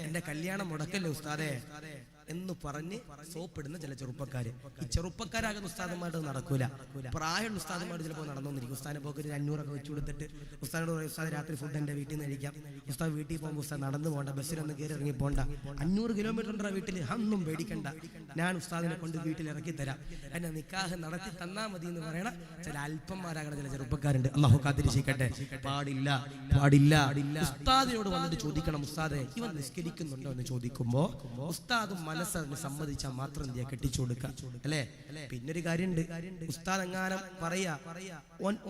എന്റെ കല്യാണം മുടക്കല്ലേ ഉസ്താദേ എന്ന് പറഞ്ഞ് സോപ്പിടുന്ന ചില ചെറുപ്പക്കാര്. ഈ ചെറുപ്പക്കാരാകുന്ന ഉസ്താദന്മാരുടെ നടക്കൂല. പ്രായമുള്ള ഉസ്താദന്മാർ ചിലപ്പോൾ നടന്നുകൊണ്ടിരിക്കും. ഉസ്താദിനെ പോക്ക് 500 വെച്ചു കൊടുത്തിട്ട് ഉസ്താദിനോട് പറയും, ഉസ്താദ് രാത്രി ഫുഡ് എന്റെ വീട്ടിൽ നിന്ന് കഴിക്കാം. ഉസ്താദ് വീട്ടിൽ പോകുമ്പോൾ ഉസ്താദ് നടന്നു പോകണ്ട, ബസ്സിലൊന്നും കയറി ഇറങ്ങി പോകണ്ട, 500 കിലോമീറ്റർ ഉണ്ടാ വീട്ടിൽ, ഒന്നും പേടിക്കണ്ട, ഞാൻ ഉസ്താദിനെ കൊണ്ട് വീട്ടിൽ ഇറക്കി തരാം, എന്നെ നിക്കാഹ് നടത്തി തന്നാ മതി എന്ന് പറയണ ചില അല്പന്മാരാകണ ചില ചെറുപ്പക്കാരുണ്ട്. അല്ലാഹു കാത്തിരിക്കട്ടെ. പാടില്ല, പാടില്ല. ഉസ്താദിനോട് വന്നിട്ട് ചോദിക്കണം, ഉസ്താദെ ഇവൻ നിസ്കരിക്കുന്നുണ്ടോ എന്ന് ചോദിക്കുമ്പോ ഉസ്താദും മനസ്സറിന് സമ്മതിച്ചാൽ മാത്രം എന്തിയാ കെട്ടിച്ചു കൊടുക്കുക, അല്ലേ? പിന്നൊരു കാര്യമുണ്ട്, ഉസ്താദ് എങ്ങാനും പറയാ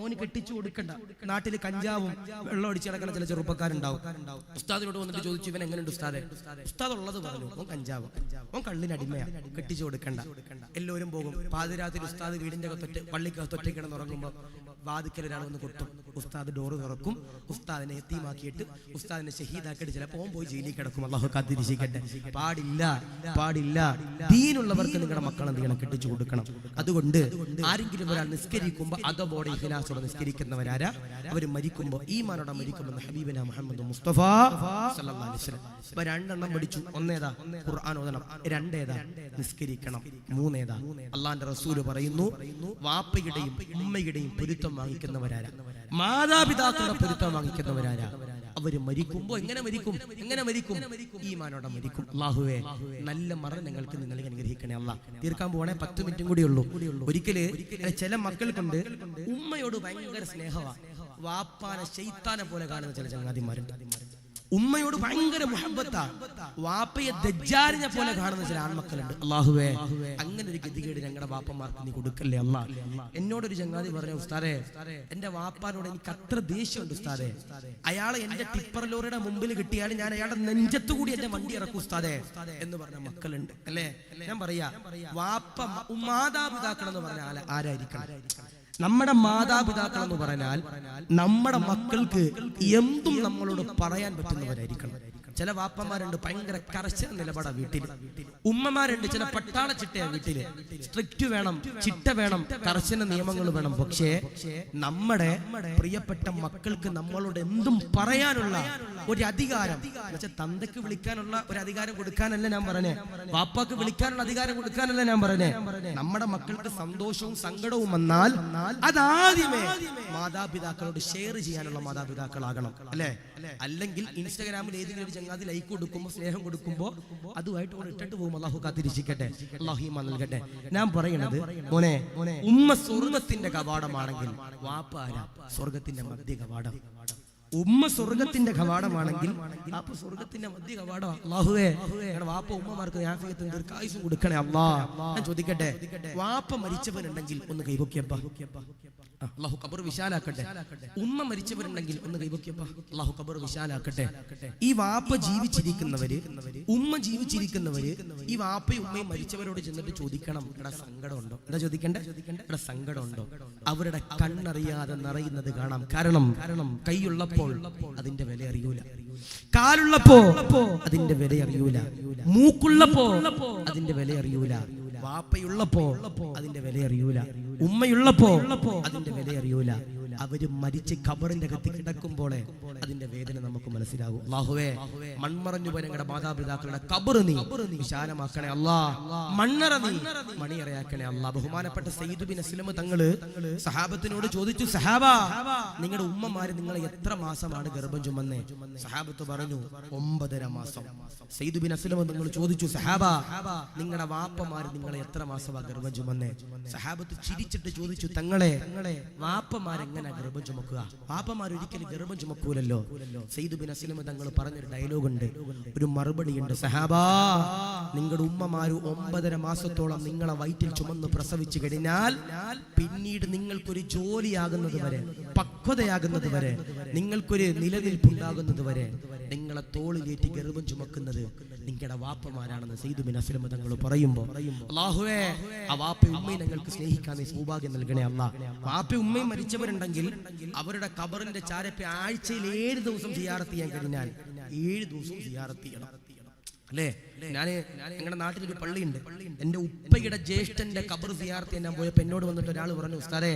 ഓന് കെട്ടിച്ചു കൊടുക്കണ്ട, നാട്ടില് കഞ്ചാവും വെള്ളം അടിച്ച് കിടക്കുന്ന ചില ചെറുപ്പക്കാരുണ്ടാവും. ഉസ്താദിനോട് വന്നിട്ട് ചോദിച്ചു, ഇവൻ എങ്ങനെയുണ്ട് ഉസ്താദെ? ഉസ്താദ് ഉള്ളത് പറഞ്ഞു, ഓൻ കഞ്ചാവ്, ഓൻ കള്ളിനടിമയാ, കെട്ടിച്ചു കൊടുക്കണ്ട. എല്ലാവരും പോകും. പാതിരാത്രി ഉസ്താദ് വീടിന്റെ അകത്തൊട്ട് പള്ളിക്കകത്ത് ഒറ്റ കിടന്നുറങ്ങുമ്പോ വാതിക്കൽ ഒരാൾ വന്ന് കൊട്ടും. ഉസ്താദ് ഡോറ് തുറക്കും, ഉസ്താദിനെ എത്തിമാക്കിയിട്ട് ഉസ്താദിനെ ഷഹീദാക്കിയിട്ട് ചിലപ്പോൾ പോയി ജയിലിൽ കിടക്കും. അല്ലാഹു കാത്തിരിക്കട്ടെ. പാടില്ല, പാടില്ല. ദീനുള്ളവർക്ക് നിങ്ങളുടെ മക്കൾ എന്ത് ചെയ്യണം? കെട്ടിച്ചു കൊടുക്കണം. അതുകൊണ്ട് ആരെങ്കിലും ഒരാൾ നിസ്കരിക്കുമ്പോൾ അതബോടെ ഇഖ്ലാസോടെ നിസ്കരിക്കുന്നവരാരാ? അവർ മരിക്കുമ്പോൾ ഈമാനോടെ മരിക്കുമെന്ന് ഹബീബിന മുഹമ്മദ് മുസ്തഫ സല്ലല്ലാഹു അലൈഹി വസല്ലം. ഇപ്പൊ 2 എണ്ണം പഠിച്ചു. ഒന്നേതാ? ഖുർആൻ ഓതണം. 2 ഏതാ? നിസ്കരിക്കണം. 3 ഏതാ? അള്ളാന്റെ റസൂല് പറയുന്നു, വാപ്പയുടെയും ഉമ്മയുടെയും പൊരുത്തം വാങ്ങിക്കുന്നവരാരാ? മാതാപിതാക്കളുടെ പൊരുത്തം വാങ്ങിക്കുന്നവരാരാ? അവര് മരിക്കുമ്പോ എങ്ങനെ മരിക്കും? ഈമാനോടെ മരിക്കും. അല്ലാഹുവേ, നല്ല മരണം ഞങ്ങൾക്ക് നിങ്ങൾ അനുഗ്രഹിക്കണേ. അല്ലാ, തീർക്കാൻ പോണേ, 10 മിനിറ്റും കൂടി ഉള്ളൂ. ഒരിക്കല് ചില മക്കൾക്കുണ്ട് ഉമ്മയോട് ഭയങ്കര സ്നേഹമാ, വാപ്പാനെ ശൈത്താനെ പോലെ കാണുന്ന ചില ചങ്ങാതിമാരുണ്ട്. ഉമ്മയോട് ഭയങ്കര മുഹബ്ബത്താ, വാപ്പയെ ദജ്ജാലിനെ പോലെ കാണുന്ന ചില ആൺമക്കളുണ്ട്. അല്ലാഹുവേ, അങ്ങനെ ഒരു ഗതികേട് ഞങ്ങളുടെ വാപ്പമാർക്ക് നീ കൊടുക്കല്ലേ അല്ലാ. എന്നോടൊരു ചങ്ങാതി പറഞ്ഞു, ഉസ്താദേ എന്റെ വാപ്പാനോട് എനിക്ക് അത്ര ദേഷ്യമുണ്ട് ഉസ്താദേ, അയാളെ എന്റെ ടിപ്പർ ലോറിയുടെ മുമ്പിൽ കിട്ടിയാൽ ഞാൻ അയാളുടെ നെഞ്ചത്തു കൂടി എന്റെ വണ്ടി ഇറക്കും ഉസ്താദേ എന്ന് പറഞ്ഞ മക്കളുണ്ട്, അല്ലേ? ഞാൻ പറയാ, വാപ്പ മാതാപിതാക്കൾ എന്ന് പറഞ്ഞാൽ ആരായിരിക്കണം? നമ്മുടെ മാതാപിതാക്കൾ എന്ന് പറഞ്ഞാൽ നമ്മുടെ മക്കൾക്ക് എന്തും നമ്മളോട് പറയാൻ പറ്റുന്നവരായിരിക്കണം. ചില വാപ്പമാരുണ്ട് ഭയങ്കര കർശന നിലപാടാ വീട്ടിൽ. ഉമ്മമാരുണ്ട് ചില പട്ടാള ചിട്ടയാ വീട്ടില്. സ്ട്രിക്റ്റ് വേണം, ചിട്ട വേണം, കർശന നിയമങ്ങൾ വേണം. പക്ഷേ നമ്മുടെ പ്രിയപ്പെട്ട മക്കൾക്ക് നമ്മളോട് എന്തും പറയാനുള്ള ഒരു അധികാരം, തന്തയ്ക്ക് വിളിക്കാനുള്ള ഒരു അധികാരം കൊടുക്കാനല്ല ഞാൻ പറഞ്ഞേ, വാപ്പാക്ക് വിളിക്കാനുള്ള അധികാരം കൊടുക്കാനല്ല ഞാൻ പറഞ്ഞേ. നമ്മുടെ മക്കൾക്ക് സന്തോഷവും സങ്കടവും വന്നാൽ അതാദ്യമേ മാതാപിതാക്കളോട് ഷെയർ ചെയ്യാനുള്ള മാതാപിതാക്കളാകണം, അല്ലേ? അല്ലെങ്കിൽ ഇൻസ്റ്റാഗ്രാമിൽ ഏതെങ്കിലും ഒരു ചങ്ങാതി ലൈക്ക് കൊടുക്കുമ്പോൾ, സ്നേഹം കൊടുക്കുമ്പോൾ അതുമായിട്ട് ഇട്ടിട്ട് പോകും. അള്ളാഹു കാത്തിരിക്കട്ടെ, അള്ളാഹു ഈമാൻ നൽകട്ടെ. ഞാൻ പറയുന്നത് മോനെ, ഉമ്മ സ്വർഗത്തിന്റെ കവാടമാണെങ്കിൽ വാപ്പ ആരാ? സ്വർഗത്തിന്റെ മധ്യ കവാടം. ഉമ്മ സ്വർഗത്തിന്റെ കവാടമാണെങ്കിൽ വാപ്പ സ്വർഗത്തിന്റെ മധ്യ കവാടം. അല്ലാഹുവേ വാപ്പ ഉമ്മമാർക്ക് ആഫിയത്തും ദീർഘായുസ്സും കൊടുക്കണേ അല്ലാ. ഞാൻ ചോദിക്കട്ടെ, വാപ്പ മരിച്ചവരുണ്ടെങ്കിൽ ഒന്ന് കൈവക്കിയപ്പ, അല്ലാഹു ഖബർ വിശാലാക്കട്ടെ. ഉമ്മ മരിച്ചവരുണ്ടെങ്കിൽ ഒന്ന് കൈവക്കിയപ്പ, അല്ലാഹു ഖബർ വിശാലാക്കട്ടെ. ഈ വാപ്പ ജീവിച്ചിരിക്കുന്നവര്, ഉമ്മ ജീവിച്ചിരിക്കുന്നവര് ഈ വാപ്പയും ഉമ്മയും മരിച്ചവരോട് ചെന്നിട്ട് ചോദിക്കണം, എടാ സങ്കടമുണ്ടോ? എന്താ ചോദിക്കണ്ടേ? എടാ സങ്കടമുണ്ടോ? അവരുടെ കണ്ണറിയാതെ നിറയുന്നത് കാണാം. കാരണം കൈയുള്ളപ്പോൾ അതിന്റെ വില അറിയൂല, കാലുള്ളപ്പോ അതിന്റെ വില അറിയൂല, മൂക്കുള്ളപ്പോ അതിന്റെ വില അറിയൂല, വാപ്പയുള്ളപ്പോ അതിന്റെ വില അറിയൂല, ഉമ്മയുള്ളപ്പോ അതിന്റെ വില അറിയൂല. അവര് മരിച്ച് ഖബറിന്റെ അകത്ത് കിടക്കുമ്പോൾ അതിന്റെ വേദന നമുക്ക് മനസ്സിലാവും. അല്ലാഹുവേ മൺമറഞ്ഞു പോയ ഞങ്ങളുടെ മാതാപിതാക്കളുടെ ഖബർ നീ വിശാലമാക്കണേ അല്ലാ, മണ്ണറ നീ മണിയറയാക്കണേ അല്ലാ. ബഹുമാനപ്പെട്ട സയ്യിദ് ബിൻ അസ്ലം തങ്ങള് സഹാബത്തിനോട് ചോദിച്ചു, സഹാബാ നിങ്ങളുടെ ഉമ്മമാര് നിങ്ങളെ എത്ര മാസമാണ് ഗർഭം ചുമന്നേ? സഹാബത്ത് പറഞ്ഞു 9.5 മാസം. സയ്യിദ് ബിൻ അസ്ലം തങ്ങൾ ചോദിച്ചു, സഹാബാ നിങ്ങളുടെ വാപ്പമാര് നിങ്ങളെ എത്ര മാസമാണ് ഗർഭം ചുമന്നേ? സഹാബത്ത് ചിരിച്ചിട്ട് ചോദിച്ചു, തങ്ങളെ വാപ്പമാരെങ്ങനെ ഗർഭം ചുമക്കുക? വാപ്പമാർ ഒരിക്കലും ഗർഭം ചുമക്കൂലല്ലോ. സയ്യിദ് ബിൻ അസ്ലം തങ്ങൾ പറഞ്ഞൊരു ഡയലോഗ് ഉണ്ട്, ഒരു മറുപടി ഉണ്ട്, സഹാബാ നിങ്ങളുടെ ഉമ്മമാര് 9.5 മാസത്തോളം നിങ്ങളെ വയറ്റിൽ ചുമന്ന് പ്രസവിച്ചു കഴിഞ്ഞാൽ പിന്നീട് നിങ്ങൾക്കൊരു ജോലിയാകുന്നത് വരെ, പക്വതയാകുന്നത് വരെ, നിങ്ങൾക്കൊരു നിലനിൽപ്പുണ്ടാകുന്നത് വരെ നിങ്ങളെ തോളിലേറ്റി ഗർഭം ചുമക്കുന്നത് നിങ്ങളുടെ വാപ്പമാരാണെന്ന് സയ്യിദ് ബിൻ അസ്ലം തങ്ങൾ പറയുമ്പോൾ, അല്ലാഹുവേ ആ വാപ്പയും ഉമ്മയും ഞങ്ങൾക്ക് സ്നേഹിക്കാൻ നീ സൗഭാഗ്യം നൽകണേ അല്ലാ. വാപ്പയും ഉമ്മയും മരിച്ചവരുണ്ടെങ്കിൽ അവരുടെ ഖബറിന്റെ ചാരപ്പെ ആഴ്ചയിൽ 7 ദിവസം സിയാറത്ത് ചെയ്യാൻ കഴിഞ്ഞാൽ 7 ദിവസവും സിയാറത്ത് ചെയ്യണം, അല്ലേ? ഞങ്ങളുടെ നാട്ടിലൊരു പള്ളിയുണ്ട്. എന്റെ ഉപ്പയുടെ ജ്യേഷ്ഠന്റെ ഖബർ സിയാറത്ത് ഞാൻ പോയപ്പോ എന്നോട് വന്നിട്ട് ഒരാൾ പറഞ്ഞു, ഉസ്താദേ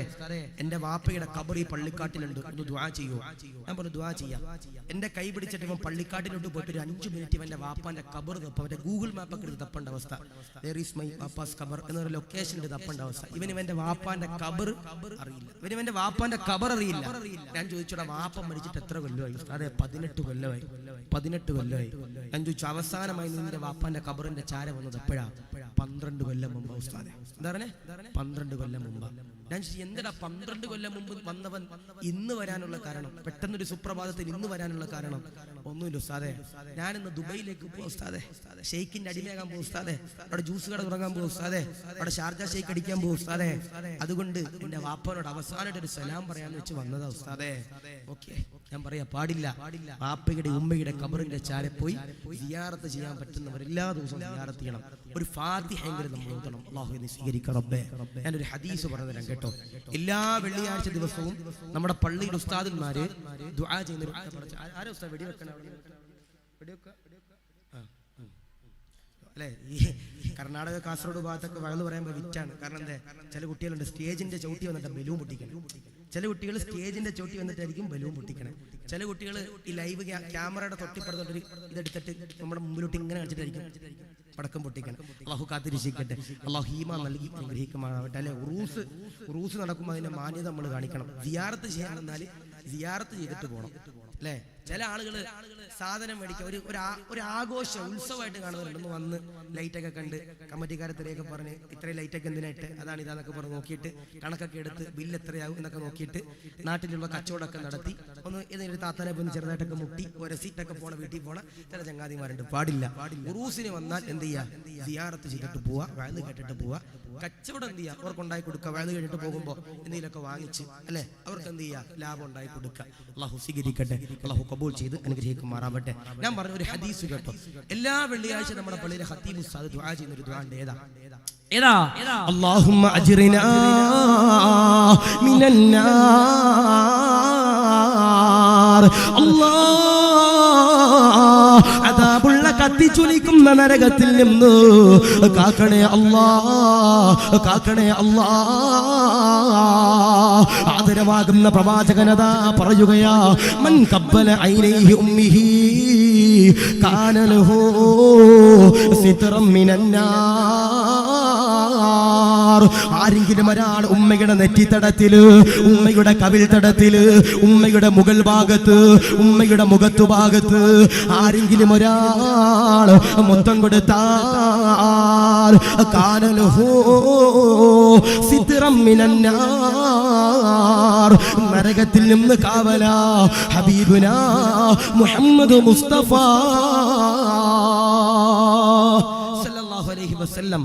എന്റെ വാപ്പയുടെ ഖബർ ഈ പള്ളിക്കാട്ടിലുണ്ട്, ഒന്ന് ദുആ ചെയ്യോ? ഞാൻ പറഞ്ഞു ദുആ ചെയ്യാം. എന്റെ കൈ പിടിച്ചിട്ട് ഇവൻ പള്ളിക്കാട്ടിലോട്ട് പോയിട്ട് ഒരു 5 മിനിറ്റ് ഇവന്റെ വാപ്പാന്റെ ഖബർ തപ്പ, അവന്റെ ഗൂഗിൾ മാപ്പൊക്കെ എടുത്ത് തപ്പേണ്ട അവസ്ഥ. There is my papa's ഖബർ എന്നൊരു ലൊക്കേഷൻ തപ്പേണ്ട അവസ്ഥ. ഇവന്റെ വാപ്പാന്റെ ഖബർ അറിയില്ല, ഇവന്റെ വാപ്പാന്റെ ഖബർ അറിയില്ല. ഞാൻ ചോദിച്ചോടാ വാപ്പ മരിച്ചിട്ട് എത്ര കൊല്ലമായി? ഉസ്താദേ 18 കൊല്ലമായി. 18 കൊല്ലമായി. ഞാൻ ചോദിച്ചു അവസാനമായി നിന്റെ വാപ്പാന്റെ ഖബറിന്റെ ചാര വന്നത് എപ്പോഴാ? 12 കൊല്ലം മുമ്പ്. ഉസ്താദേ എന്താ പറഞ്ഞേ? 12 കൊല്ലം മുമ്പ്. ഞാൻ എന്തിനാ 12 കൊല്ലം മുമ്പ് വന്നവൻ ഇന്ന് വരാനുള്ള കാരണം, പെട്ടെന്നൊരു സുപ്രഭാതത്തിൽ ഇന്ന് വരാനുള്ള കാരണം ഒന്നുമില്ല ഉസ്താദേ. ഞാനിന്ന് ദുബൈയിലേക്ക് പോകും ഉസ്താദേ, ഷെയ്ഖിന്റെ അടിമയാകാൻ പോകും ഉസ്താദേ, അവിടെ ജ്യൂസ് കട തുടങ്ങാൻ പോകും ഉസ്താദേ, അവിടെ ഷാർജ ഷെയ്ഖ് അടിക്കാൻ പോകും ഉസ്താദേ. അതുകൊണ്ട് എന്റെ വാപ്പനോട് അവസാനമായിട്ട് ഒരു സലാം പറയാന്ന് വെച്ച് വന്നതാ ഉസ്താദേ. ഓക്കെ, ഞാൻ പറയാ പാടില്ല. വാപ്പയുടെ ഉമ്മയുടെ ഖബറിന്റെ ചാരെ പോയി സിയാറത്ത് ചെയ്യാൻ പറ്റുന്നവർ എല്ലാ ദിവസവും സിയാറത്ത് ചെയ്യണം. ഒരു ഫാത്തിഹയെങ്കിലും നമ്മൾ ഓതണം. അല്ലാഹുവേ സ്വീകരിക്ക റബ്ബേ. ഞാനൊരു ഹദീസ് പറഞ്ഞു തരാം കേട്ടോ. എല്ലാ വെള്ളിയാഴ്ച ദിവസവും നമ്മുടെ പള്ളിയിൽ ഉസ്താദന്മാര് ദുആ ചെയ്യുന്ന ആരാ ഉസ്താദ് വെടിവെക്കണ അല്ലെ? ഈ കർണാടക കാസർഗോഡ് ഭാഗത്തൊക്കെ വഴന്ന് പറയുമ്പോൾ വിറ്റാണ്. കാരണം എന്താ, ചില കുട്ടികളുണ്ട് സ്റ്റേജിന്റെ ചവിട്ടി വന്നിട്ട് ബലൂൺ പൊട്ടിക്കണം. ചില കുട്ടികൾ സ്റ്റേജിന്റെ ചവിട്ടി വന്നിട്ടായിരിക്കും ബലൂൺ പൊട്ടിക്കണേ. ചില കുട്ടികൾ ഈ ലൈവ് ക്യാമറയുടെ തൊട്ടിപ്പുറത്തോട്ട് ഇതെടുത്തിട്ട് നമ്മുടെ മുമ്പിലോട്ട് ഇങ്ങനെ കളിച്ചിട്ടായിരിക്കും പടക്കം പൊട്ടിക്കണം. അല്ലാഹു കാത്തിരിക്കട്ടെ, അല്ലാഹു ഈമാൻ നൽകി അനുഗ്രഹിക്കുമാറാവട്ടെ. അല്ലെ, ഉറൂസ് നടക്കുമ്പോൾ അതിന്റെ മാന്യത നമ്മൾ കാണിക്കണം. സിയാറത്ത് ചെയ്യാൻ വന്നാൽ സിയാറത്ത് ചെയ്തിട്ട് പോകണം, അല്ലേ? ചില ആളുകൾ സാധനം മേടിക്കുക ഒരു ആഘോഷ ഉത്സവമായിട്ട് കാണുന്നുണ്ടെന്ന് വന്ന് ലൈറ്റൊക്കെ കണ്ട് കമ്മിറ്റിക്കാരെ തിരയൊക്കെ പറഞ്ഞ് ഇത്രയും ലൈറ്റൊക്കെ എന്തിനായിട്ട് അതാണ് ഇതാന്നൊക്കെ പറഞ്ഞ് നോക്കിയിട്ട് കണക്കൊക്കെ എടുത്ത് ബില്ല് എത്രയാവും എന്നൊക്കെ നോക്കിയിട്ട് നാട്ടിലുള്ള കച്ചവടമൊക്കെ നടത്തി ഒന്ന് ഏതെങ്കിലും താത്താനെ പോയി ചെറുതായിട്ടൊക്കെ മുട്ടി ഒരു സീറ്റൊക്കെ പോണ വീട്ടിൽ പോണ ചില ചങ്ങാതിമാരുണ്ട്. പാടില്ല. ഉറൂസിന് വന്നാൽ എന്ത് ചെയ്യുക? സിയാറത്ത് ചെയ്തിട്ട് പോവുക, വഴന്ന് കേട്ടിട്ട് പോവുക. കച്ചവടം എന്ത് ചെയ്യുക? അവർക്ക് ഉണ്ടായി കൊടുക്കുക. വഴന്ന് കേട്ടിട്ട് പോകുമ്പോൾ എന്തെങ്കിലുമൊക്കെ വാങ്ങിച്ച്, അല്ലെ, അവർക്ക് എന്ത് ചെയ്യുക? ലാഭം ഉണ്ടായി കൊടുക്കുക. അല്ലാഹു സ്വീകരിക്കട്ടെ, അല്ലാഹു കബൂൽ ചെയ്ത് അനുഗ്രഹിക്കുമാറാവട്ടെ. ഞാൻ പറഞ്ഞ ഒരു ഹദീസ് കേട്ടോ. എല്ലാ വെള്ളിയാഴ്ച നമ്മുടെ പള്ളിയിലെ ഖത്തീബ് ഉസ്താദ് ദുആ ചെയ്യുന്ന ഒരു ദുആ ഉണ്ട്. ഏതാ? അല്ലാഹുമ്മ അജ്റിനാ മിനൻ നാർ. അല്ലാഹ് അദാബുള്ള കത്തിച്ചുലിക്കുന്ന നരകത്തിൽ നിന്ന് കാക്കണേ അല്ലാ, കാക്കണേ അല്ലാ. ആദരവാകുന്ന പ്രവാചകനതാ പറയുകയാ, മൻ കബ്ബല ഐനൈഹി ഉമ്മിഹി കാന ലഹു സിത്റം മിനന്നാർ. ആരെങ്കിലും ഒരാൾ ഉമ്മയുടെ നെറ്റിത്തടത്തില്, ഉമ്മയുടെ കവിൾ തടത്തില്, ഉമ്മയുടെ മുകൾ ഭാഗത്ത്, ഉമ്മയുടെ മുഖത്തു ഭാഗത്ത് ആരെങ്കിലും ഒരാൾ മൊത്തം കൊടുത്താൽ കാന ലഹു സിത്റം മിനന്നാർ, നരകത്തിൽ നിന്ന് കാവല. ഹബീബുനാ മുഹമ്മദ് മുസ്തഫ സല്ലല്ലാഹു അലൈഹി വസല്ലം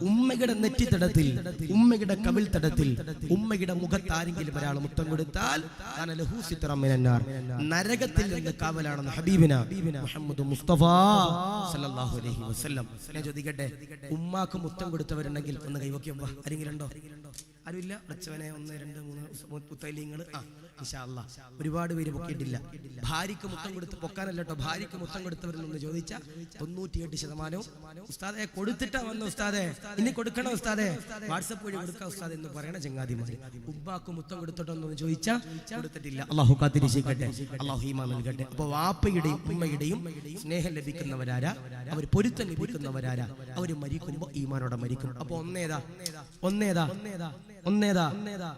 ഉമ്മയുടെ നെറ്റിത്തടത്തിൽ, ഉമ്മയുടെ കവിൾ തടത്തിൽ, ഉമ്മയുടെ മുഖത്ത് ആരെങ്കിലും ഒരാൾ മുത്തം കൊടുത്താൽ കാന ലഹു സിത്റം മിനന്നാർ, നരകത്തിൽ നിന്ന് കാവലാണെന്ന് ഹബീബിനാ മുഹമ്മദ് മുസ്തഫ സല്ലല്ലാഹു അലൈഹി വസല്ലം. ഞാൻ ചോദിക്കട്ടെ, ഉമ്മാക്ക് മുത്തം കൊടുത്തവരുണ്ടെങ്കിൽ ഒന്ന് കൈവയ്ക്കും. ആരെങ്കിലും ഉണ്ടോ? ആരുമില്ല? അച്ഛനെ 1 2 3 മുത്തലിങ്ങൾ. ഇൻഷാ അല്ലാഹ് ഒരുപാട് പേര് പൊക്കിയിട്ടില്ല. ഭാര്യക്ക് മുത്തം കൊടുത്ത് പൊക്കാനല്ല കേട്ടോ, ഭാര്യക്ക് മുത്തം കൊടുത്തവരെന്നൊന്ന് ചോദിച്ചാൽ 98% ഉസ്താദെ കൊടുത്തിട്ടാ വന്ന ഉസ്താദെ, ഇനി കൊടുക്കണം ഉസ്താദെ, വാട്സപ്പ് വഴി കൊടുക്കാം ഉസ്താദെ എന്ന് പറയണ ചങ്ങാതിമാര്. ഉമ്മാക്ക് മുത്തം കൊടുത്തിട്ടോന്ന് ചോദിച്ചാൽ കൊടുത്തിട്ടില്ല. അള്ളാഹു കാത്തിരിക്കട്ടെ, അള്ളാഹു ഈമാൻ നൽകട്ടെ. അപ്പൊ വാപ്പയുടെയും ഉമ്മയുടെയും സ്നേഹം ലഭിക്കുന്നവരാരാ? അവർ പൊരുത്തം ലഭിക്കുന്നവരാരാ? അവർ മരിക്കുമ്പോ ഈമാനോടെ മരിക്കും. അപ്പൊ ഒന്നേതാ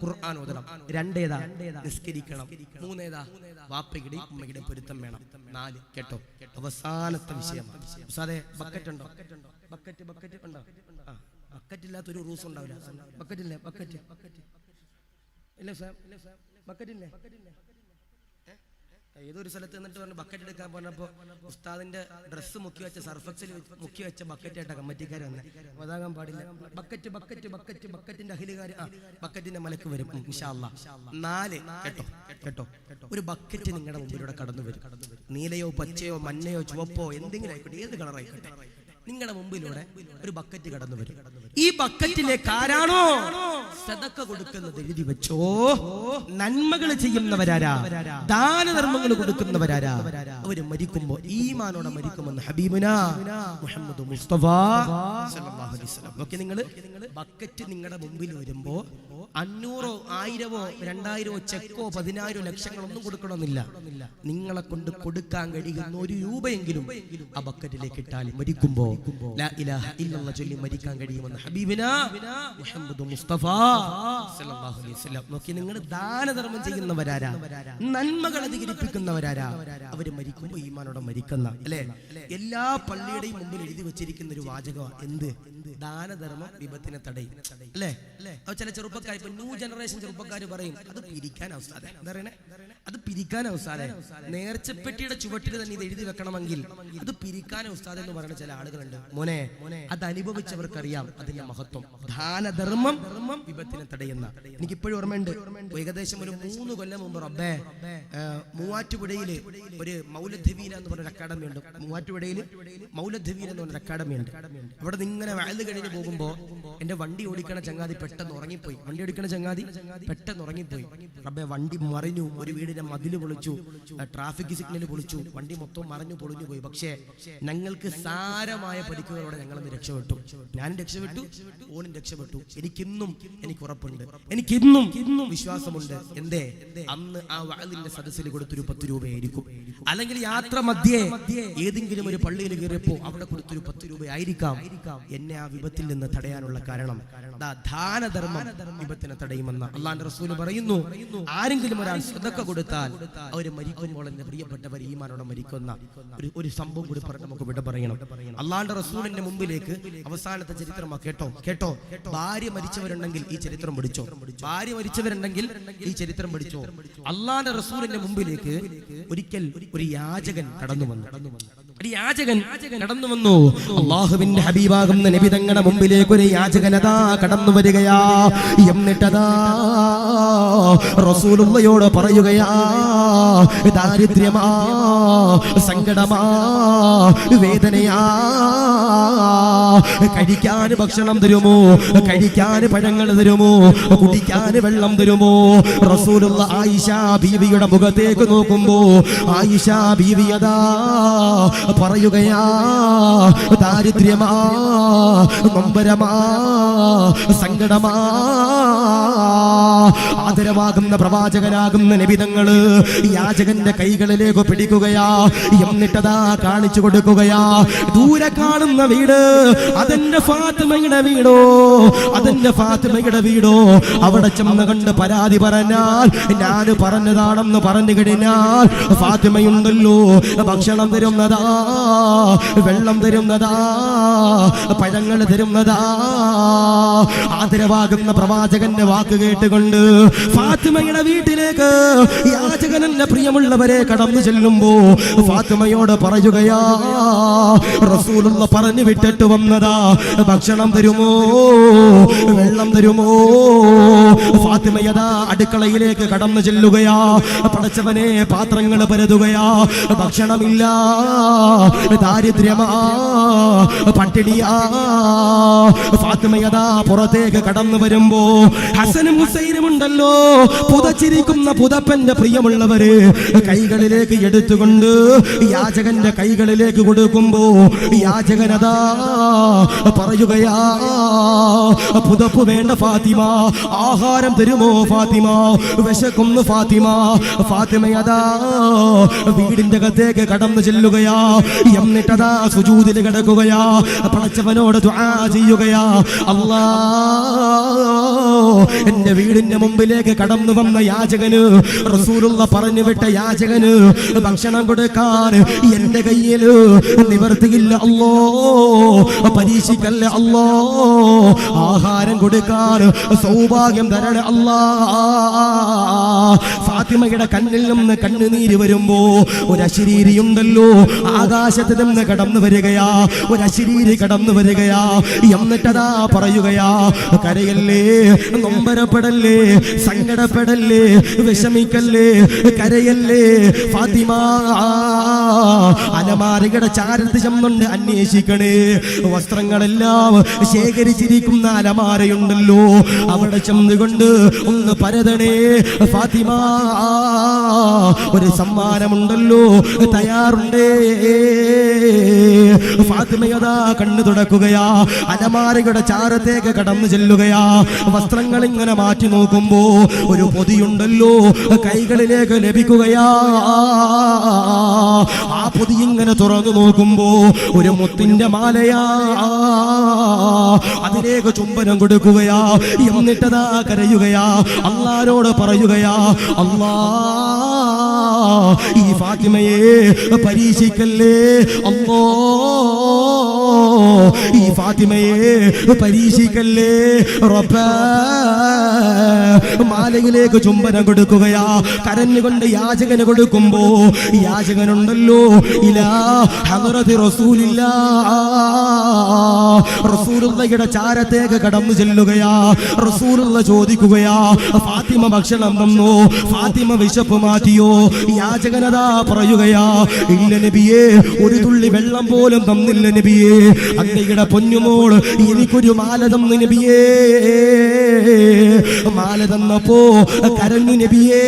ഖുർആൻ ഓതണം, 2 നിസ്കരിക്കണം, 3 വാപ്പയുടെയും ഉമ്മയുടെയും പൊരുത്തം വേണം, 4 കേട്ടോ അവസാനത്തെ വിഷയം. ഉസ്താദേ ബക്കറ്റ് ഉണ്ടോ? ബക്കറ്റ് ഉണ്ടോ? ബക്കറ്റ് ഇല്ലാത്തൊരു റൂസ് ഉണ്ടാവില്ല. ബക്കറ്റ് ഇല്ലേ? ബക്കറ്റ് ഇല്ല സാർ, ബക്കറ്റ് ഇല്ലേ? ഏതൊരു സ്ഥലത്ത് നിന്നിട്ട് പറഞ്ഞു ബക്കറ്റ് എടുക്കാൻ പറഞ്ഞപ്പോ ഉസ്താദിന്റെ ഡ്രസ്സ് മുക്കി വെച്ച സർഫക്സിൽ മുക്കി വെച്ച ബക്കറ്റ് ആയിട്ടാ കമ്മിറ്റിക്കാർ വന്നെ. അതാകാൻ പാടില്ല. ബക്കറ്റിന്റെ അഹിലുകാർ ബക്കറ്റിന്റെ മലക്ക് വരും ഇൻഷാ അല്ലാഹ്. 4 കേട്ടോ ഒരു ബക്കറ്റ് നിങ്ങളുടെ മുമ്പിലൂടെ കടന്നു വരും. നീലയോ പച്ചയോ മഞ്ഞയോ ചുവപ്പോ എന്തെങ്കിലും ആയിക്കോട്ടെ, ഏത് കളറായിക്കോട്ടെ, നിങ്ങളുടെ മുമ്പിലൂടെ ഒരു ബക്കറ്റ് കടന്നു വരും. ഈ ബക്കറ്റിലേക്ക് ആരാണോ സദഖ കൊടുക്കുന്നത് എഴുതി വെച്ചോ. നന്മകൾ ചെയ്യുന്നവരാരാ, ദാനധർമ്മങ്ങൾ കൊടുക്കുന്നവരാരാ, അവര് മരിക്കുമ്പോ ഈമാനോടെ മരിക്കുമെന്ന് ഹബീബുനാ മുഹമ്മദ് മുസ്തഫ സല്ലല്ലാഹു അലൈഹി വസല്ലം. നോക്കി നിങ്ങൾ, ബക്കറ്റ് നിങ്ങളുടെ മുമ്പിൽ വരുമ്പോ 500 1000 2000 ചെക്കോ 10000 ലക്ഷങ്ങളൊന്നും കൊടുക്കണമെന്നില്ല. നിങ്ങളെ കൊണ്ട് കൊടുക്കാൻ കഴിയുന്ന 1 രൂപയെങ്കിലും ആ ബക്കറ്റിലേക്ക് ഇട്ടാൽ മരിക്കുമ്പോ ലാ ഇലാഹ ഇല്ലല്ലാഹ് ചൊല്ലി മരിക്കാൻ കഴിയുമെന്ന് ഹബീബിനാ മുഹമ്മദ് മുസ്തഫ സല്ലല്ലാഹു അലൈഹി വസല്ലം. നോക്കി നിങ്ങൾ, ദാനധർമ്മം ചെയ്യുന്നവരാരാ, നന്മകൾ അധികരിപ്പിക്കുന്നവരാരാ, അവര് മരിക്കുമ്പോ ഈമാനോടെ മരിക്കുന്ന അല്ലേ. എല്ലാ പള്ളിയുടെയും മുമ്പിൽ എഴുതി വെച്ചിരിക്കുന്ന ഒരു വാചകം എന്ത്? ദാനധർമ്മം വിപത്തിനെ തടയും അല്ലേ. അത് ചില ചെറുപ്പക്കാർ, ഇപ്പൊ ന്യൂ ജനറേഷൻ ചെറുപ്പക്കാർ പറയും അത് പിരിക്കാൻ അവസാനം. എന്താ പറയണേ? അത് പിരിക്കാൻ അവസാനം. നേർച്ചപ്പെട്ടിയുടെ ചുവട്ടിൽ തന്നെ ഇത് എഴുതി വെക്കണമെങ്കിൽ അത് പിരിക്കാൻ ഉസ്താദ് എന്ന് പറയുന്ന ചില ആളുകളുണ്ട്. മോനെ, അത് അനുഭവിച്ചവർക്കറിയാം അതിന്റെ മഹത്വം. ദാനധർമ്മം വിപത്തിനെ തടയുന്ന. എനിക്കിപ്പോഴും ഓർമ്മയുണ്ട്, ഏകദേശം ഒരു 3 കൊല്ലം മുമ്പ് റബ്ബേ മൂവാറ്റുപുഴയില് ഒരു മൗലദ്വീര എന്ന് പറഞ്ഞൊരു അക്കാഡമി ഉണ്ട്. മൂവാറ്റുപുഴയില് മൗലദ്വീര എന്ന് പറഞ്ഞൊരു അക്കാഡമി ഉണ്ട്. അവിടെ നിന്ന് ഇങ്ങനെ വയല് കഴിഞ്ഞ് പോകുമ്പോ എന്റെ വണ്ടി ഓടിക്കണ ചങ്ങാതി പെട്ടെന്ന് ഉറങ്ങിപ്പോയി. റബ്ബേ വണ്ടി മറിഞ്ഞു, ഒരു വീടിന്റെ മതില് പൊളിച്ചു, ട്രാഫിക് സിഗ്നൽ പൊളിച്ചു, വണ്ടി മൊത്തം മറിഞ്ഞു പൊളിഞ്ഞു പോയി. പക്ഷേ ഞങ്ങൾക്ക് സാരമായ പരിക്കുകളോടെ ഞങ്ങളൊന്ന് രക്ഷപ്പെട്ടു. ഞാനും രക്ഷപ്പെട്ടു, ഓനും രക്ഷപ്പെട്ടു. എനിക്ക് ഉറപ്പുണ്ട്, എനിക്കിന്നും വിശ്വാസമുണ്ട്. എന്തേ? അന്ന് ആ വഅലിന്റെ സദസ്സിൽ കൊടുത്തൊരു 10 രൂപയായിരിക്കും, അല്ലെങ്കിൽ യാത്ര മധ്യേ ഏതെങ്കിലും ഒരു പള്ളിയിൽ കയറിയപ്പോ അവിടെ കൊടുത്തൊരു 10 രൂപയായിരിക്കാം എന്നെ ആ വിപത്തിൽ നിന്ന് തടയാനുള്ള കാരണം. ദാനധർമ്മം വിപത്തിനെ തടയുമെന്ന് അല്ലാഹുവിന്റെ റസൂൽ പറയുന്നു. ആരെങ്കിലും ഒരാൾ സദഖ കൊടുത്താൽ അവര് മരിക്കുമ്പോൾ എന്റെ പ്രിയപ്പെട്ടവർ ഈമാനോടെ മരിക്കുന്ന ഒരു സംഭവം കൂടി പറഞ്ഞ് നമുക്ക് വിട പറയണം. അല്ലാഹുവിന്റെ റസൂലിന്റെ മുമ്പിലേക്ക് അവസാനത്തെ ചരിത്രം കേട്ടോ. ഭാര്യ മരിച്ചവരുണ്ടെങ്കിൽ ഈ ചരിത്രം പഠിച്ചോ. അല്ലാഹുവിന്റെ റസൂലിന്റെ മുമ്പിലേക്ക് ഒരിക്കൽ ഒരു യാചകൻ കടന്നു വന്നു. അല്ലാഹുവിന്റെ ഹബീബാകുന്ന നബി തങ്ങളുടെ മുമ്പിലേക്ക് ഒരു യാചകനതാ കടന്നു വരികയാ. എന്നിട്ടതാ റസൂലുള്ളയോട് പറയുകയാ, ദാരിദ്ര്യമാ, സങ്കടമാ, വേദനയാ, കഴിക്കാൻ ഭക്ഷണം തരുമോ, കഴിക്കാൻ പഴങ്ങൾ തരുമോ, കുടിക്കാൻ വെള്ളം തരുമോ? റസൂലുള്ള ആയിഷ ബീവിയുടെ മുഖത്തേക്ക് നോക്കുമ്പോ ആയിഷ ബീവി അതാ പറയുകയാ, ദാരിദ്ര്യമാ, നൊമ്പരമാ, സങ്കടമാ. ആദരവാകുന്ന പ്രവാചകനാകുന്ന നബിതങ്ങള് യാചകന്റെ കൈകളിലേക്ക് പിടിക്കുകയാ, എന്നിട്ടതാ കാണിച്ചു കൊടുക്കുകയാ. ദൂരെ കാണുന്ന വീട് അതെന്റെ ഫാത്തിമയുടെ വീടോ, അതെന്റെ ഫാത്തിമയുടെ വീടോ. അവിടെ ചെന്ന് കണ്ട് പരാതി പറഞ്ഞാൽ ഞാൻ പറഞ്ഞതാണെന്ന് പറഞ്ഞു കഴിഞ്ഞാൽ ഫാത്തിമയുണ്ടല്ലോ ഭക്ഷണം തരുന്നതാ, വെള്ളം തരുന്നതാ, പഴങ്ങൾ തരുന്നതാ. ആദരവാകുന്ന പ്രവാചകന്റെ വാക്ക് കേട്ടുകൊണ്ട് ഫാത്തിമയുടെ വീട്ടിലേക്ക് യാചകൻ എന്റെ പ്രിയമുള്ളവരെ കടന്നു ചെല്ലുമ്പോ ഫാത്തിമയോട് പറയുകയാ, റസൂലുള്ള പറഞ്ഞു വിട്ടിട്ട് വന്നതാ, ഭക്ഷണം തരുമോ, വെള്ളം തരുമോ? ഫാത്തിമയതാ അടുക്കളയിലേക്ക് കടന്നു ചെല്ലുകയാ. പടച്ചവനെ പാത്രങ്ങൾ പരതുകയാ, ഭക്ഷണമില്ല, ദാരിദ്ര്യമാ, പട്ടിണിയാ. ഫാത്തിമയതാ പുറത്തേക്ക് കടന്നു വരുമ്പോ ഹസനും ഹുസൈനും ഉണ്ടല്ലോ പുതച്ചിരിക്കുന്ന പുതപ്പന്റെ പ്രിയമുള്ളവര് കൈകളിലേക്ക് എടുത്തുകൊണ്ട് യാചകന്റെ കൈകളിലേക്ക് കൊടുക്കുമ്പോ യാചകനതാ പറയുകയാ, പുതപ്പ് വേണ്ട ഫാത്തിമ, ആഹാരം തരുമോ ഫാത്തിമ, വിശക്കുന്നു ഫാത്തിമ. ഫാത്തിമയതാ വീടിന്റെ അകത്തേക്ക് കടന്നു ചെല്ലുകയാ, എന്നിട്ടതാ സുജൂദിൽ കിടക്കുകയാ, പടച്ചവനോട് ദുആ ചെയ്യുകയാ, അല്ലാ എന്റെ വീടിന്റെ മുമ്പിലേക്ക് കടന്നു വന്ന യാചകന്, റസൂലുള്ള പറഞ്ഞു വിട്ട യാചകന് ഭക്ഷണം കൊടുക്കാൻ എന്റെ കയ്യിൽ നിവർത്തിയില്ല അല്ലോ, പരീക്ഷിക്കല്ല അല്ലോ, ആഹാരം കൊടുക്കാൻ സൗഭാഗ്യം തരണേ അല്ലാ. ഫാത്തിമയുടെ കണ്ണിൽ നിന്ന് കണ്ണുനീര് വരുമ്പോ ഒരു അശരീരി ഉണ്ടല്ലോ ആകാശത്ത് നിന്ന് കടന്നു വരികയാ, ഒരു അശരീരി കടന്നു വരികയാ. എന്നിട്ടതാ പറയുകയാ, കരയല്ലേ, നൊമ്പരപ്പെടല്ലേ, സങ്കടപ്പെടല്ലേ, വിഷമിക്കല്ലേ, കരയല്ലേ ഫാത്തിമ. അലമാരയുടെ ചാരത്ത് ചെന്നുണ്ട് അന്വേഷിക്കണേ, വസ്ത്രങ്ങളെല്ലാം ശേഖരിച്ചിരിക്കുന്ന അലമാരയുണ്ടല്ലോ അവിടെ ചെന്നുകൊണ്ട് ഒന്ന് പരതണേ ഫാത്തിമ. ഒരു സമ്മാനമുണ്ടല്ലോ തയ്യാറുണ്ടേ. ഫാത്തിമയതാ കണ്ണു തുടക്കുകയാ, അലമാരയുടെ ചാരത്തേക്ക് കടന്നു ചെല്ലുകയാ. വസ്ത്രങ്ങൾ ഇങ്ങനെ മാറ്റി നോക്കുമ്പോ ഒരു പൊതിയുണ്ടല്ലോ കൈകളിലേക്ക് ലഭിക്കുകയാ. ആ പൊതി ഇങ്ങനെ തുറന്നു നോക്കുമ്പോ ഒരു മുത്തിന്റെ മാലയാ, അതിലേക്ക് ചുംബനം കൊടുക്കുകയാ. എന്നിട്ടതാ കരയുകയാ, അല്ലാഹുവോട് പറയുകയാ, അല്ലാ ഈ ഫാത്തിമയെ പരീക്ഷിക്കല്ലേ അല്ലാ, ഈ ഫാത്തിമയെ പരീക്ഷിക്കല്ലേ റബ്ബേ. മാലയിലേക്ക് ചുംബനം കൊടുക്കുകയാ, കരഞ്ഞുകൊണ്ട് യാചകന് കൊടുക്കുമ്പോ യാചകനുണ്ടല്ലോ ഇലാ ഹദറത്തി റസൂലില്ലാ, റസൂലുള്ളാഹിയുടെ ചാരത്തേക്ക് കടന്നു ചെല്ലുകയാ. റസൂലുള്ള ചോദിക്കുകയാ, ഫാത്തിമ ഭക്ഷണം തന്നോ, ഫാത്തിമ വിശപ്പ് മാറ്റിയോ? യാചകനതാ പറയുകയാ, ഇല്ല നബിയേ, ഒരു തുള്ളി വെള്ളം പോലും തന്നില്ല നബിയേ. അങ്ങയുടെ പൊന്നുമോൾ എനിക്കൊരു മാല തന്നു നബിയേ. മാല തന്നപ്പോ കരഞ്ഞു നബിയേ.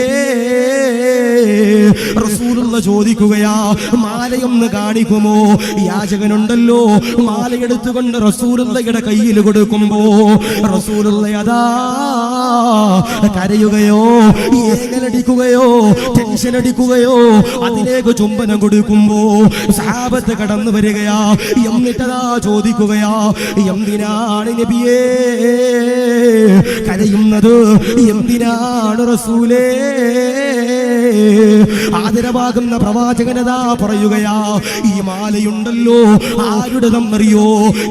റസൂലുള്ള ചോദിക്കുകയാ, മാലയൊന്ന് കാണിക്കുമോ? യാചകനുണ്ടല്ലോ മാലയെടുത്തുകൊണ്ട് റസൂലുള്ളാഹിയുടെ കയ്യിൽ കൊടുക്കുമ്പോ റസൂലുള്ള അതാ കരയുകയോ, ഏങ്ങലടിക്കുകയോ, ടെൻഷൻ അടിക്കുകയോ, അതിലേക്ക് ചുംബനം കൊടുക്കുമ്പോ സഹാബത്ത് കടന്നു വരികയാ. എന്നിട്ടതാ ചോദിക്കുകയാ, എന്തിനാണ് നബിയേ കരയുന്നത്? എന്തിനാണ് റസൂലേ? ആദരവാകുന്ന പ്രവാചകനതാ പറയുകയാ, ഈ മാലയുണ്ടല്ലോ ആരുടെതെന്നറിയോ?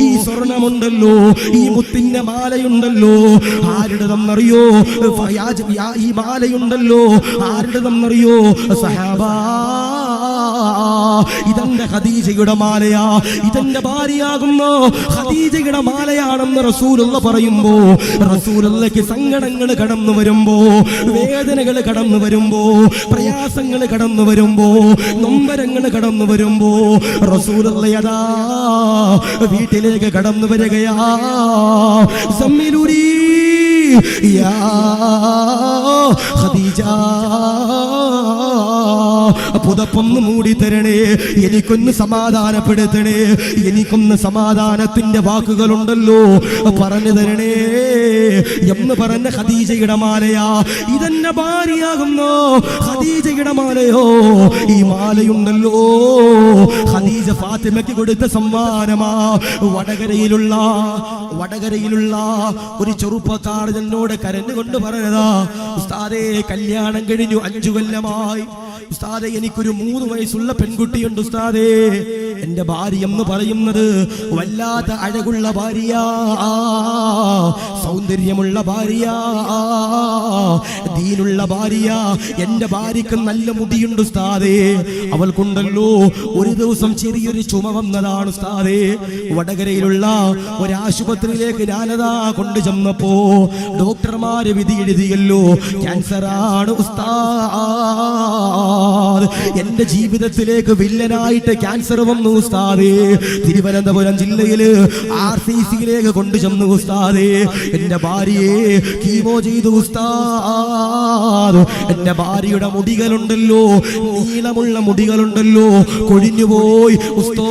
ഈ സ്വർണമുണ്ടല്ലോ, ഈ മുത്തിന്റെ മാലയുണ്ടല്ലോ ആരുടെതെന്നറിയോ? ഈ മാലയുണ്ടല്ലോ ആരുടെതെന്നറിയോ? സഹാബാ ഇതെന്റെ ഖദീജയുടെ മാലയാ, ഇതെന്റെ ഭാര്യയാകുന്ന ഖദീജയുടെ മാലയാണെന്ന് റസൂലുള്ള പറയുമ്പോ, റസൂലുള്ളാഹിക്ക് സങ്കടങ്ങൾ കടന്നു വരുമ്പോ, വേദനകൾ കടന്നു വരുമ്പോ, പ്രയാസങ്ങൾ കടന്നു വരുമ്പോ, നൊമ്പരങ്ങൾ കടന്നു വരുമ്പോ റസൂലുള്ളാഹി അതാ വീട്ടിലേക്ക് കടന്നു വരികയാ. സമ്മിലൂരി യാ ഖദീജ, പുതപ്പൊന്ന് മൂടി തരണേ, എനിക്കൊന്ന് സമാധാനപ്പെടുത്തണേ, എനിക്കൊന്ന് സമാധാനത്തിന്റെ വാക്കുകളുണ്ടല്ലോ പറഞ്ഞു തരണേ എന്ന് പറഞ്ഞ ഖദീജയുടെ മാലയാ. ഇതെന്നെ ഭാര്യയാകുന്നോ ഖദീജയുടെ മാലയോ? ഈ മാലയുണ്ടല്ലോ ഖദീജ ഫാത്തിമയ്ക്ക് കൊടുത്ത സമ്മാനമാ. വടകരയിലുള്ള ഒരു ചെറുപ്പക്കാരൻ എന്നോട് കരഞ്ഞുകൊണ്ട് പറഞ്ഞതാ, ഉസ്താദേ കല്യാണം കഴിഞ്ഞു 5 കൊല്ലമായി ഉസ്താദേ, എനിക്കൊരു 3 വയസ്സുള്ള പെൺകുട്ടിയുണ്ട് ഉസ്താദേ. എന്റെ ഭാര്യ എന്ന് പറയുന്നത് വല്ലാത്ത അഴകുള്ള ഭാര്യ, സൗന്ദര്യമുള്ള ഭാര്യ, ദീനുള്ള ഭാര്യ. എന്റെ ഭാര്യക്ക് നല്ല മുടിയുണ്ട് ഉസ്താദേ. അവൾക്കുണ്ടല്ലോ ഒരു ദിവസം ചെറിയൊരു ചുമ വന്നതാണ് ഉസ്താദേ. വടകരയിലുള്ള ഒരു ആശുപത്രിയിലേക്ക് ഞാനതാ കൊണ്ടു ചെന്നപ്പോ ഡോക്ടർമാര് വിധി എഴുതിയല്ലോ, ക്യാൻസറാണ് ഉസ്താദ്. എന്റെ ജീവിതത്തിലേക്ക് വില്ലനായിട്ട് ക്യാൻസർ വന്നു ഉസ്താദേ. തിരുവനന്തപുരം ജില്ലയില് RCCയിലേക്ക് കൊണ്ടുചെന്നു ഉസ്താദേ. എന്റെ ഭാര്യയെ കീമോ ചെയ്തു ഉസ്താദ്. എന്റെ ഭാര്യയുടെ മുടികളുണ്ടല്ലോ, നീളമുള്ള മുടികളുണ്ടല്ലോ, കൊഴിഞ്ഞുപോയി ഉസ്താദ്.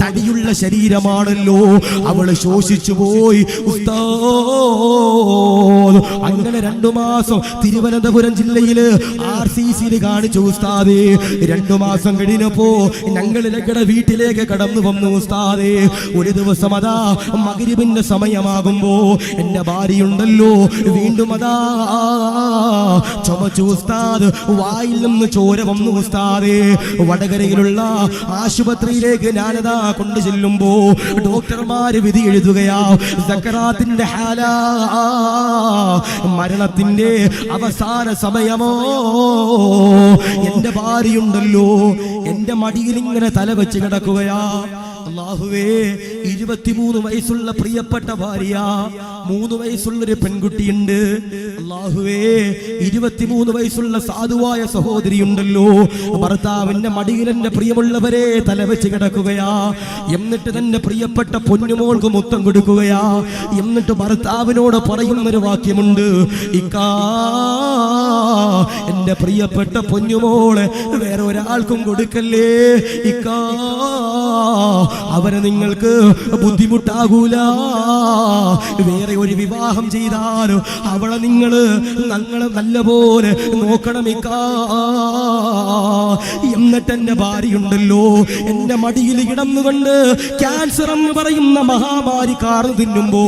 തടിയുള്ള ശരീരമാണല്ലോ, അവള് ശോഷിച്ചു പോയി ഉസ്താദ്. അങ്ങനെ 2 മാസം തിരുവനന്തപുരം ജില്ലയില് RCCയിൽ കാണിച്ചു ഉസ്താദേ. 2 മാസം കഴിഞ്ഞപ്പോ ഞങ്ങളുടെ വീട്ടിലേക്ക് കടന്നു വന്നു ഉസ്താദേ. ഒരു ദിവസം അതാ മഗ്രിബിന്റെ സമയമാകുമ്പോ എന്റെ ഭാര്യയുണ്ടല്ലോ വീണ്ടും അതാ ചുമച്ചു ഉസ്താദ്. വായിൽ നിന്ന് ചോര വന്നു ഉസ്താദേ. വടകരയിലുള്ള ആശുപത്രിയിലേക്ക് ഞാനതാ കൊണ്ടു ചെല്ലുമ്പോ ഡോക്ടർമാര് വിധി എഴുതുകയാ, സക്കറാത്തിന്റെ ഹാല, മരണത്തിന്റെ അവസാന സമയമോ. എന്റെ ഭാര്യയുണ്ടല്ലോ എന്റെ മടിയിൽ ഇങ്ങനെ തല വെച്ച് കിടക്കുകയാ. അല്ലാഹുവേ, 23 വയസ്സുള്ള പ്രിയപ്പെട്ട ഭാര്യ, 3 വയസ്സുള്ളൊരു പെൺകുട്ടിയുണ്ട്. അല്ലാഹുവേ, 23 വയസ്സുള്ള സാധുവായ സഹോദരിയുണ്ടല്ലോ. ഭർത്താവിന്റെ മടിയിൽ എന്റെ പ്രിയമുള്ളവരെ തല വെച്ച് കിടക്കുകയാ. എന്നിട്ട് തന്റെ പ്രിയപ്പെട്ട പൊന്നുമോൾക്ക് മുത്തം കൊടുക്കുകയാ. എന്നിട്ട് ഭർത്താവിനോട് പറയുന്നൊരു വാക്യമുണ്ട്, ഇക്കാ എന്റെ പ്രിയപ്പെട്ട പൊന്നുമോളെ വേറെ ഒരാൾക്കും കൊടുക്കല്ലേ ഇക്കാ, അവരെ നിങ്ങൾക്ക് ബുദ്ധിമുട്ടാകൂല. വേറെ ഒരു വിവാഹം ചെയ്താലോ അവളെ ഞങ്ങളെ നല്ലപോലെ നോക്കണമിക്കാ. എന്നിട്ട് എന്റെ ഭാര്യയുണ്ടല്ലോ എന്റെ മടിയിൽ കിടന്നുകൊണ്ട് ക്യാൻസർ എന്ന് പറയുന്ന മഹാമാരി കാർന്നു തിന്നുമ്പോ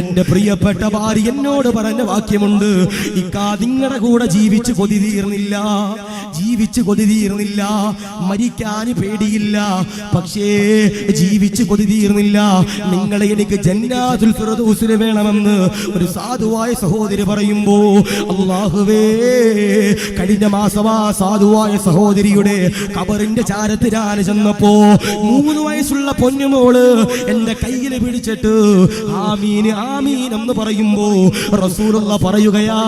എന്റെ പ്രിയപ്പെട്ട ഭാര്യ എന്നോട് പറഞ്ഞ വാക്യമുണ്ട്, ഇക്കാ നിങ്ങളുടെ കൂടെ ജീവിച്ച് കൊതി തീർന്നില്ല, മരിക്കാൻ പേടിയില്ല, പക്ഷേ ജീവിച്ച് കൊതി തീർന്നില്ല, നിങ്ങളെ എനിക്ക് ജന്നാത്തുൽ ഫിർദൗസിൽ വേണമെന്ന് ഒരു സാധുവായ സഹോദരി പറയുമ്പോ, അല്ലാഹുവേ, കഴിഞ്ഞ മാസം ആ സാധുവായ സഹോദരിയുടെ ഖബറിന്റെ ചാരത്തിലാണ് ചെന്നപ്പോ 3 വയസ്സുള്ള പൊന്നുമോള് എന്റെ കയ്യിൽ പിടിച്ചിട്ട് ആമീൻ ആമീൻ എന്ന് പറയുമ്പോ റസൂലുള്ള പറയുകയാ,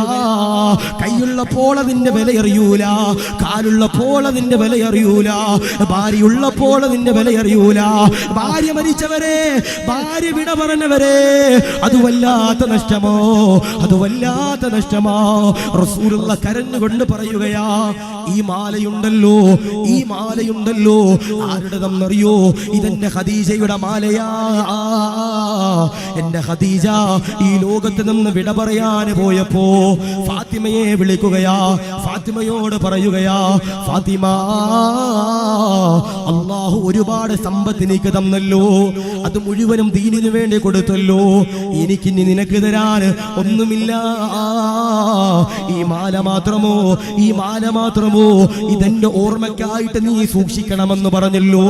കൈയുള്ളപ്പോൾ അതിന്റെ വില അറിയൂല, കാലുള്ളപ്പോൾ അതിന്റെ വില അറിയൂല, ഭാര്യയുള്ളപ്പോൾ അതിന്റെ വില അറിയൂല. ഭാര്യ മരിച്ചവരെ, ഭാര്യ വിട പറഞ്ഞവരെ, അത് വല്ലാത്ത നഷ്ടമോ. റസൂലുള്ള കരഞ്ഞുകൊണ്ട് പറയുകയാ, ഈ മാലയുണ്ടല്ലോ ആരുടെതെന്നറിയോ? ഇതെന്റെ ഖദീജയുടെ മാലയാ. എന്റെ ഖദീജ ഈ ലോകത്ത് നിന്ന് വിട പറയാൻ പോയപ്പോ ഫാത്തിമയെ വിളിക്കുകയാ, ഫാത്തിമയോട് പറയുകയാ, ഫാത്തിമ, അല്ലാഹു ഒരുപാട് സമ്പത്ത് എനിക്ക് തന്നല്ലോ, അത് മുഴുവനും ദീനിനു വേണ്ടി കൊടുത്തല്ലോ, എനിക്കിനി നിനക്ക് തരാൻ ഒന്നുമില്ല. ഈ മാല മാത്രമോ തന്നുവോ, ഇതെന്റെ ഓർമ്മയ്ക്കായിട്ട് നീ സൂക്ഷിക്കണമെന്ന് പറഞ്ഞല്ലോ.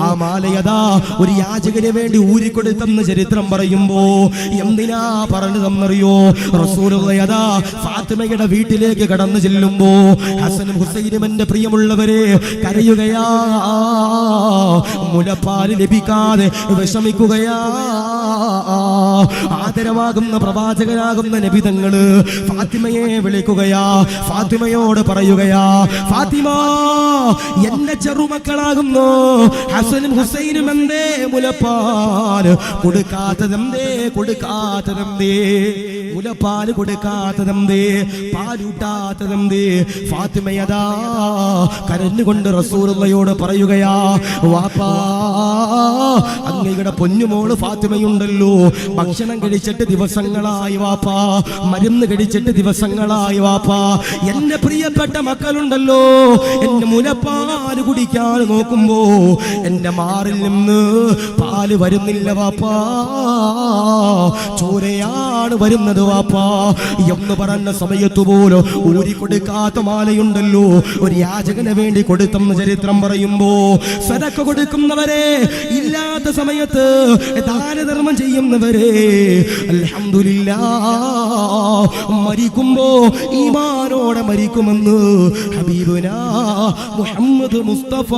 ആ മാലയതാ ഒരു യാചകന് വേണ്ടി ഊരിക്കൊടുത്തെന്ന് ചരിത്രം പറയുമ്പോ എന്തിനാ പറഞ്ഞതെന്നറിയോ? റസൂലുള്ളാഹിയതാ ഫാത്തിമയുടെ വീട്ടിലേക്ക് കടന്നു ചെല്ലുമ്പോ ഹസനും ഹുസൈനും എന്റെ പ്രിയമുള്ളവരെ കരയുകയാ, മുലപ്പാല് ലഭിക്കാതെ വിഷമിക്കുകയാ. ആദരവാകുന്ന പ്രവാചകനാകുന്ന നബി തങ്ങള് ഫാത്തിമയെ വിളിക്കുകയാ, ഫാത്തിമയോട് പറയുകയാ, ഫാത്തിമ എന്റെ ചെറുമക്കളാകുന്നു ഹസനും ഹുസൈനും എന്തേ മുലപ്പാൽ കൊടുക്കാത്തതെന്തേ, കൊടുക്കാത്തതെന്തേ, മുലപ്പാൽ കൊടുക്കാത്തതെന്തേ, പാലൂട്ടാത്തതെന്തേ? ഫാത്തിമയതാ കരഞ്ഞുകൊണ്ട് റസൂലുള്ളാഹിയോട് പറയുകയാ, വാപ്പാ അങ്ങയുടെ പൊന്നുമോള് ഫാത്തിമയുണ്ടല്ലോ, ഭക്ഷണം കഴിച്ചിട്ട് ദിവസങ്ങളായി വാപ്പാ, മരുന്ന് കഴിച്ചിട്ട് ദിവസങ്ങളായി വാപ്പാ, എന്റെ പ്രിയപ്പെട്ട മക്കളുണ്ടല്ലോ എന്റെ മുലപ്പാല് കുടിക്കാൻ നോക്കുമ്പോ എന്റെ മാറിൽ നിന്ന് പാല് വരുന്നില്ല വാപ്പാ, ചോരയാണ് വരുന്നത് വാപ്പാ എന്ന് പറഞ്ഞ സമയത്ത് പോലും ഊരിക്കൊടുക്കാത്ത മാലയുണ്ടല്ലോ ഒരു യാചകന് വേണ്ടി കൊടുത്തെന്ന് ചരിത്രം പറയുമ്പോ, സദഖ കൊടുക്കുന്നവരെ, ഇല്ലാത്ത സമയത്ത് ദാനധർമ്മം ചെയ്യുന്നവരെ, അൽഹംദുലില്ലാഹ് മരിക്കുമ്പോ ഈമാനോടെ മരിക്കുമെന്ന് ഹബീബുനാ മുഹമ്മദ് മുസ്തഫ.